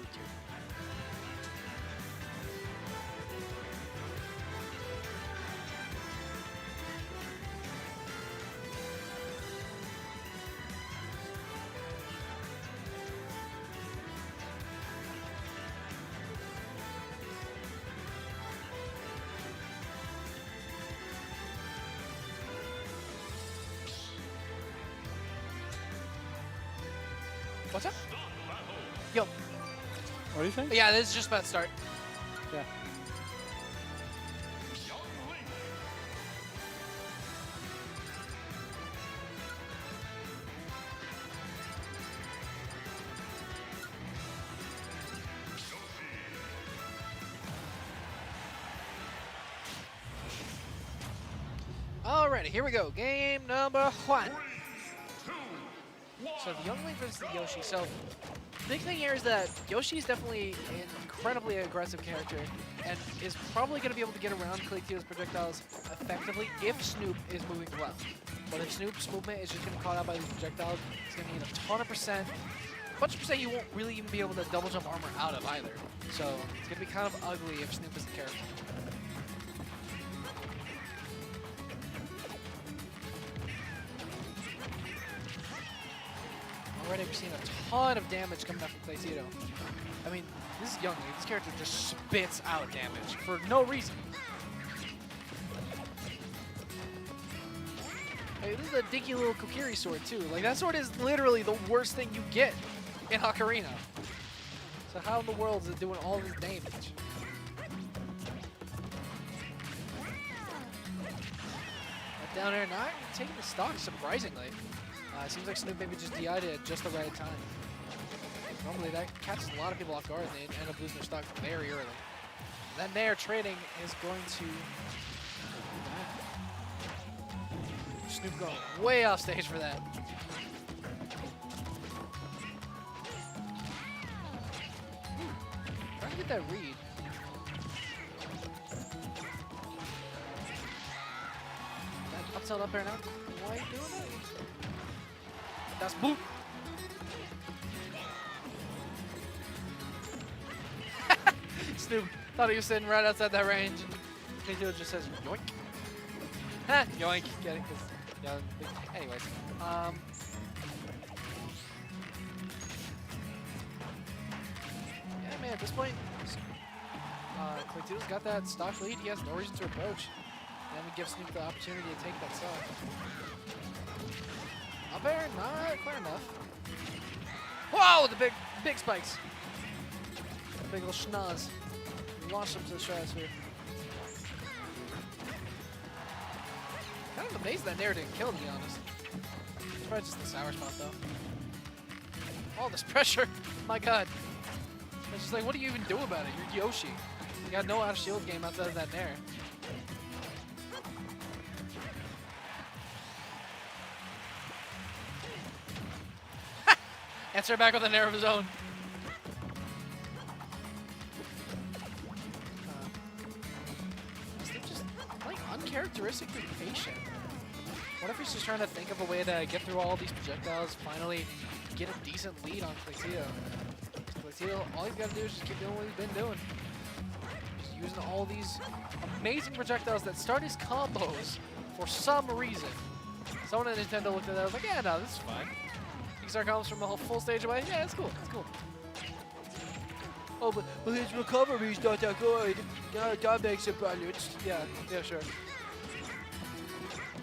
What's up? Yo. What are you saying? Yeah, this is just about to start. Yeah. Alrighty, here we go. Game number 1. So the Young Link versus the Yoshi. So the big thing here is that Yoshi is definitely an incredibly aggressive character and is probably going to be able to get around Clayteo's projectiles effectively if Snoop is moving well. But if Snoop's movement is just getting caught out by these projectiles, it's going to need a ton of percent. A bunch of percent you won't really even be able to double jump armor out of either. So it's going to be kind of ugly if Snoop is the character. Already we've seen a ton of damage coming up from Clayteo. I mean, this is Young Link. This character just spits out damage for no reason. Hey, this is a dinky little Kokiri sword too. Like, that sword is literally the worst thing you get in Ocarina. So how in the world is it doing all this damage? But down there, not taking the stock surprisingly. Seems like Snoop maybe just DI'd it at just the right time. Normally that catches a lot of people off guard and they end up losing their stock very early. And then there, trading is going to... Snoop going way off stage for that. to get that read. That up tilt up air now. Why are you doing that? That's boop. Snoop thought he was sitting right outside that range. Nintendo just says yoink. Ha! Yoink. Get it? 'Cause, yeah, anyways. Yeah, man, at this point, Clayto's got that stock lead. He has no reason to approach. And then we give Snoop the opportunity to take that stock. Up air, not quite enough. Whoa, the big spikes. The big little schnoz. Launch them to the stratosphere. Kind of amazed that Nair didn't kill, to be honest. It's probably just the sour spot, though. All this pressure. My god. It's just like, what do you even do about it? You're Yoshi. You got no out-of-shield game outside of that Nair. Answer back with a Nair of his own. Just like uncharacteristically patient. What if he's just trying to think of a way to get through all these projectiles, finally get a decent lead on Clayteo? Clayteo, all he's got to do is just keep doing what he's been doing. Just using all these amazing projectiles that start his combos for some reason. Someone at Nintendo looked at that and was like, yeah, no, this is fine. You can start combos from a whole full stage away. Yeah, it's cool. It's cool. Oh, but his recovery's not that good. That makes it balanced. Yeah, sure.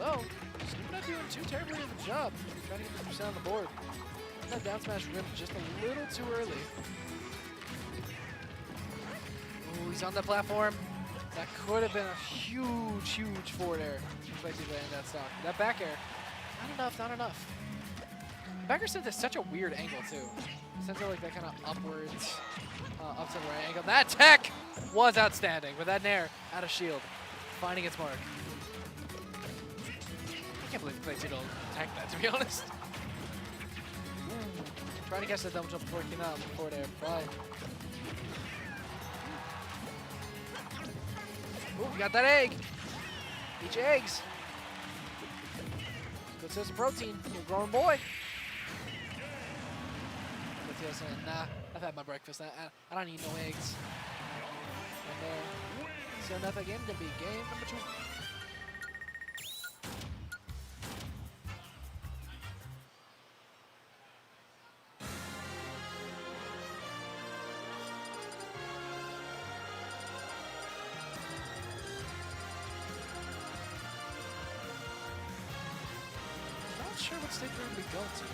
Although, Snoop not doing too terribly of a job trying to get this percent on the board. That down smash rimmed just a little too early. Ooh, he's on the platform. That could have been a huge forward air. Basically, in that stock. That back air, not enough. Back air sent at such a weird angle too. Sent it like that kind of upwards, up to the right angle. That tech was outstanding with that Nair out of shield, finding its mark. I can't believe Clayton attack that, to be honest. Trying to catch that double jump before it came out before there. Bye. Ooh, we got that egg. Eat your eggs. Good source of protein. You're a growing boy. Clayton's saying, nah, I've had my breakfast. I don't need no eggs. And so another game to be game number 2. Not sure what stage we're going to be going to.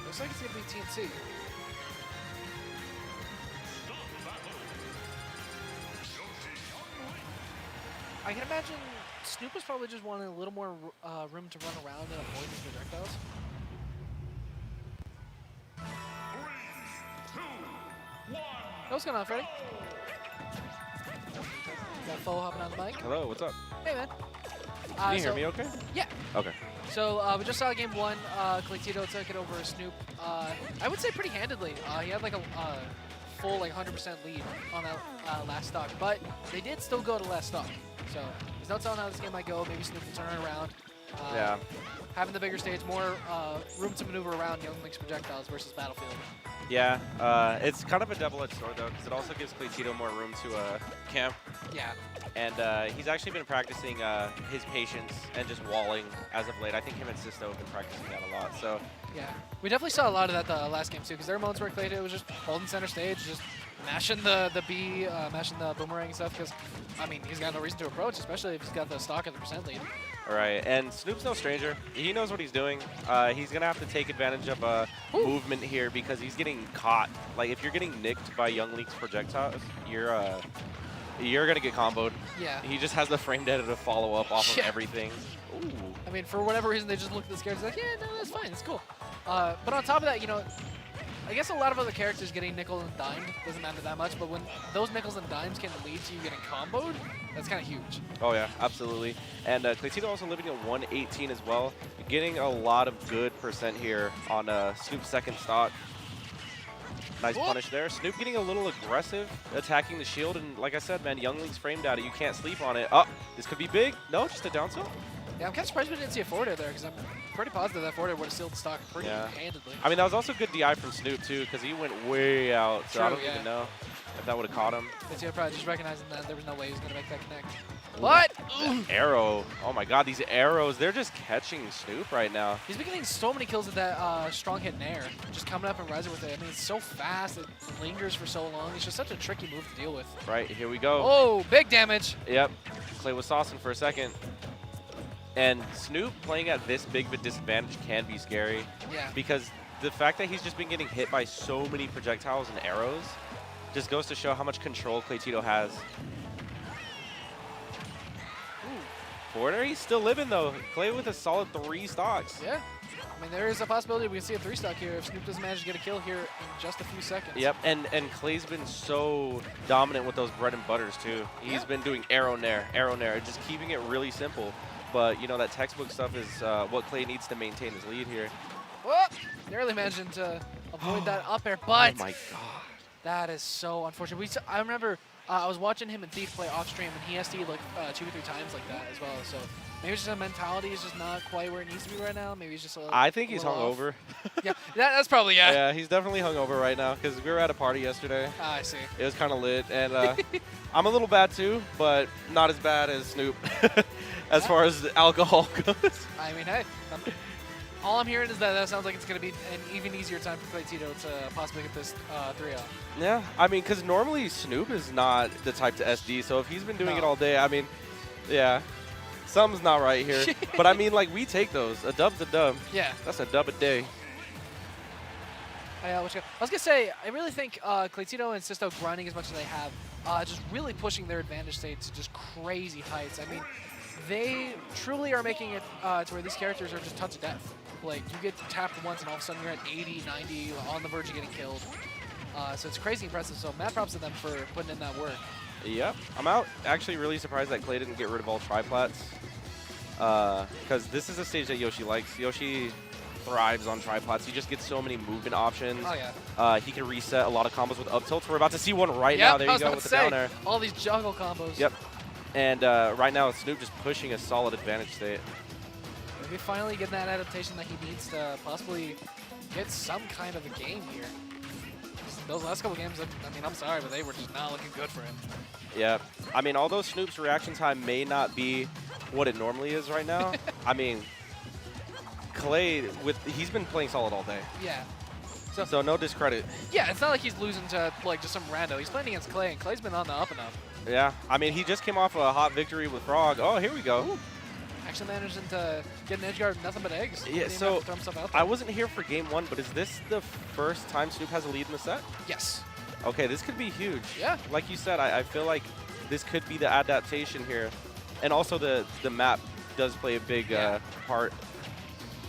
Looks like it's going to be TNC. I can imagine Snoop was probably just wanting a little more room to run around and avoid these projectiles. 3, 2, 1. What's going on, Freddy? Got Fo hopping on the mic. Hello, what's up? Hey, man. Can you hear me okay? Yeah. Okay. So we just saw game 1. Claytito took it over Snoop. I would say pretty handedly. He had like a full 100% lead on that last stock, but they did still go to last stock. So there's no telling how this game might go. Maybe Snoop will turn it around. Yeah. Having the bigger stage, more room to maneuver around Young Link's projectiles versus Battlefield. Yeah, it's kind of a double-edged sword, though, because it also gives Claytito more room to camp. Yeah. And he's actually been practicing his patience and just walling as of late. I think him and Sisto have been practicing that a lot. So Yeah. We definitely saw a lot of that the last game, too, because there were moments where Claytito was just holding center stage, just mashing the B, mashing the boomerang and stuff, because, I mean, he's got no reason to approach, especially if he's got the stock at the percent lead. all right, and Snoop's no stranger. He knows what he's doing. He's going to have to take advantage of movement here because he's getting caught. Like, if you're getting nicked by Young League's projectiles, you're going to get comboed. Yeah. He just has the frame data to follow up off of Yeah. everything. Ooh. I mean, for whatever reason, they just looked at the scared. It's like, yeah, no, that's fine. It's cool. But on top of that, you know, I guess a lot of other characters getting nickel and dimed doesn't matter that much. But when those nickels and dimes can lead to you getting comboed, that's kind of huge. Oh, yeah, absolutely. And Claytito also living at 118 as well. Getting a lot of good percent here on Snoop's second stock. Nice punish there. Snoop getting a little aggressive, attacking the shield, and like I said, man, Young Link's framed at it. You can't sleep on it. Oh, this could be big. No, just a down tilt. Yeah, I'm kind of surprised we didn't see a forward air there because I'm pretty positive that forward air would have sealed the stock pretty handedly. I mean, that was also good DI from Snoop, too, because he went way out, so I True, don't even know if that would have caught him. But yeah, probably just recognizing that there was no way he was going to make that connect. What? That arrow. Oh, my God, these arrows, they're just catching Snoop right now. He's been getting so many kills with that strong hit nair. Just coming up and rising with it. I mean, it's so fast. It lingers for so long. It's just such a tricky move to deal with. Right, here we go. Oh, big damage. Yep. Clay was saucing for a second. And Snoop playing at this big of a disadvantage can be scary. Yeah. Because the fact that he's just been getting hit by so many projectiles and arrows just goes to show how much control Claytito has. Forwarder, he's still living though. Clay with a solid 3 stocks. Yeah. I mean, there is a possibility we can see a 3-stock here if Snoop doesn't manage to get a kill here in just a few seconds. Yep, and Clay's been so dominant with those bread and butters too. He's been doing arrow nair, just keeping it really simple. But, you know, that textbook stuff is what Clay needs to maintain his lead here. Whoop! Narrowly managing to avoid that up air, but oh my God. That is so unfortunate. I remember I was watching him and Thief play off stream, and he has to eat like 2 or 3 times like that as well. So maybe it's just a mentality is just not quite where it needs to be right now. Maybe he's just a little, I think he's hungover. Yeah, that's probably, yeah. Yeah, he's definitely hungover right now because we were at a party yesterday. I see. It was kind of lit, and I'm a little bad too, but not as bad as Snoop as far as alcohol goes. I mean, hey, all I'm hearing is that sounds like it's going to be an even easier time for Claytito to possibly get this 3-0. Yeah, I mean, because normally Snoop is not the type to SD, so if he's been doing it all day, I mean, yeah, something's not right here. But I mean, like, we take those. A dub's a dub. Yeah. That's a dub a day. I was going to say, I really think Claytito and Sisto grinding as much as they have, just really pushing their advantage state to just crazy heights. I mean, they truly are making it to where these characters are just touch of death. Like, you get tapped once and all of a sudden you're at 80, 90, on the verge of getting killed. So it's crazy impressive. So mad props to them for putting in that work. Yep. I'm actually really surprised that Clay didn't get rid of all triplats. Because this is a stage that Yoshi likes. Yoshi thrives on triplats. He just gets so many movement options. Oh, yeah. He can reset a lot of combos with up tilts. We're about to see one right now. There you go with the down air. All these juggle combos. Yep. And right now, Snoop just pushing a solid advantage state. Maybe finally getting that adaptation that he needs to possibly get some kind of a game here. Those last couple games, I mean, I'm sorry, but they were just not looking good for him. Yeah. I mean, although Snoop's reaction time may not be what it normally is right now, I mean, Clay, he's been playing solid all day. Yeah. So no discredit. Yeah, it's not like he's losing to like just some rando. He's playing against Clay, and Clay's been on the up and up. Yeah. I mean, he just came off a hot victory with Frog. Oh, here we go. Ooh. Actually managing to get an edge guard with nothing but eggs. Yeah, so I wasn't here for game 1, but is this the first time Snoop has a lead in the set? Yes. Okay, this could be huge. Yeah. Like you said, I feel like this could be the adaptation here. And also the map does play a big part.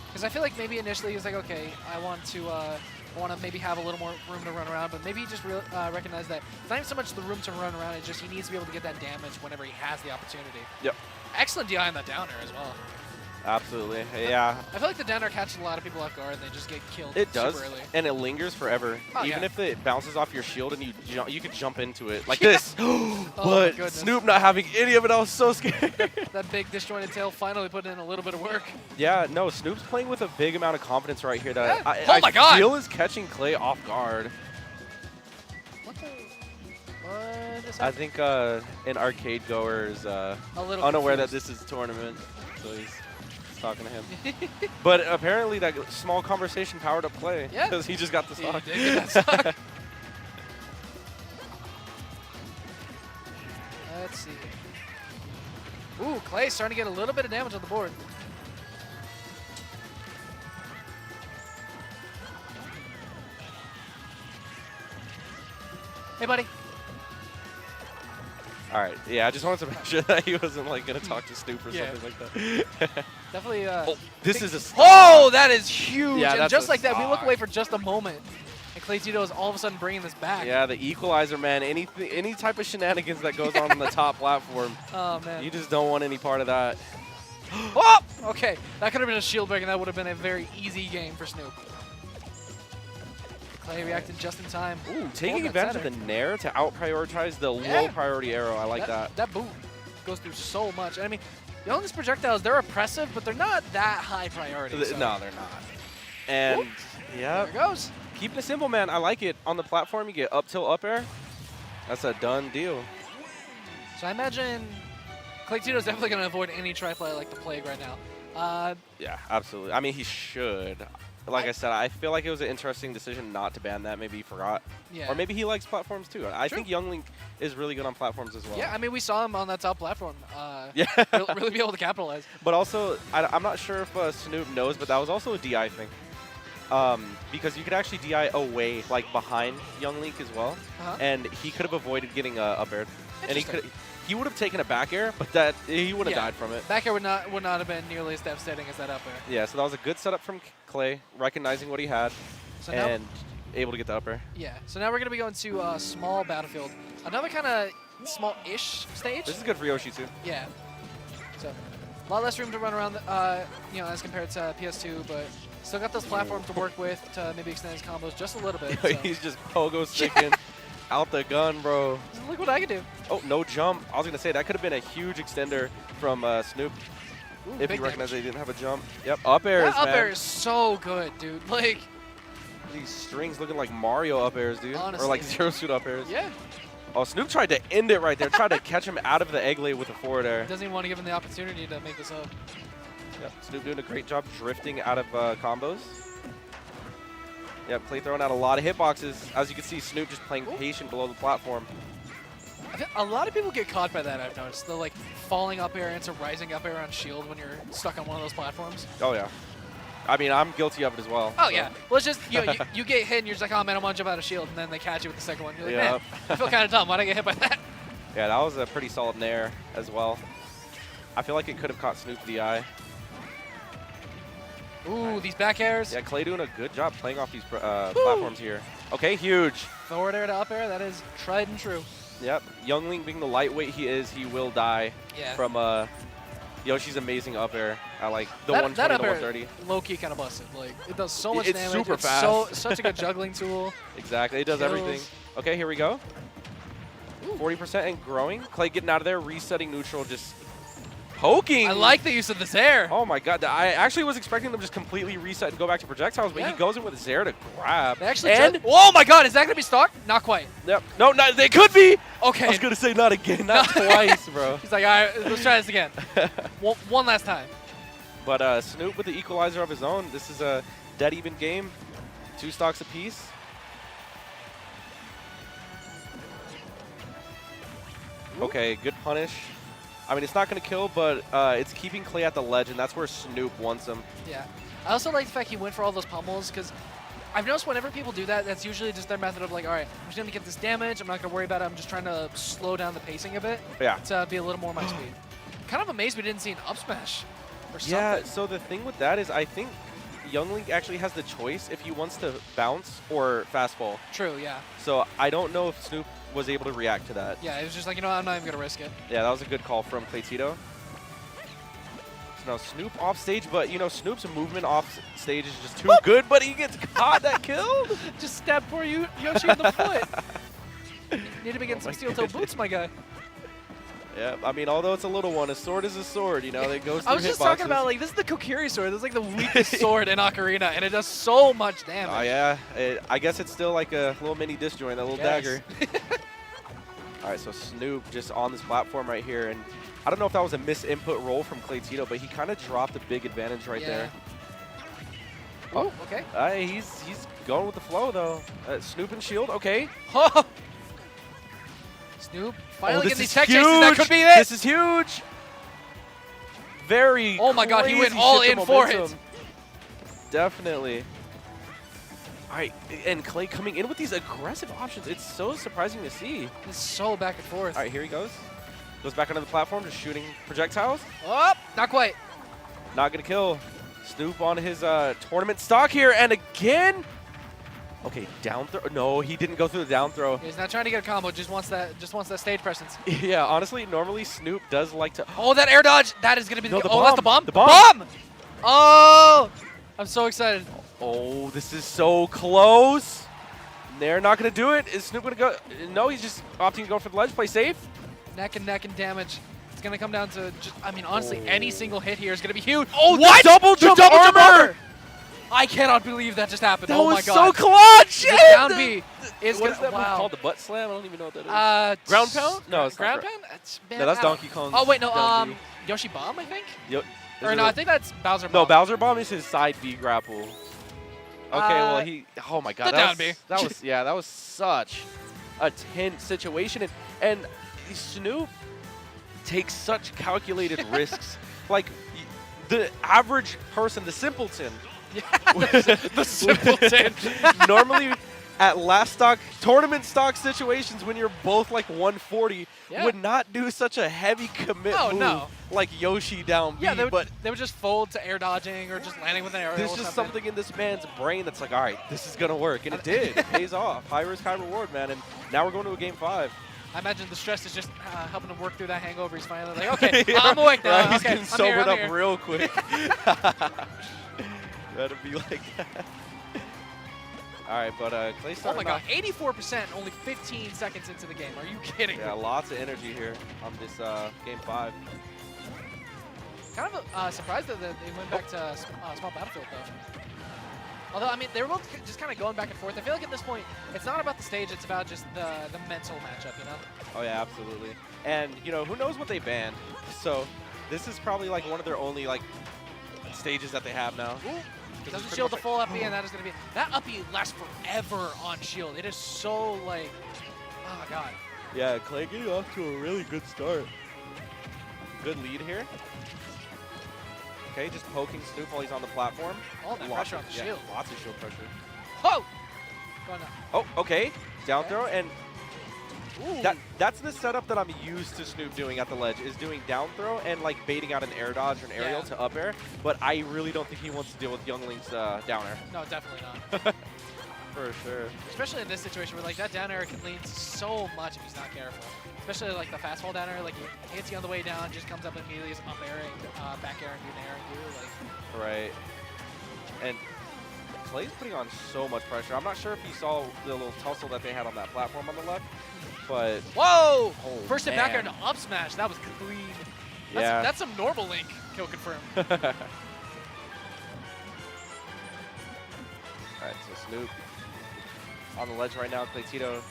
Because I feel like maybe initially he was like, okay, I want to maybe have a little more room to run around, but maybe he just recognized that it's not even so much the room to run around, it's just he needs to be able to get that damage whenever he has the opportunity. Yep. Excellent DI on that down air as well. Absolutely, yeah. I feel like the down air catches a lot of people off guard and they just get killed It does, super early. and it lingers forever. Oh, Even yeah. if it bounces off your shield and you could jump into it like this. Oh But Snoop not having any of it, I was so scared. That big disjointed tail finally putting in a little bit of work. Yeah, no, Snoop's playing with a big amount of confidence right here that Oh I feel is catching Clay off guard. What is I think an arcade goer is unaware that this is a tournament, so he's talking to him. But apparently that small conversation powered up Clay because he just got the stock. He did get that stock. Let's see. Ooh, Clay's starting to get a little bit of damage on the board. Hey, buddy. All right, yeah, I just wanted to make sure that he wasn't like gonna talk to Snoop or something like that. Definitely. This is a stock. Oh, that is huge! Yeah, and that's just a like that, we look stock. away for just a moment, and Claytito is all of a sudden bringing this back. Yeah, the equalizer, man. Any type of shenanigans that goes on the top platform, Oh man. you just don't want any part of that. Oh! Okay, that could have been a shield break, and that would have been a very easy game for Snoop. Clay reacted just in time. Ooh, taking that advantage of center. the Nair to out-prioritize the Yeah. low-priority arrow. I like that. That boot goes through so much. And I mean, Young's projectiles, they're oppressive, but they're not that high priority. So. No, they're not. And, yeah, There it goes. keeping it simple, man. I like it. On the platform, you get up tilt up air. That's a done deal. So I imagine Claytito's definitely going to avoid any tri-play like the Plague right now. Yeah, absolutely. I mean, he should. Like I said, I feel like it was an interesting decision not to ban that. Maybe he forgot. Yeah. Or maybe he likes platforms too. I True. think Young Link is really good on platforms as well. Yeah, I mean, we saw him on that top platform. Yeah. Really be able to capitalize. But also, I'm not sure if Snoop knows, but that was also a DI thing. Because you could actually DI away, like behind Young Link as well. And he could have avoided getting up air. And he would have taken a back air, but he would have died from it. Back air would not have been nearly as devastating as that up air. Yeah, so that was a good setup from Clay, recognizing what he had, So now, and able to get the up air. yeah. So now we're gonna be going to small battlefield, another kind of small-ish stage. This is good for Yoshi too. Yeah. So a lot less room to run around, you know, as compared to PS2, but still got those platforms to work with to maybe extend his combos just a little bit. So. He's just pogo sticking out the gun, bro. Look what I can do. Oh, no jump. I was going to say, that could have been a huge extender from Snoop Ooh, if he big recognized damage. that he didn't have a jump. Yep, up airs, That up man. air is so good, dude. Like, These strings looking like Mario up airs, dude. Honestly. Or like Zero Suit up airs. yeah. Oh, Snoop tried to end it right there. Tried to catch him out of the egg lay with a forward air. Doesn't even want to give him the opportunity to make this up. Yep, Snoop doing a great job drifting out of combos. Yep, Clay throwing out a lot of hitboxes. As you can see, Snoop just playing patient below the platform. I feel a lot of people get caught by that, I've noticed. The like falling up air into rising up air on shield when you're stuck on one of those platforms. Oh, yeah. I mean, I'm guilty of it as well. Oh, so. yeah. Well, it's just, you get hit and you're just like, oh, man, I want to jump out of shield. And then they catch you with the second one. You're like, Yep. man, I feel kind of dumb. Why'd I get hit by that? Yeah, that was a pretty solid nair as well. I feel like it could have caught Snoop DI. Ooh, these back airs. Yeah, Clay doing a good job playing off these platforms here. Okay, huge. Forward air to up air. That is tried and true. Yep, Young Link being the lightweight he is, he will die Yeah. from Yoshi's amazing up air at like the that 120 up to air, 130. low-key kind of busted. Like, it does so much It's damage. super it's fast. such a good juggling tool. Exactly, it does Kills. everything. Okay, here we go. 40% and growing. Clay getting out of there, resetting neutral, just poking. I like the use of this air. Oh my god, I actually was expecting them just completely reset and go back to projectiles, but Yeah. he goes in with Zaire to grab. They actually and oh my god, is that going to be stock? Not quite. yep. No, they could be. Okay. I was gonna say not again, not twice, bro. He's like, all right, let's try this again. one last time. But Snoop with the equalizer of his own. This is a dead even game. 2 stocks apiece. Okay, good punish. I mean, it's not going to kill, but it's keeping Clay at the ledge, and that's where Snoop wants him. Yeah. I also like the fact he went for all those pummels, because I've noticed whenever people do that, that's usually just their method of like, all right, I'm just going to get this damage. I'm not going to worry about it. I'm just trying to slow down the pacing a bit Yeah. to be a little more my speed. Kind of amazed we didn't see an up smash or something. Yeah, so the thing with that is I think Young Link actually has the choice if he wants to bounce or fastball. True, yeah. So I don't know if Snoop was able to react to that. Yeah, it was just like, you know what, I'm not even going to risk it. Yeah, that was a good call from Claytito. So now Snoop off stage, but you know, Snoop's movement off stage is just too good, but he gets caught that killed. Just stabbed poor Yoshi in the foot. Need to be getting some steel-toe boots, my guy. Yeah, I mean, although it's a little one, a sword is a sword, you know, it goes through I was just talking hitboxes. about, like, this is the Kokiri sword. This is like the weakest sword in Ocarina, and it does so much damage. Oh, yeah. I guess it's still like a little mini disjoint, that little dagger. All right, so Snoop just on this platform right here, and I don't know if that was a misinput roll from Claytito, but he kind of dropped a big advantage right there. Oh, okay. He's going with the flow, though. Snoop and shield, okay. Snoop finally this getting these is tech huge. chases. That could be it. This is huge. Very Oh my god, he went crazy all shift in of for it. momentum. Definitely. All right, and Clay coming in with these aggressive options. It's so surprising to see. It's so back and forth. All right, here he goes. Goes back onto the platform, just shooting projectiles. Oh, not quite. Not going to kill. Snoop on his tournament stock here, and again. Okay, down throw. No, he didn't go through the down throw. He's not trying to get a combo. Just wants that stage presence. Yeah, honestly, normally Snoop does like to. Oh, that air dodge. That is gonna be No, the. the Oh, that's the bomb. bomb. The bomb. Oh, I'm so excited. Oh, this is so close. They're not going to do it. Is Snoop going to go? No, he's just opting to go for the ledge. Play safe. Neck and neck and damage. It's going to come down to just, I mean, honestly, any single hit here is going to be huge. Oh, what? The double jump armor! I cannot believe that just happened. That oh was my so god. clutch! The down B is What going is that to, move wow. called? The butt slam? I don't even know what that is. Ground pound? No, it's ground not. pound? It's, No, that's Donkey Kong. Oh, wait, no, down B. Yoshi Bomb, I think? Yo, Or no, I think that's Bowser Bomb. No, Bowser Bomb is his side B grapple. Okay, well he. Oh my god, the down B. that was yeah, that was such a tense situation, and Snoop takes such calculated risks. Like the average person, the simpleton. Yeah, the simpleton. Normally, at last stock tournament stock situations, when you're both like 140, Yeah. would not do such a heavy commit Oh, move no. like Yoshi down B. Yeah, but they would just fold to air dodging or just landing with an aerial. there's or just something. something in this man's brain that's like, all right, this is going to work. And it did. It pays off. High risk, high reward, man. And now we're going to a game 5. I imagine the stress is just helping him work through that hangover. He's finally like, okay, I'm awake now. Right, he's okay, getting I'm here, sobered I'm up here. real quick. That'd be like that. All right, but Clay Oh starting my god, off. 84%, only 15 seconds into the game. Are you kidding Yeah, me? lots of energy here on this game 5. Kind of surprised that they went back to small battlefield though. Although, I mean, they were both just kind of going back and forth. I feel like at this point, it's not about the stage, it's about just the mental matchup, you know? Oh yeah, absolutely. And you know, who knows what they banned? So this is probably like one of their only like stages that they have now. Ooh, doesn't shield the full up B, and that is going to be... That up B lasts forever on shield. It is so, like... Oh, my God. Yeah, Clay getting off to a really good start. Good lead here. Okay, just poking Snoop while he's on the platform. All that pressure on the shield. Lots of shield pressure. Oh! Going up. Oh, okay. Down Okay. throw, and Ooh. that's the setup that I'm used to Snoop doing at the ledge, is doing down throw and like baiting out an air dodge or an aerial Yeah. to up air. But I really don't think he wants to deal with Youngling's down air. No, definitely not. For sure. Especially in this situation where, like, that down air can lead so much if he's not careful. Especially, like, the fastball down air, like, he hits you on the way down, just comes up immediately, is up airing, back airing, doing airing, you, like... Right. And Clay's putting on so much pressure. I'm not sure if you saw the little tussle that they had on that platform on the left, but Whoa! oh, First hit back air man. to up smash, that was clean. Yeah. That's some normal Link, kill confirm. All right, so Snoop on the ledge right now. Claytito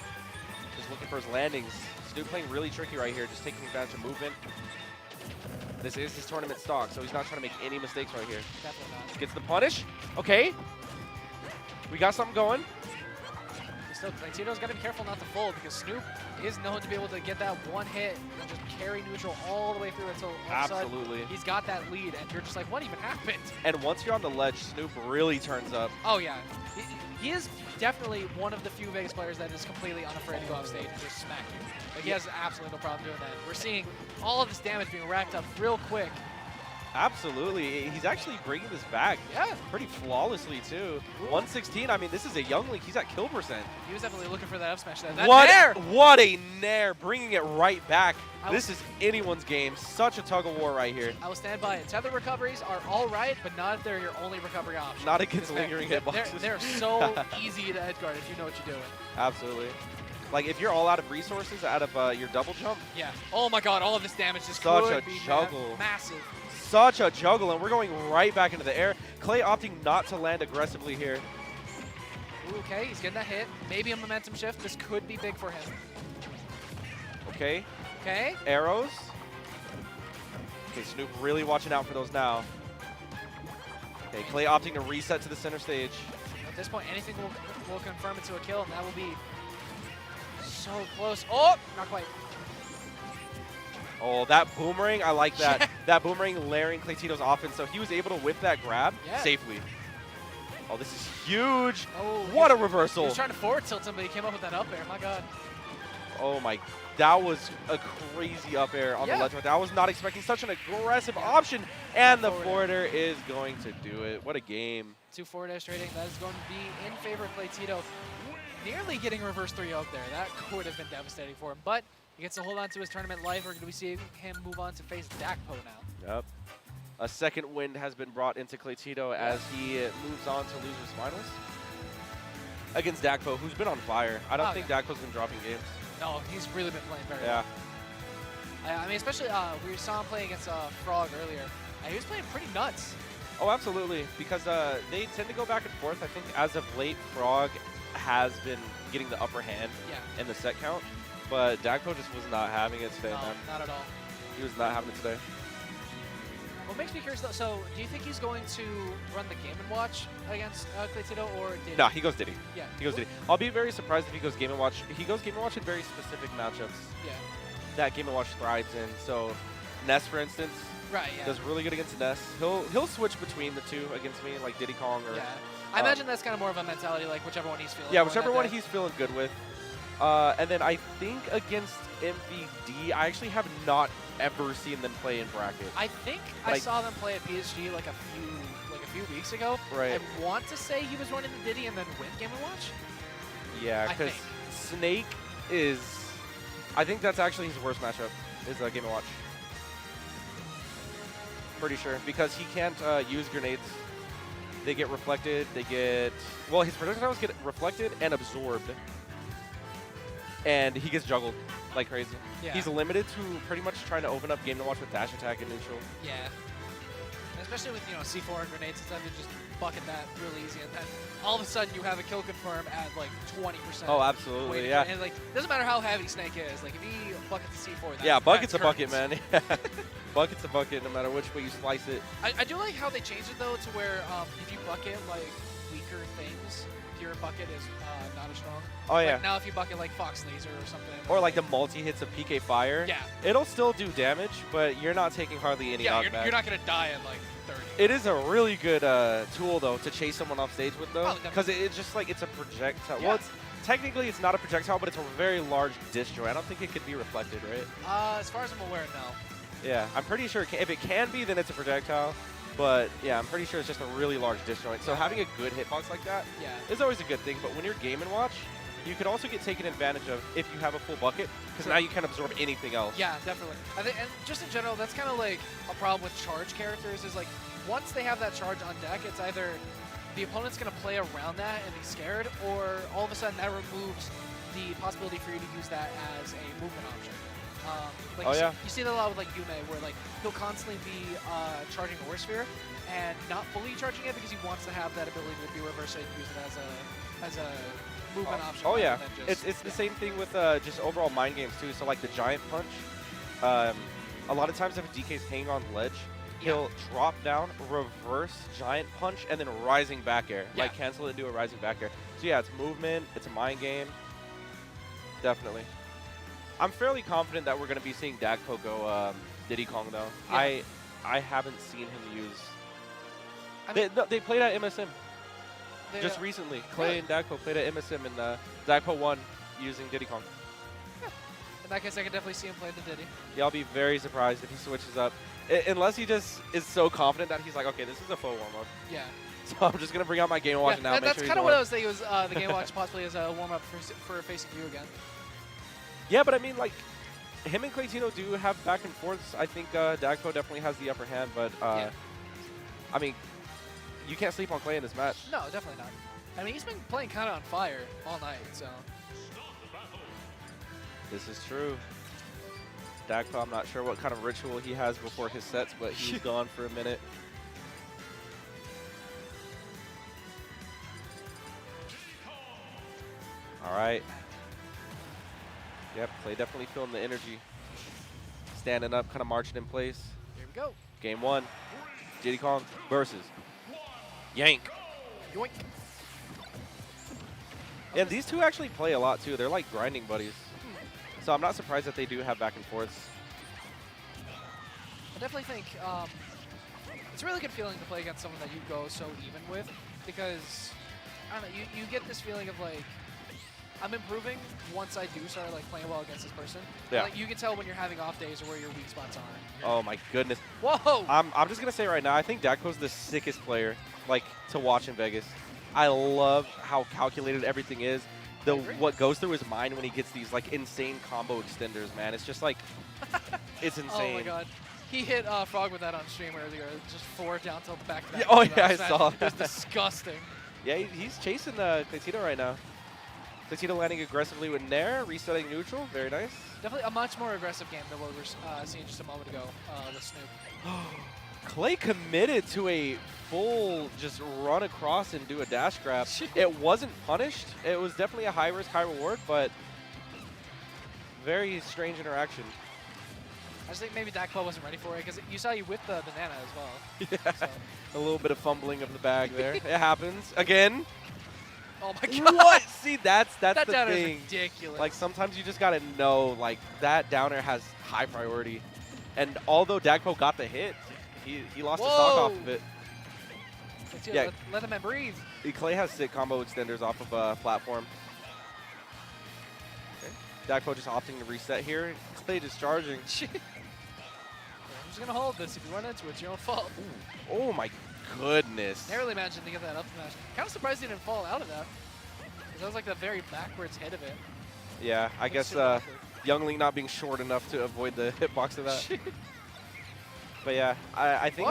just looking for his landings. Snoop playing really tricky right here, just taking advantage of movement. This is his tournament stock, so he's not trying to make any mistakes right here. Definitely not. Gets the punish. Okay. We got something going. Still, Claytito's got to be careful not to fold because Snoop is known to be able to get that one hit and just carry neutral all the way through until all of a sudden Absolutely. he's got that lead and you're just like, what even happened? And once you're on the ledge, Snoop really turns up. Oh yeah, he is definitely one of the few Vegas players that is completely unafraid to go off stage and just smack you. Like he has absolutely no problem doing that. We're seeing all of this damage being racked up real quick. Absolutely. He's actually bringing this back Yeah, pretty flawlessly, too. Ooh. 116, I mean, this is a young Link. He's at kill percent. he was definitely looking for that up smash. That What, nair! what a nair, bringing it right back. I This is anyone's game. Such a tug of war right here. I will stand by it. Tether recoveries are all right, but not if they're your only recovery option. Not against Because lingering they're- hitboxes. They're so easy to edgeguard if you know what you're doing. Absolutely. Like, if you're all out of resources, out of your double jump, Yeah. Oh my god, all of this damage just Such could a be juggle. massive. such a juggle, and we're going right back into the air. Clay opting not to land aggressively here. Ooh, okay, he's getting that hit. Maybe a momentum shift. This could be big for him. Okay, Okay. arrows. Okay, Snoop really watching out for those now. Okay, Clay opting to reset to the center stage. At this point, anything will confirm it to a kill, and that will be so close. Oh, not quite. Oh, that boomerang, I like that. That boomerang layering Claytito's offense, so he was able to whip that grab Yeah. safely. Oh, this is huge. Oh, What a He reversal. was trying to forward tilt him, but he came up with that up air. My god. Oh my, that was a crazy up air on Yeah. the ledge right there. I was not expecting such an aggressive option, and the Forward forward air is going to do it. What a game. 2 forward air straight. That is going to be in favor of Claytito. Nearly getting reverse 3-0 there. That could have been devastating for him, but he gets to hold on to his tournament life. We're going to be seeing him move on to face Dakpo now. Yep. A second wind has been brought into Claytito as he moves on to losers finals. against Dakpo, who's been on fire. I don't Oh, think yeah. Dakpo's been dropping games. No, he's really been playing very Yeah. well. I mean, especially we saw him play against Frog earlier. And he was playing pretty nuts. Oh, absolutely. Because they tend to go back and forth. I think as of late, Frog has been getting the upper hand Yeah. in the set count. But Dakpo just was not having it today, No, man. not at all. He was not having it today. What makes me curious though, so do you think he's going to run the Game & Watch against Claytito or Diddy? No, he goes Diddy. Yeah. He goes Diddy. I'll be very surprised if he goes Game & Watch. He goes Game & Watch in very specific matchups Yeah. that Game & Watch thrives in. So Ness, for instance, Right, yeah. does really good against Ness. He'll switch between the two against me, like Diddy Kong or... Yeah. I imagine that's kind of more of a mentality, like whichever one he's feeling. Yeah, more whichever that one day. he's feeling good with. And then I think against MVD, I actually have not ever seen them play in bracket. I think I Like- saw them play at PSG like a few weeks ago. Right. I want to say he was running the Diddy and then win Game & Watch. Yeah, I because think. Snake is... I think that's actually his worst matchup, is Game & Watch. Pretty sure. Because he can't use grenades. They get reflected, they get... Well, his projectiles get reflected and absorbed. And he gets juggled like crazy. Yeah. He's limited to pretty much trying to open up Game & Watch with dash attack and neutral. Yeah. And especially with, C4 and grenades, it's time to just bucket that real easy, and then all of a sudden you have a kill confirm at like 20%. Oh, absolutely, waiting yeah. for- and like, doesn't matter how heavy Snake is, like if he buckets the C4, Yeah, bucket's a that's bucket, curtains. man. Bucket's a bucket no matter which way you slice it. I do like how they changed it though to where if you bucket like weaker things, your bucket is not as strong. Oh, yeah. Like now if you bucket like Fox Laser or something. Or like the multi-hits of PK Fire. Yeah. It'll still do damage, but you're not taking hardly any Yeah, knockback. you're not gonna die at like 30. It is a really good tool, though, to chase someone off stage with, though. Oh, definitely. Because it's just like, it's a projectile. Yeah. Well, technically it's not a projectile, but it's a very large disjoint. I don't think it could be reflected, right? As far as I'm aware, no. Yeah, I'm pretty sure if it can be, then it's a projectile. But yeah, I'm pretty sure it's just a really large disjoint. So Yeah. having a good hitbox like that Yeah. is always a good thing. But when you're Game & Watch, you could also get taken advantage of if you have a full bucket, because now you can absorb anything else. Yeah, definitely. I think, and just in general, that's kind of like a problem with charge characters. Is like once they have that charge on deck, it's either the opponent's gonna play around that and be scared, or all of a sudden that removes the possibility for you to use that as a movement option. Like Oh, you, yeah. you see that a lot with like Yume, where like he'll constantly be charging Aura Sphere and not fully charging it because he wants to have that ability to be reverse and use it as a movement option. Oh rather yeah, than just- it's the same thing with just overall mind games too. So like the giant punch, a lot of times if DK's hanging on ledge, he'll drop down, reverse giant punch, and then rising back air. Yeah. Like cancel it and do a rising back air. So yeah, it's movement, it's a mind game. Definitely. I'm fairly confident that we're gonna be seeing Dakpo go Diddy Kong though. Yeah. I haven't seen him use. I mean, They played at MSM they, just recently. Clay and Dakpo played at MSM and Dakpo won using Diddy Kong. in that case, I could definitely see him play the Diddy. Yeah, I'll be very surprised if he switches up. Unless he just is so confident that he's like, okay, this is a full warm-up. Yeah. So I'm just going to bring out my Game & Watch now. that- Make that's sure he's kind of what I warm. was thinking was the Game Watch possibly as a warm-up for facing you again. Yeah, but I mean, like, him and Claytino do have back and forths. I think Dakpo definitely has the upper hand, but, Yeah. I mean, you can't sleep on Clay in this match. No, definitely not. I mean, he's been playing kind of on fire all night, so. This is true. Dakpo, I'm not sure what kind of ritual he has before his sets, but he's gone for a minute. All right. Yep, Clay definitely feeling the energy. Standing up, kind of marching in place. Here we go. Game one, Diddy Kong versus Yank. Yoink. And these two actually play a lot too. They're like grinding buddies. So I'm not surprised that they do have back and forths. I definitely think it's a really good feeling to play against someone that you go so even with, because I don't know, you get this feeling of like I'm improving once I do start like playing well against this person. Yeah. Like you can tell when you're having off days or where your weak spots are. Oh my goodness. Whoa! I'm just gonna say right now, I think Dakpo's the sickest player, like, to watch in Vegas. I love how calculated everything is. What goes through his mind when he gets these like insane combo extenders, man. It's just like, it's insane. Oh my god. He hit Frog with that on stream earlier. Just 4 down tilt back to back. Yeah, oh to yeah, I back. saw It was that. disgusting. Yeah, he's chasing Claytito right now. Claytito landing aggressively with Nair, resetting neutral. Very nice. Definitely a much more aggressive game than what we were seeing just a moment ago with Snoop. Clay committed to a full just run across and do a dash grab. It wasn't punished. It was definitely a high risk, high reward, but very strange interaction. I just think maybe Dakpo wasn't ready for it because you saw you with the banana as well. Yeah, So. a little bit of fumbling of the bag there. It happens again. Oh my god! What? See, that's that the down thing. is ridiculous. Like sometimes you just gotta know like that downer has high priority, and although Dagpo got the hit, he lost the stock off of it. Yeah. Let the man breathe. Clay has sick combo extenders off of platform. Okay. Dagpo just opting to reset here. Clay discharging. I'm just gonna hold this. If you run into it, it's your own fault. Ooh. Oh my goodness. Narrowly managed to get that up smash. Kind of surprised he didn't fall out of that. 'Cause that was like the very backwards hit of it. Yeah, I guess Youngling not being short enough to avoid the hitbox of that. But yeah, I think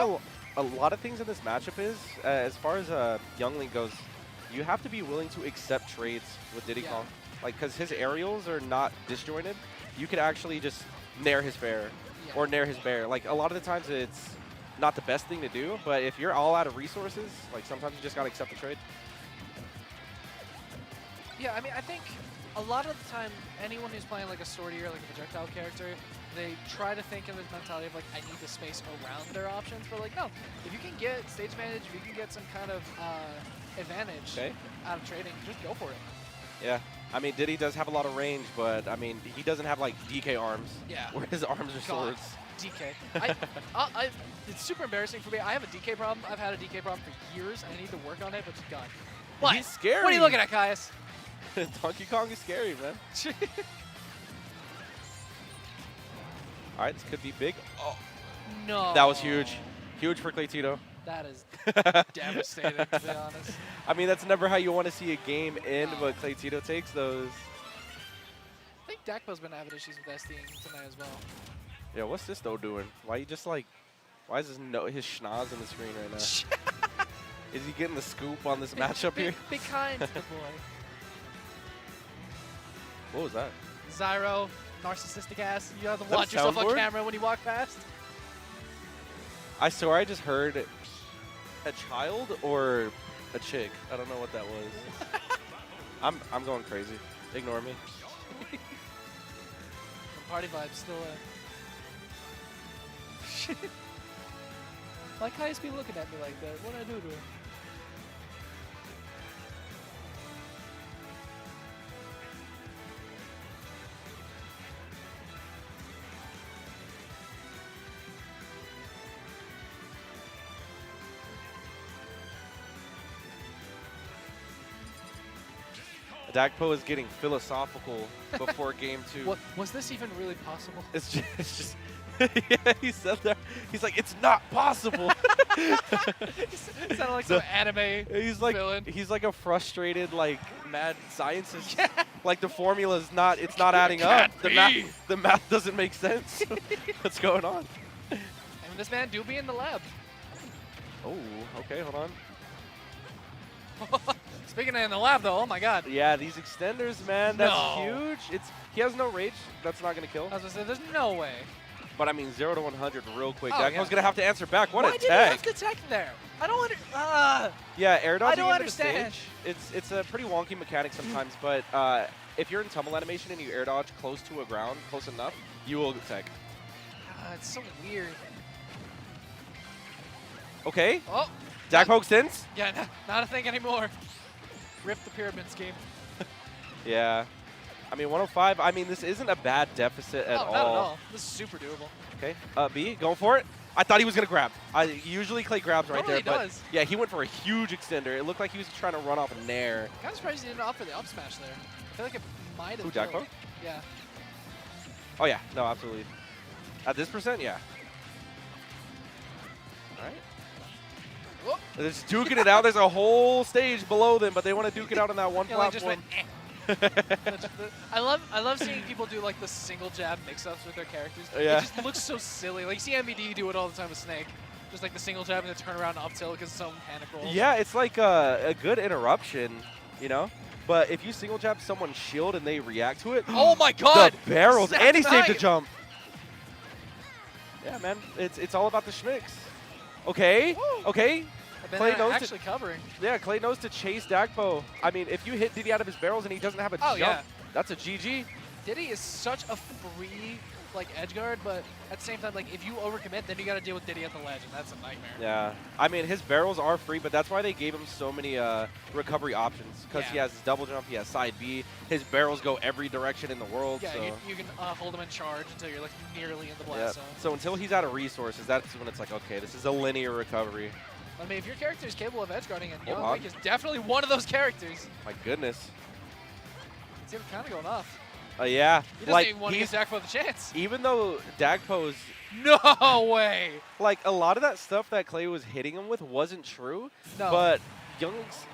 a lot of things in this matchup is, as far as Youngling goes, you have to be willing to accept trades with Diddy Kong. Like, because his aerials are not disjointed. You could actually just nair his fair or nair his bear. Like, a lot of the times it's not the best thing to do, but if you're all out of resources, like, sometimes you just got to accept the trade. Yeah, I mean, I think a lot of the time, anyone who's playing like a swordy or like a projectile character, they try to think in this mentality of like, I need the space around their options. But like, no, if you can get stage advantage, if you can get some kind of advantage out of trading, just go for it. Yeah, I mean, Diddy does have a lot of range, but I mean, he doesn't have like DK arms. Yeah. Where his arms are swords. DK. It's super embarrassing for me. I have a DK problem. I've had a DK problem for years, and I need to work on it, but God. What? He's scary. What are you looking at, Caius? Donkey Kong is scary, man. All right, this could be big. Oh, no. That was huge. Huge for Claytito. That is devastating, to be honest. I mean, that's never how you want to see a game end, but Claytito takes those. I think Dakpo's been having issues with SDing tonight as well. Yeah, what's this though doing? Why you just like, why is his schnoz in the screen right now? Is he getting the scoop on this matchup here? Be kind to the boy. What was that? Zyro, narcissistic ass. You have to Is that watch a yourself on soundboard? camera when you walk past. I swear I just heard a child or a chick. I don't know what that was. I'm going crazy. Ignore me. The party vibe's still Why Caius be looking at me like that? What did I do to him? Dagpo is getting philosophical before game 2. What was this even really possible? It's just yeah, he said that. He's like, it's not possible. It sounded like some anime He's like villain. he's like a frustrated like mad scientist. Like the formula's not adding up. The math doesn't make sense. What's going on? I mean, this man do be in the lab. Oh, okay, hold on. Speaking of in the lab, though, oh my God. Yeah, these extenders, man, that's No. huge. He has no rage. That's not gonna kill. I was gonna say, there's no way. But I mean, 0 to 100 real quick. Oh, Dagpo's yeah. gonna have to answer back. What Why a did he tech! have to tech there? I don't Yeah, air dodging don't into understand. the stage. It's a pretty wonky mechanic sometimes, but if you're in tumble animation and you air dodge close to a ground, close enough, you will tech. It's so weird. Okay. Oh. Dagpo extends. Yeah, not a thing anymore. Rip the pyramid scheme. Yeah. I mean, 105. I mean, this isn't a bad deficit at No, all. not at all. This is super doable. Okay. B, going for it. I thought he was gonna grab. Usually Clay grabs right Normally there, he but does. yeah, he went for a huge extender. It looked like he was trying to run off a nair. Kind of surprised he didn't offer the up smash there. I feel like it might have. Who, killed. Dagpo? Yeah. Oh yeah, no, absolutely. At this percent, yeah. All right. Whoop. They're just duking it out. There's a whole stage below them, but they want to duke it out on that one Yeah, like just platform. went, I love seeing people do like the single jab mix-ups with their characters. Yeah. It just looks so silly. Like you see MVD do it all the time with Snake. Just like the single jab and the turnaround up tilt because some panic rolls. Yeah, it's like a good interruption, you know? But if you single jab someone's shield and they react to it, Oh my god! the barrels, Snap and he saved the nine. jump. Yeah, man, it's all about the schmicks. Okay, Woo. okay. Clay knows actually covering. Yeah, Clay knows to chase Dagpo. I mean, if you hit Diddy out of his barrels and he doesn't have a jump, yeah. that's a GG. Diddy is such a free like edge guard, but at the same time, like if you overcommit, then you got to deal with Diddy at the ledge, and that's a nightmare. Yeah, I mean, his barrels are free, but that's why they gave him so many recovery options. Because he has his double jump, he has side B. His barrels go every direction in the world. Yeah, so. you can hold him in charge until you're like nearly in the blast zone. So until he's out of resources, that's when it's like, okay, this is a linear recovery. I mean, if your character is capable of edge guarding, and Hold Young on. Link is definitely one of those characters. My goodness. It's even kind of going off. Yeah, He doesn't like even want to give Dagpo the chance. even though Dagpo's No way. like a lot of that stuff that Clay was hitting him with wasn't true, No. but Young's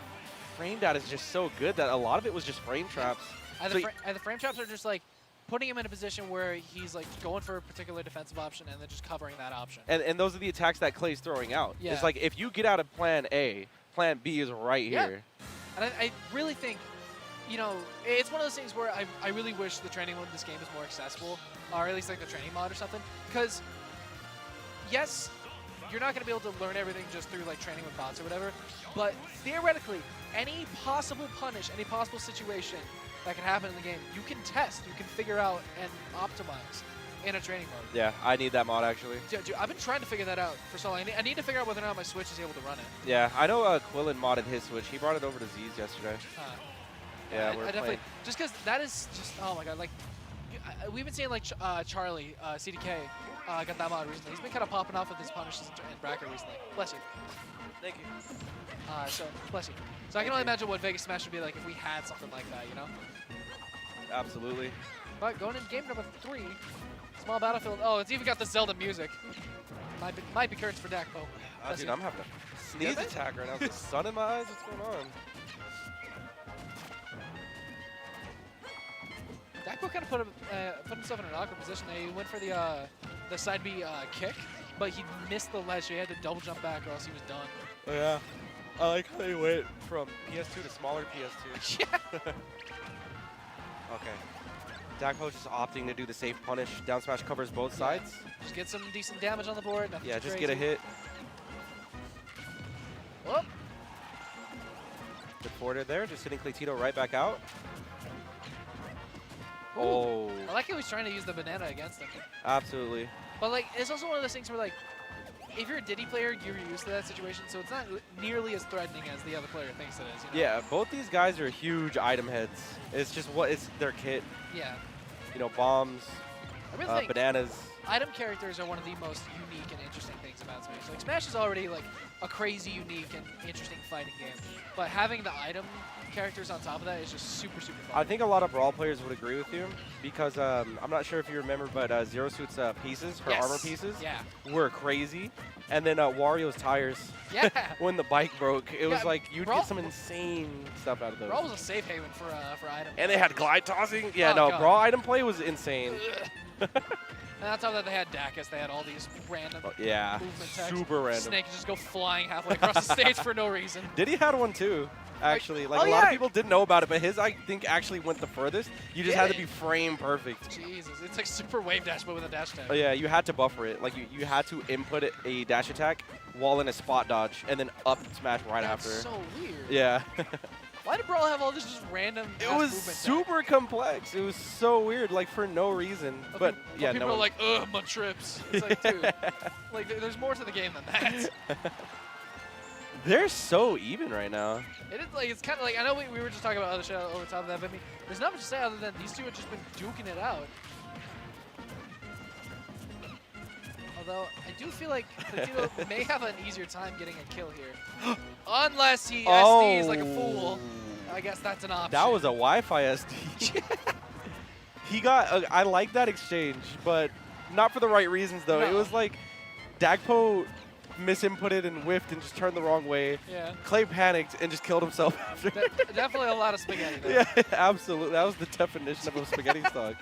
frame data is just so good that a lot of it was just frame traps. And So the frame traps are just like putting him in a position where he's like going for a particular defensive option and then just covering that option. and those are the attacks that Clay's throwing out. Yeah. It's like if you get out of plan A, plan B is right Yeah. here. And I really think, you know, it's one of those things where I really wish the training mode of this game is more accessible, or at least like the training mod or something. Because, yes, you're not going to be able to learn everything just through like training with bots or whatever, but theoretically, any possible punish, any possible situation that can happen in the game, you can test, you can figure out and optimize in a training mode. Yeah, I need that mod actually. Dude, I've been trying to figure that out for so long. I need to figure out whether or not my Switch is able to run it. Yeah, I know Quillen modded his Switch. He brought it over to Z's yesterday. Yeah, I we're definitely, playing. just because that is just, oh my god, like, we've been seeing like Charlie, CDK, got that mod recently. He's been kind of popping off with his punishes and bracket recently. Bless you. Thank you. So, bless you. So I can only imagine what Vegas Smash would be like if we had something like that, you know? Absolutely. But going into game number 3, Small Battlefield. Oh, it's even got the Zelda music. Might be curtains for Dagpo. Bless Dude, you. I'm having a sneeze man? attack right now. Is the sun in my eyes? What's going on? Dagpo kind of put himself in an awkward position there. He went for the side B kick, but he missed the ledge, so he had to double jump back or else he was done. Oh, yeah. I like how they went from PS2 to smaller PS2. Yeah. Okay. Dagpo's just opting to do the safe punish. Down smash covers both sides. Just get some decent damage on the board. Nothing Yeah, too just crazy. get a hit. Whoop. Good forward there. Just hitting Claytito right back out. Ooh. Oh, I like how he's trying to use the banana against him. absolutely. But like, it's also one of those things where like, if you're a Diddy player, you're used to that situation, so it's not nearly as threatening as the other player thinks it is. You know? Yeah, both these guys are huge item heads. It's just it's their kit. Yeah. You know, bombs, I really think bananas. item characters are one of the most unique and interesting things about Smash. Like Smash is already like a crazy, unique, and interesting fighting game, but having the item characters on top of that is just super, super fun. I think a lot of Brawl players would agree with you because I'm not sure if you remember, but Zero Suit's pieces, her Yes. armor pieces, Yeah. were crazy. And then Wario's tires, Yeah. when the bike broke, it was Yeah, like you'd Brawl- get some insane stuff out of those. Brawl was a safe haven for items. And they had glide tossing. Yeah, Oh, no, God. Brawl item play was insane. And on top of that, they had Dacus. They had all these random Yeah, movement text. super random. Snake could just go flying halfway across the stage for no reason. Diddy had one too, actually. Like oh, a lot of yeah. people didn't know about it, but his I think actually went the furthest. You just had to Did be it? frame perfect. Jesus, it's like super wave dash, but with a dash attack. Oh yeah, you had to buffer it. Like you had to input a dash attack while in a spot dodge, and then up smash right That's after. so weird. Yeah. Why did Brawl have all this just random It fast was movement tech? super complex. It was so weird, like for no reason. But yeah, people no are one- like, ugh, my trips. It's like, dude, like there's more to the game than that. They're so even right now. It is like, it's kind of like, I know we were just talking about other shit over top of that, but I mean, there's not much to say other than these two have just been duking it out. Although, I do feel like Claytito may have an easier time getting a kill here. Unless he SDs like a fool. I guess that's an option. That was a Wi-Fi SD. He got. I like that exchange, but not for the right reasons though. It No. was like Dagpo misinputted and whiffed and just turned the wrong way. Yeah. Clay panicked and just killed himself after. Definitely a lot of spaghetti there. Yeah, absolutely. That was the definition of a spaghetti stock.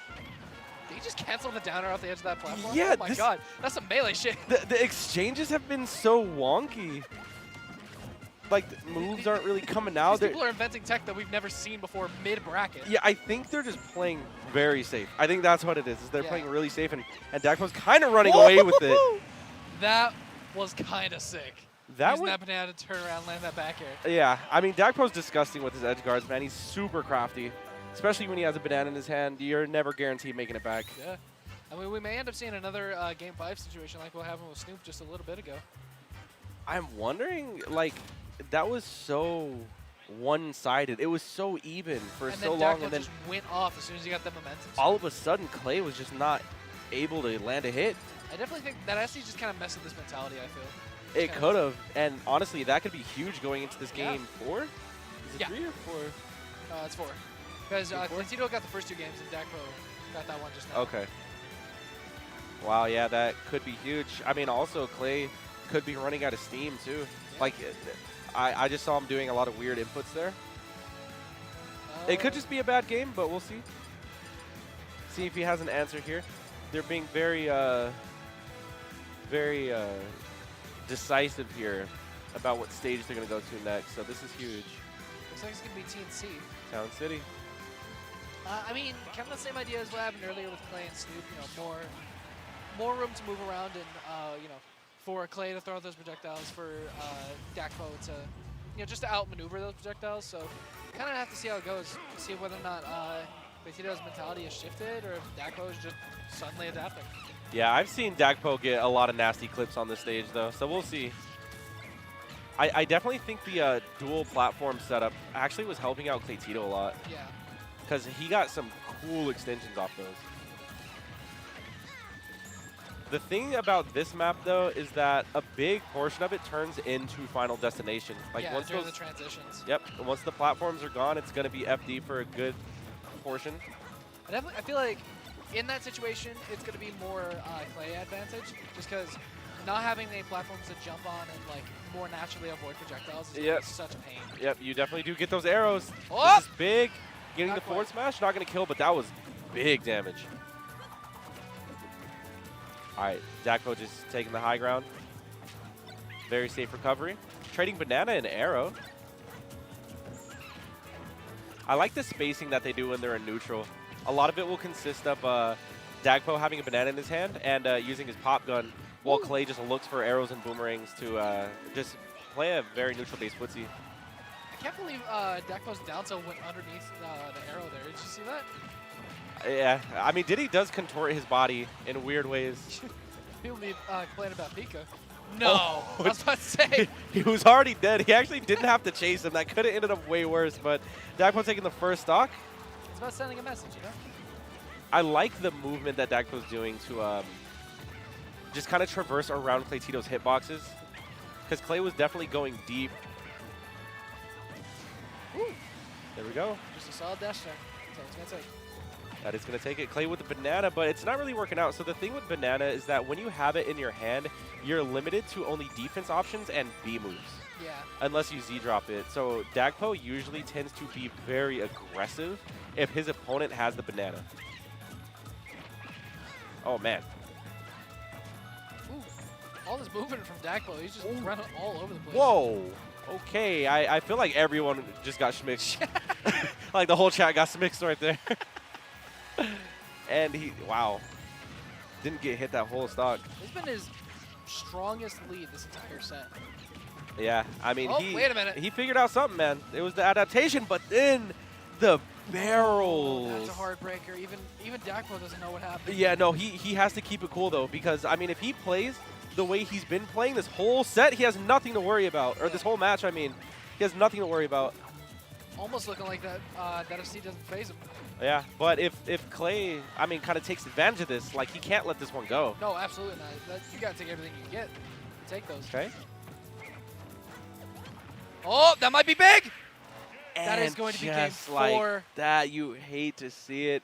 Did he just cancel the downer off the edge of that platform? Yeah, Oh my this- god. That's some melee shit. The exchanges have been so wonky. Like, the moves aren't really coming out. These They're- people are inventing tech that we've never seen before mid-bracket. Yeah, I think they're just playing very safe. I think that's what it is they're Yeah. playing really safe, and Dakpo's kind of running away with it. That was kind of sick. That Using was, that banana to turn around, land that back air. yeah, I mean, Dakpo's disgusting with his edge guards, man. He's super crafty, especially when he has a banana in his hand. You're never guaranteed making it back. Yeah. I mean, we may end up seeing another Game 5 situation like what happened with Snoop just a little bit ago. I'm wondering, like, that was so one-sided. It was so even for And so then long, Dakpo and then just went off as soon as he got the momentum. all of a sudden, Clay was just not able to land a hit. I definitely think that actually just kind of messed with this mentality, I feel. It Kinda- could have, and honestly, that could be huge going into this Yeah. game 4. Is it Yeah. 3 or 4? It's 4. Because Game 4? Cantito got the first 2 games and Dakpo got that one just now. Okay. Wow, yeah, that could be huge. I mean, also, Clay could be running out of steam, too. Yeah. Like, I just saw him doing a lot of weird inputs there. It could just be a bad game, but we'll see. See if he has an answer here. They're being very, very decisive here about what stage they're going to go to next. So this is huge. Looks like it's going to be TNC. Town City. I mean, kind of the same idea as what happened earlier with Clay and Snoop. You know, more room to move around, and you know, for Clay to throw those projectiles, for Dakpo to, you know, just to outmaneuver those projectiles. So, kind of have to see how it goes. See whether or not Cantito's mentality has shifted, or if Dakpo is just suddenly adapting. Yeah, I've seen Dakpo get a lot of nasty clips on this stage, though, so we'll see. I definitely think the dual platform setup actually was helping out Claytito a lot, Yeah. because he got some cool extensions off those. The thing about this map, though, is that a big portion of it turns into Final Destination. Like, yeah, once during those, the transitions. yep, once the platforms are gone, it's going to be FD for a good portion. I feel like in that situation, it's going to be more Clay advantage, just because not having any platforms to jump on and like more naturally avoid projectiles is gonna Yep. be such a pain. Yep, you definitely do get those arrows. Oh! This is big. Getting Not the forward quite. smash, not going to kill, but that was big damage. All right, Dakpo just taking the high ground. Very safe recovery. Trading banana and arrow. I like the spacing that they do when they're in neutral. A lot of it will consist of Dakpo having a banana in his hand and using his pop gun, while Ooh. Clay just looks for arrows and boomerangs to just play a very neutral-based footsie. I can't believe Dakpo's down tilt went underneath the arrow there. Did you see that? Yeah, I mean, Diddy does contort his body in weird ways. People be complaining about Pika. No, Oh. I was about to say. He was already dead. He actually didn't have to chase him. That could have ended up way worse, but Dakpo taking the first stock. It's about sending a message, you know? I like the movement that Dakpo's doing to just kind of traverse around Claytito's hitboxes, because Clay was definitely going deep. Woo. There we go. Just a solid dash attack. That's all it's going to take. That is going to take it. Clay with the banana, but it's not really working out. So the thing with banana is that when you have it in your hand, you're limited to only defense options and B moves, Yeah. unless you Z-drop it. So Dakpo usually tends to be very aggressive if his opponent has the banana. Oh, man. Ooh. All this movement from Dakpo. He's just running all over the place. Whoa. Okay, I feel like everyone just got schmixed. Like the whole chat got schmixed right there. And he, wow. Didn't get hit that whole stock. This has been his strongest lead this entire set. Yeah, I mean, Oh, wait a minute. he figured out something, man. It was the adaptation, but then the barrels. That's a heartbreaker. Even Dakpo doesn't know what happened. Yeah, no, he has to keep it cool, though, because, I mean, if he plays the way he's been playing this whole set, he has nothing to worry about. Or this whole match, I mean. He has nothing to worry about. Almost looking like that that FC doesn't phase him. Yeah, but if Clay, I mean, kind of takes advantage of this, like, he can't let this one go. No, absolutely not. You got to take everything you get. Take those. Okay. Oh, that might be big! That is And going to be game just like 4. that, you hate to see it.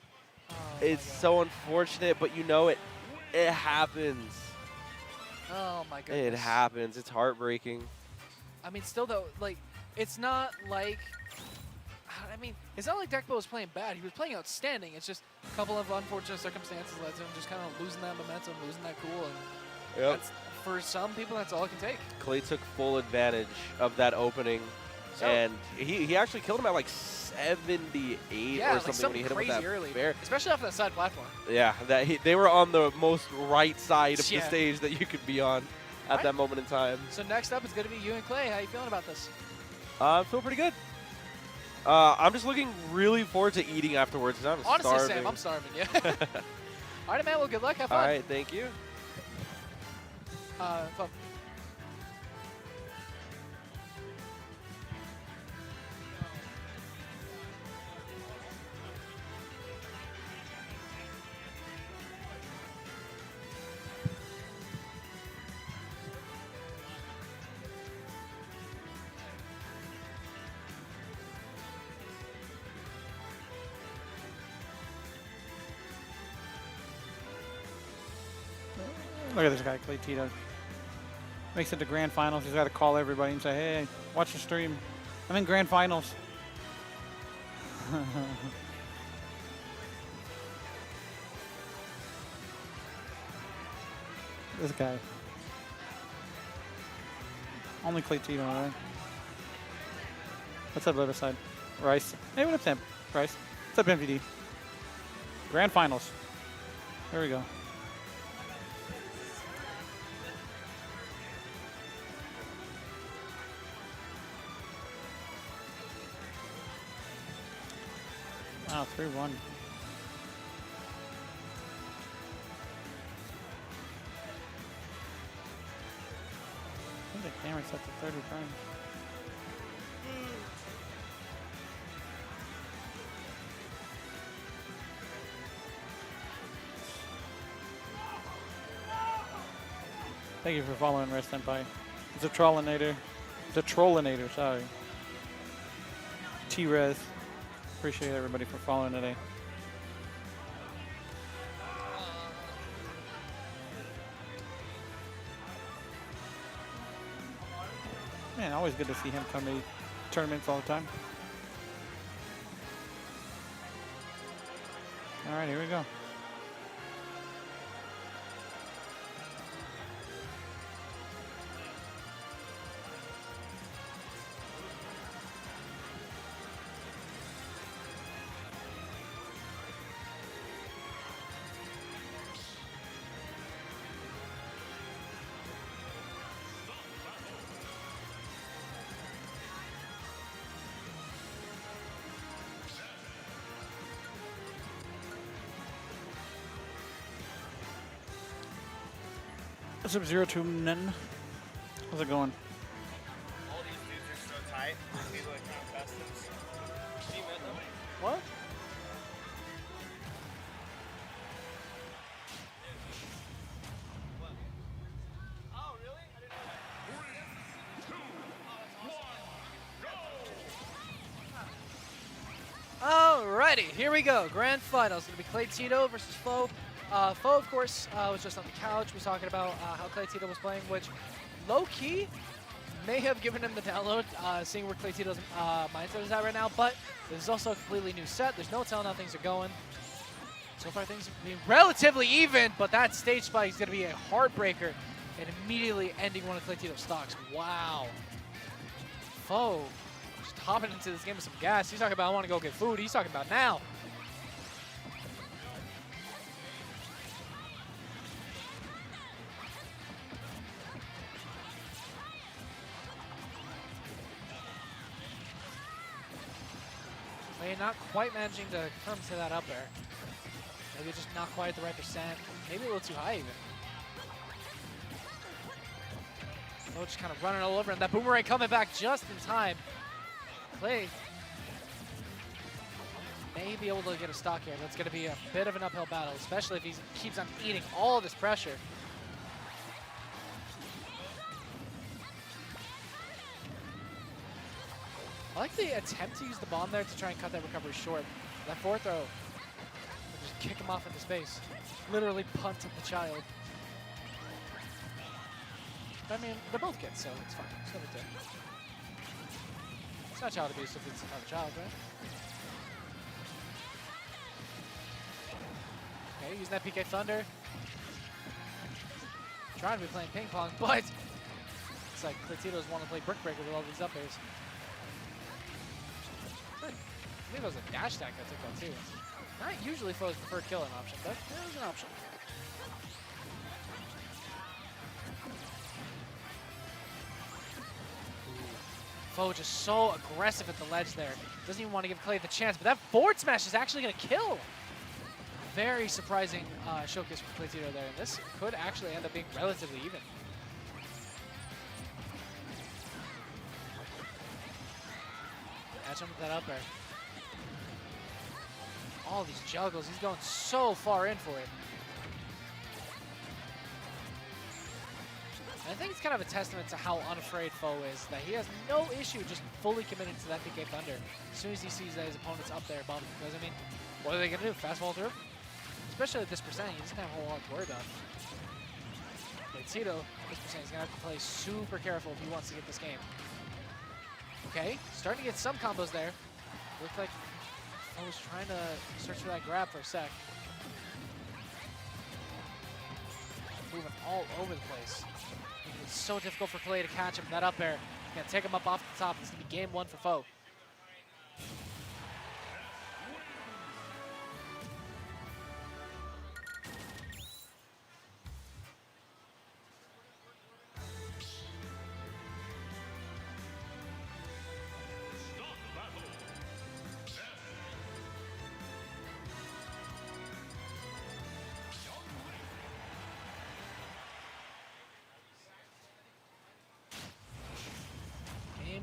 Oh, It's my so unfortunate, but you know it. It happens. God. Oh my goodness. It happens. It's heartbreaking. I mean, still though, like, it's not like. I I mean, it's not like Deckbo was playing bad. He was playing outstanding. It's just a couple of unfortunate circumstances led to him just kind of losing that momentum, losing that cool. And that's, for some people, that's all it can take. Clay took full advantage of that opening, and he actually killed him at like 78 or something when he hit him with that early, bear. especially off that side platform. Yeah, they were on the most right side of the Yeah. stage that you could be on at that moment in time. So next up is going to be you and Clay. How you feeling about this? I feel pretty good. I'm just looking really forward to eating afterwards. 'Cause I'm Honestly, starving. Sam, I'm starving. Yeah. All right, man. Well, good luck. Have fun. All right, thank you. Fun. Look at this guy, Clay Tito. Makes it to grand finals. He's got to call everybody and say, hey, watch the stream. I'm in grand finals. This guy. Only Clay Tito, right? What's up, other side? Rice. Hey, what up, Sam? Rice. What's up, MVD? Grand finals. There we go. Wow, 3-1. I think the camera's set to 30 frames. Thank you for following, Rest Senpai. It's a trollinator. It's a trollinator, sorry. T-Res. Appreciate everybody for following today. Man, always good to see him come to tournaments all the time. All right, here we go. What's up, 029? How's it going? All these dudes are so tight. These are like contestants. You met them? What? Oh, really? I didn't know that. Alrighty, here we go. Grand finals. It's going to be Clay Tito versus Foe. Foe, of course, was just on the couch. Was talking about how Clay Tito was playing, which low-key may have given him the download, seeing where Clay Tito's mindset is at right now. But this is also a completely new set. There's no telling how things are going. So far, things are being relatively even, but that stage spike is going to be a heartbreaker and immediately ending one of Clay Tito's stocks. Wow. Foe just hopping into this game with some gas. He's talking about, I want to go get food. He's talking about now. Not quite managing to come to that up air. Maybe just not quite at the right percent. Maybe a little too high even. Oh, just kind of running all over, and that boomerang coming back just in time. Clay may be able to get a stock here. That's going to be a bit of an uphill battle, especially if he keeps on eating all this pressure. I like the attempt to use the bomb there to try and cut that recovery short. That forward throw, just kick him off into space. Literally punted the child. But I mean, they're both kids, so it's fine. It's no big deal. It's not child abuse if it's another child, right? Okay, using that PK Thunder. Trying to be playing ping pong, but it's like Claytito's want to play brick breaker with all these up airs. I think it was a dash attack that took that too. Not usually foes prefer killing option, but it was an option. Foe just so aggressive at the ledge there. Doesn't even want to give Clay the chance, but that forward smash is actually going to kill. Very surprising showcase from Claytito there, and this could actually end up being relatively even. Catch him with that up air. All these juggles, he's going so far in for it. And I think it's kind of a testament to how unafraid Foe is, that he has no issue just fully committing to that PK Thunder as soon as he sees that his opponent's up there above him. Because, I mean, what are they going to do? Fast fall through? Especially at this percent, he doesn't have a whole lot to worry about. But Tito, this percent, he's going to have to play super careful if he wants to get this game. Okay, starting to get some combos there. Looked like I was trying to search for that grab for a sec. Moving all over the place. It's so difficult for Clay to catch him. That up air, he's going to take him up off the top. This is going to be game one for Foe.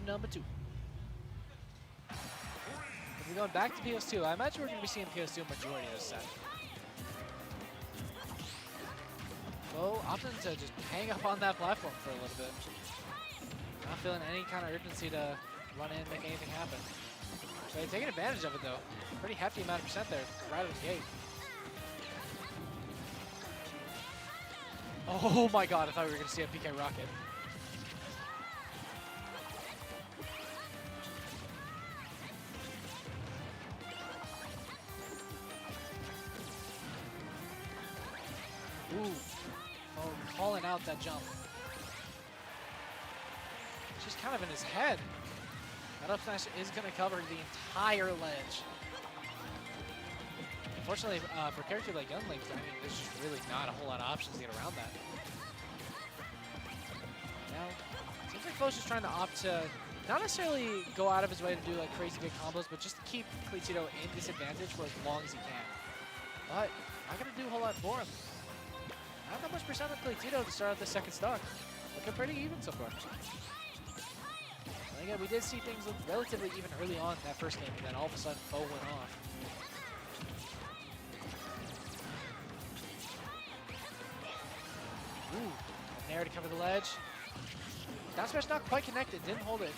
Number 2. If we're going back to PS2, I imagine we're going to be seeing PS2 majority of this set. Well, opting to just hang up on that platform for a little bit. Not feeling any kind of urgency to run in and make anything happen. So they're taking advantage of it though. Pretty hefty amount of percent there, right out of the gate. Oh my god, I thought we were going to see a PK Rocket. Ooh. Oh, calling out that jump. It's just kind of in his head. That up smash is going to cover the entire ledge. Unfortunately, for a character like Young Link, I mean, there's just really not a whole lot of options to get around that. Now, it seems like Foe's just trying to opt to not necessarily go out of his way to do like crazy big combos, but just to keep Claytito in disadvantage for as long as he can. But not going to do a whole lot for him. Not that much percent on Claytito to start out the second stock. Looking pretty even so far. And again, we did see things look relatively even early on in that first game, and then all of a sudden, Foe went off. Ooh, Nair to cover the ledge. Down smash not quite connected, didn't hold it.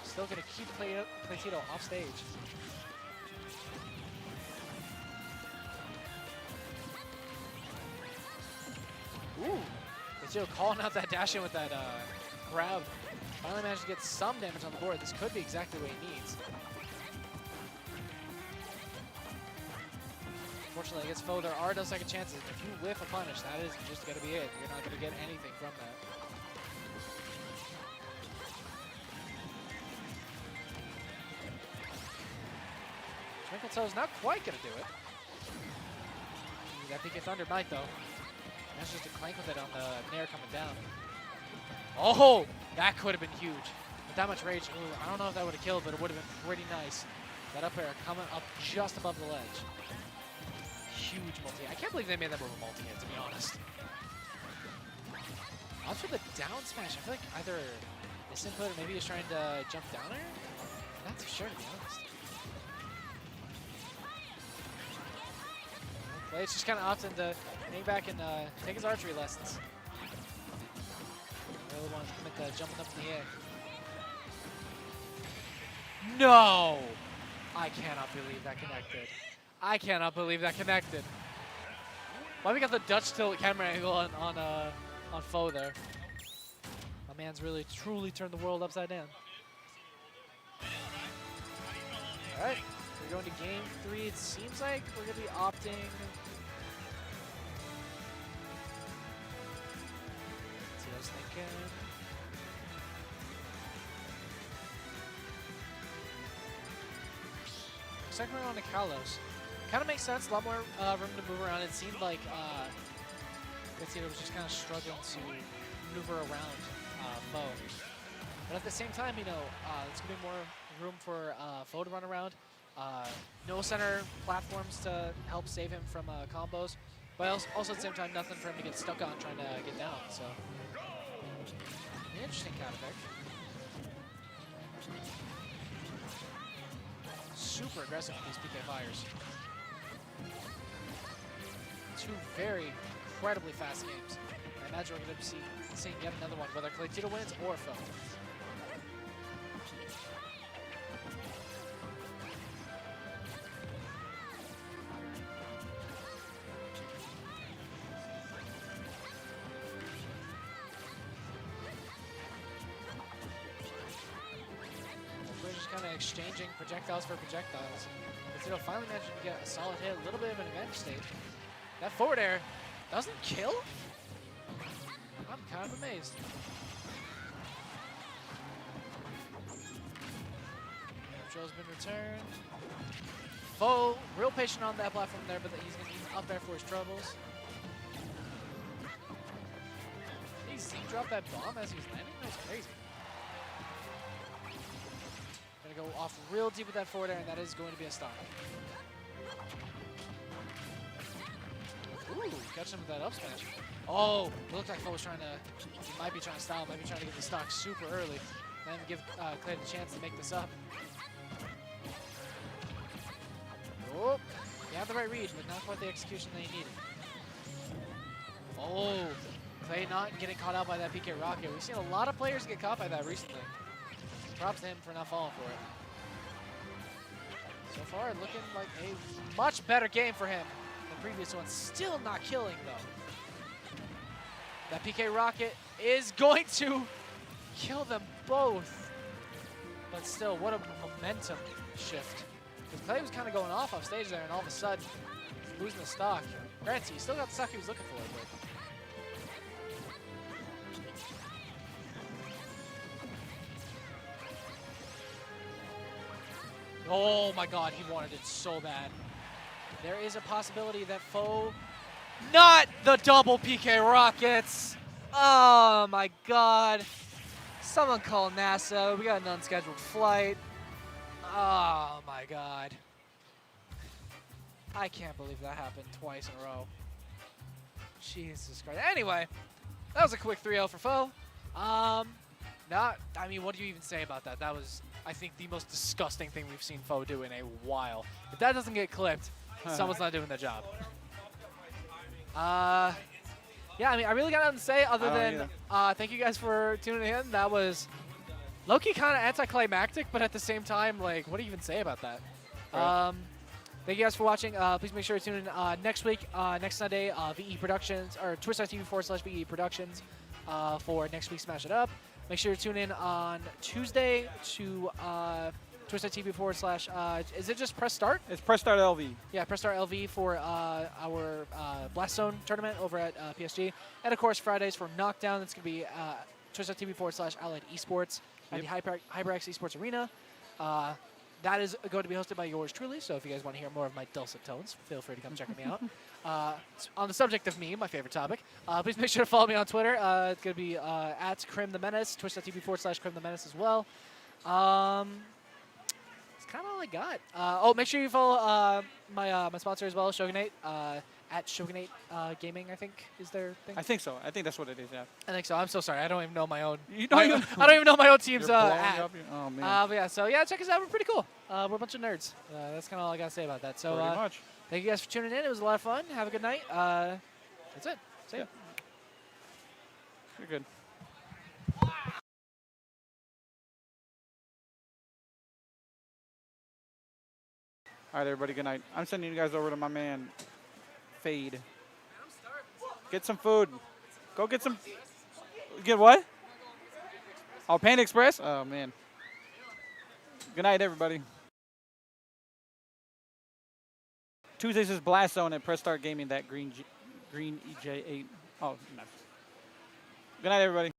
Still gonna keep Claytito off stage. Ooh, Claytito calling out that dash in with that grab. Finally managed to get some damage on the board. This could be exactly what he needs. Unfortunately, against Foe, there are no second chances. If you whiff a punish, that is just going to be it. You're not going to get anything from that. Twinkle Toe's not quite going to do it. That PK Thunder might, though. That's just a clank with it on the Nair coming down. Oh, that could have been huge. With that much rage, ooh, I don't know if that would have killed, but it would have been pretty nice. That up air coming up just above the ledge. Huge multi. I can't believe they made that move a multi-hit, to be honest. As for the down smash, I feel like either this input or maybe he's trying to jump down air. Not too sure, to be honest. It's just kind of opting to hang back and take his archery lessons. I really want to commit to jumping up in the air. No! I cannot believe that connected. I cannot believe that connected. Why we got the Dutch tilt camera angle on Foe there. My man's really truly turned the world upside down. All right, we're going to game 3. It seems like we're going to be opting. Let's see what I was thinking. Second round to Kalos. Kind of makes sense. A lot more room to move around. It seemed like Katsita was just kind of struggling to maneuver around Foe. But at the same time, you know, there's going to be more room for Foe to run around. No center platforms to help save him from combos. But also at the same time, nothing for him to get stuck on trying to get down. So, interesting counter pick. Super aggressive with these PK fires. Two very incredibly fast games. I imagine we're going to be seeing yet another one, whether Katsita wins or Foe. We're just kind of exchanging projectiles for projectiles. Katsita finally managed to get a solid hit, a little bit of an advantage state. That forward air doesn't kill? I'm kind of amazed. Control's been returned. Foe, real patient on that platform there, but he's going to use up air for his troubles. Did he Z drop that bomb as he was landing? That was crazy. Gonna go off real deep with that forward air, and that is going to be a stock. Ooh, catch him with that up smash. Oh, it looked like Foe was trying to, he might be trying to style, might be trying to get the stock super early, then give Clay the chance to make this up. Oh, he had the right read, but not quite the execution that he needed. Oh, Clay not getting caught out by that PK rocket. We've seen a lot of players get caught by that recently. Props to him for not falling for it. So far, looking like a much better game for him than previous ones. Still not killing, though. That PK rocket is going to kill them both. But still, what a momentum shift. Because Clay was kind of going off stage there, and all of a sudden, losing the stock. Granted, he still got the stock he was looking for, but oh my god, he wanted it so bad. There is a possibility that Foe, not the double PK rockets. Oh my god. Someone call NASA. We got an unscheduled flight. Oh my god. I can't believe that happened twice in a row. Jesus Christ. Anyway, that was a quick 3-0 for Foe. I mean, what do you even say about that? That was, I think, the most disgusting thing we've seen Foe do in a while. If that doesn't get clipped, someone's not doing their job. Yeah, I mean, I really got nothing to say other than thank you guys for tuning in. That was low-key kind of anticlimactic, but at the same time, like, what do you even say about that? Right. Thank you guys for watching. Please make sure to tune in next week, next Sunday, VE Productions, or twitch.tv/VE Productions for next week's Smash It Up. Make sure to tune in on Tuesday to twitch.tv/, is it just Press Start? It's Press Start LV. Yeah, Press Start LV for our Blast Zone tournament over at PSG. And of course, Fridays for Knockdown. That's going to be twitch.tv/Allied Esports at the HyperX Esports Arena. That is going to be hosted by yours truly, so if you guys want to hear more of my dulcet tones, feel free to come check me out. On the subject of me, my favorite topic, please make sure to follow me on Twitter. It's going to be at Crim the Menace, twitch.tv/Crim the Menace as well. That's kind of all I got. Oh, make sure you follow my sponsor as well, Shogunate, at Shogunate Gaming, I think, is their thing. I think so. I think that's what it is, yeah. I think so. I'm so sorry. I don't even know my own. You don't even I don't even know my own team's ad. Oh, man. But yeah, so yeah, check us out. We're pretty cool. We're a bunch of nerds. That's kind of all I got to say about that. So Pretty much. thank you guys for tuning in. It was a lot of fun. Have a good night. That's it. See ya. You're good. All right, everybody, good night. I'm sending you guys over to my man, Fade. Get some food. Go get some. Get what? Oh, Panda Express? Oh, man. Good night, everybody. Tuesdays is Blast Zone at Press Start Gaming. That green EJ8. Oh, nice. Good night, everybody.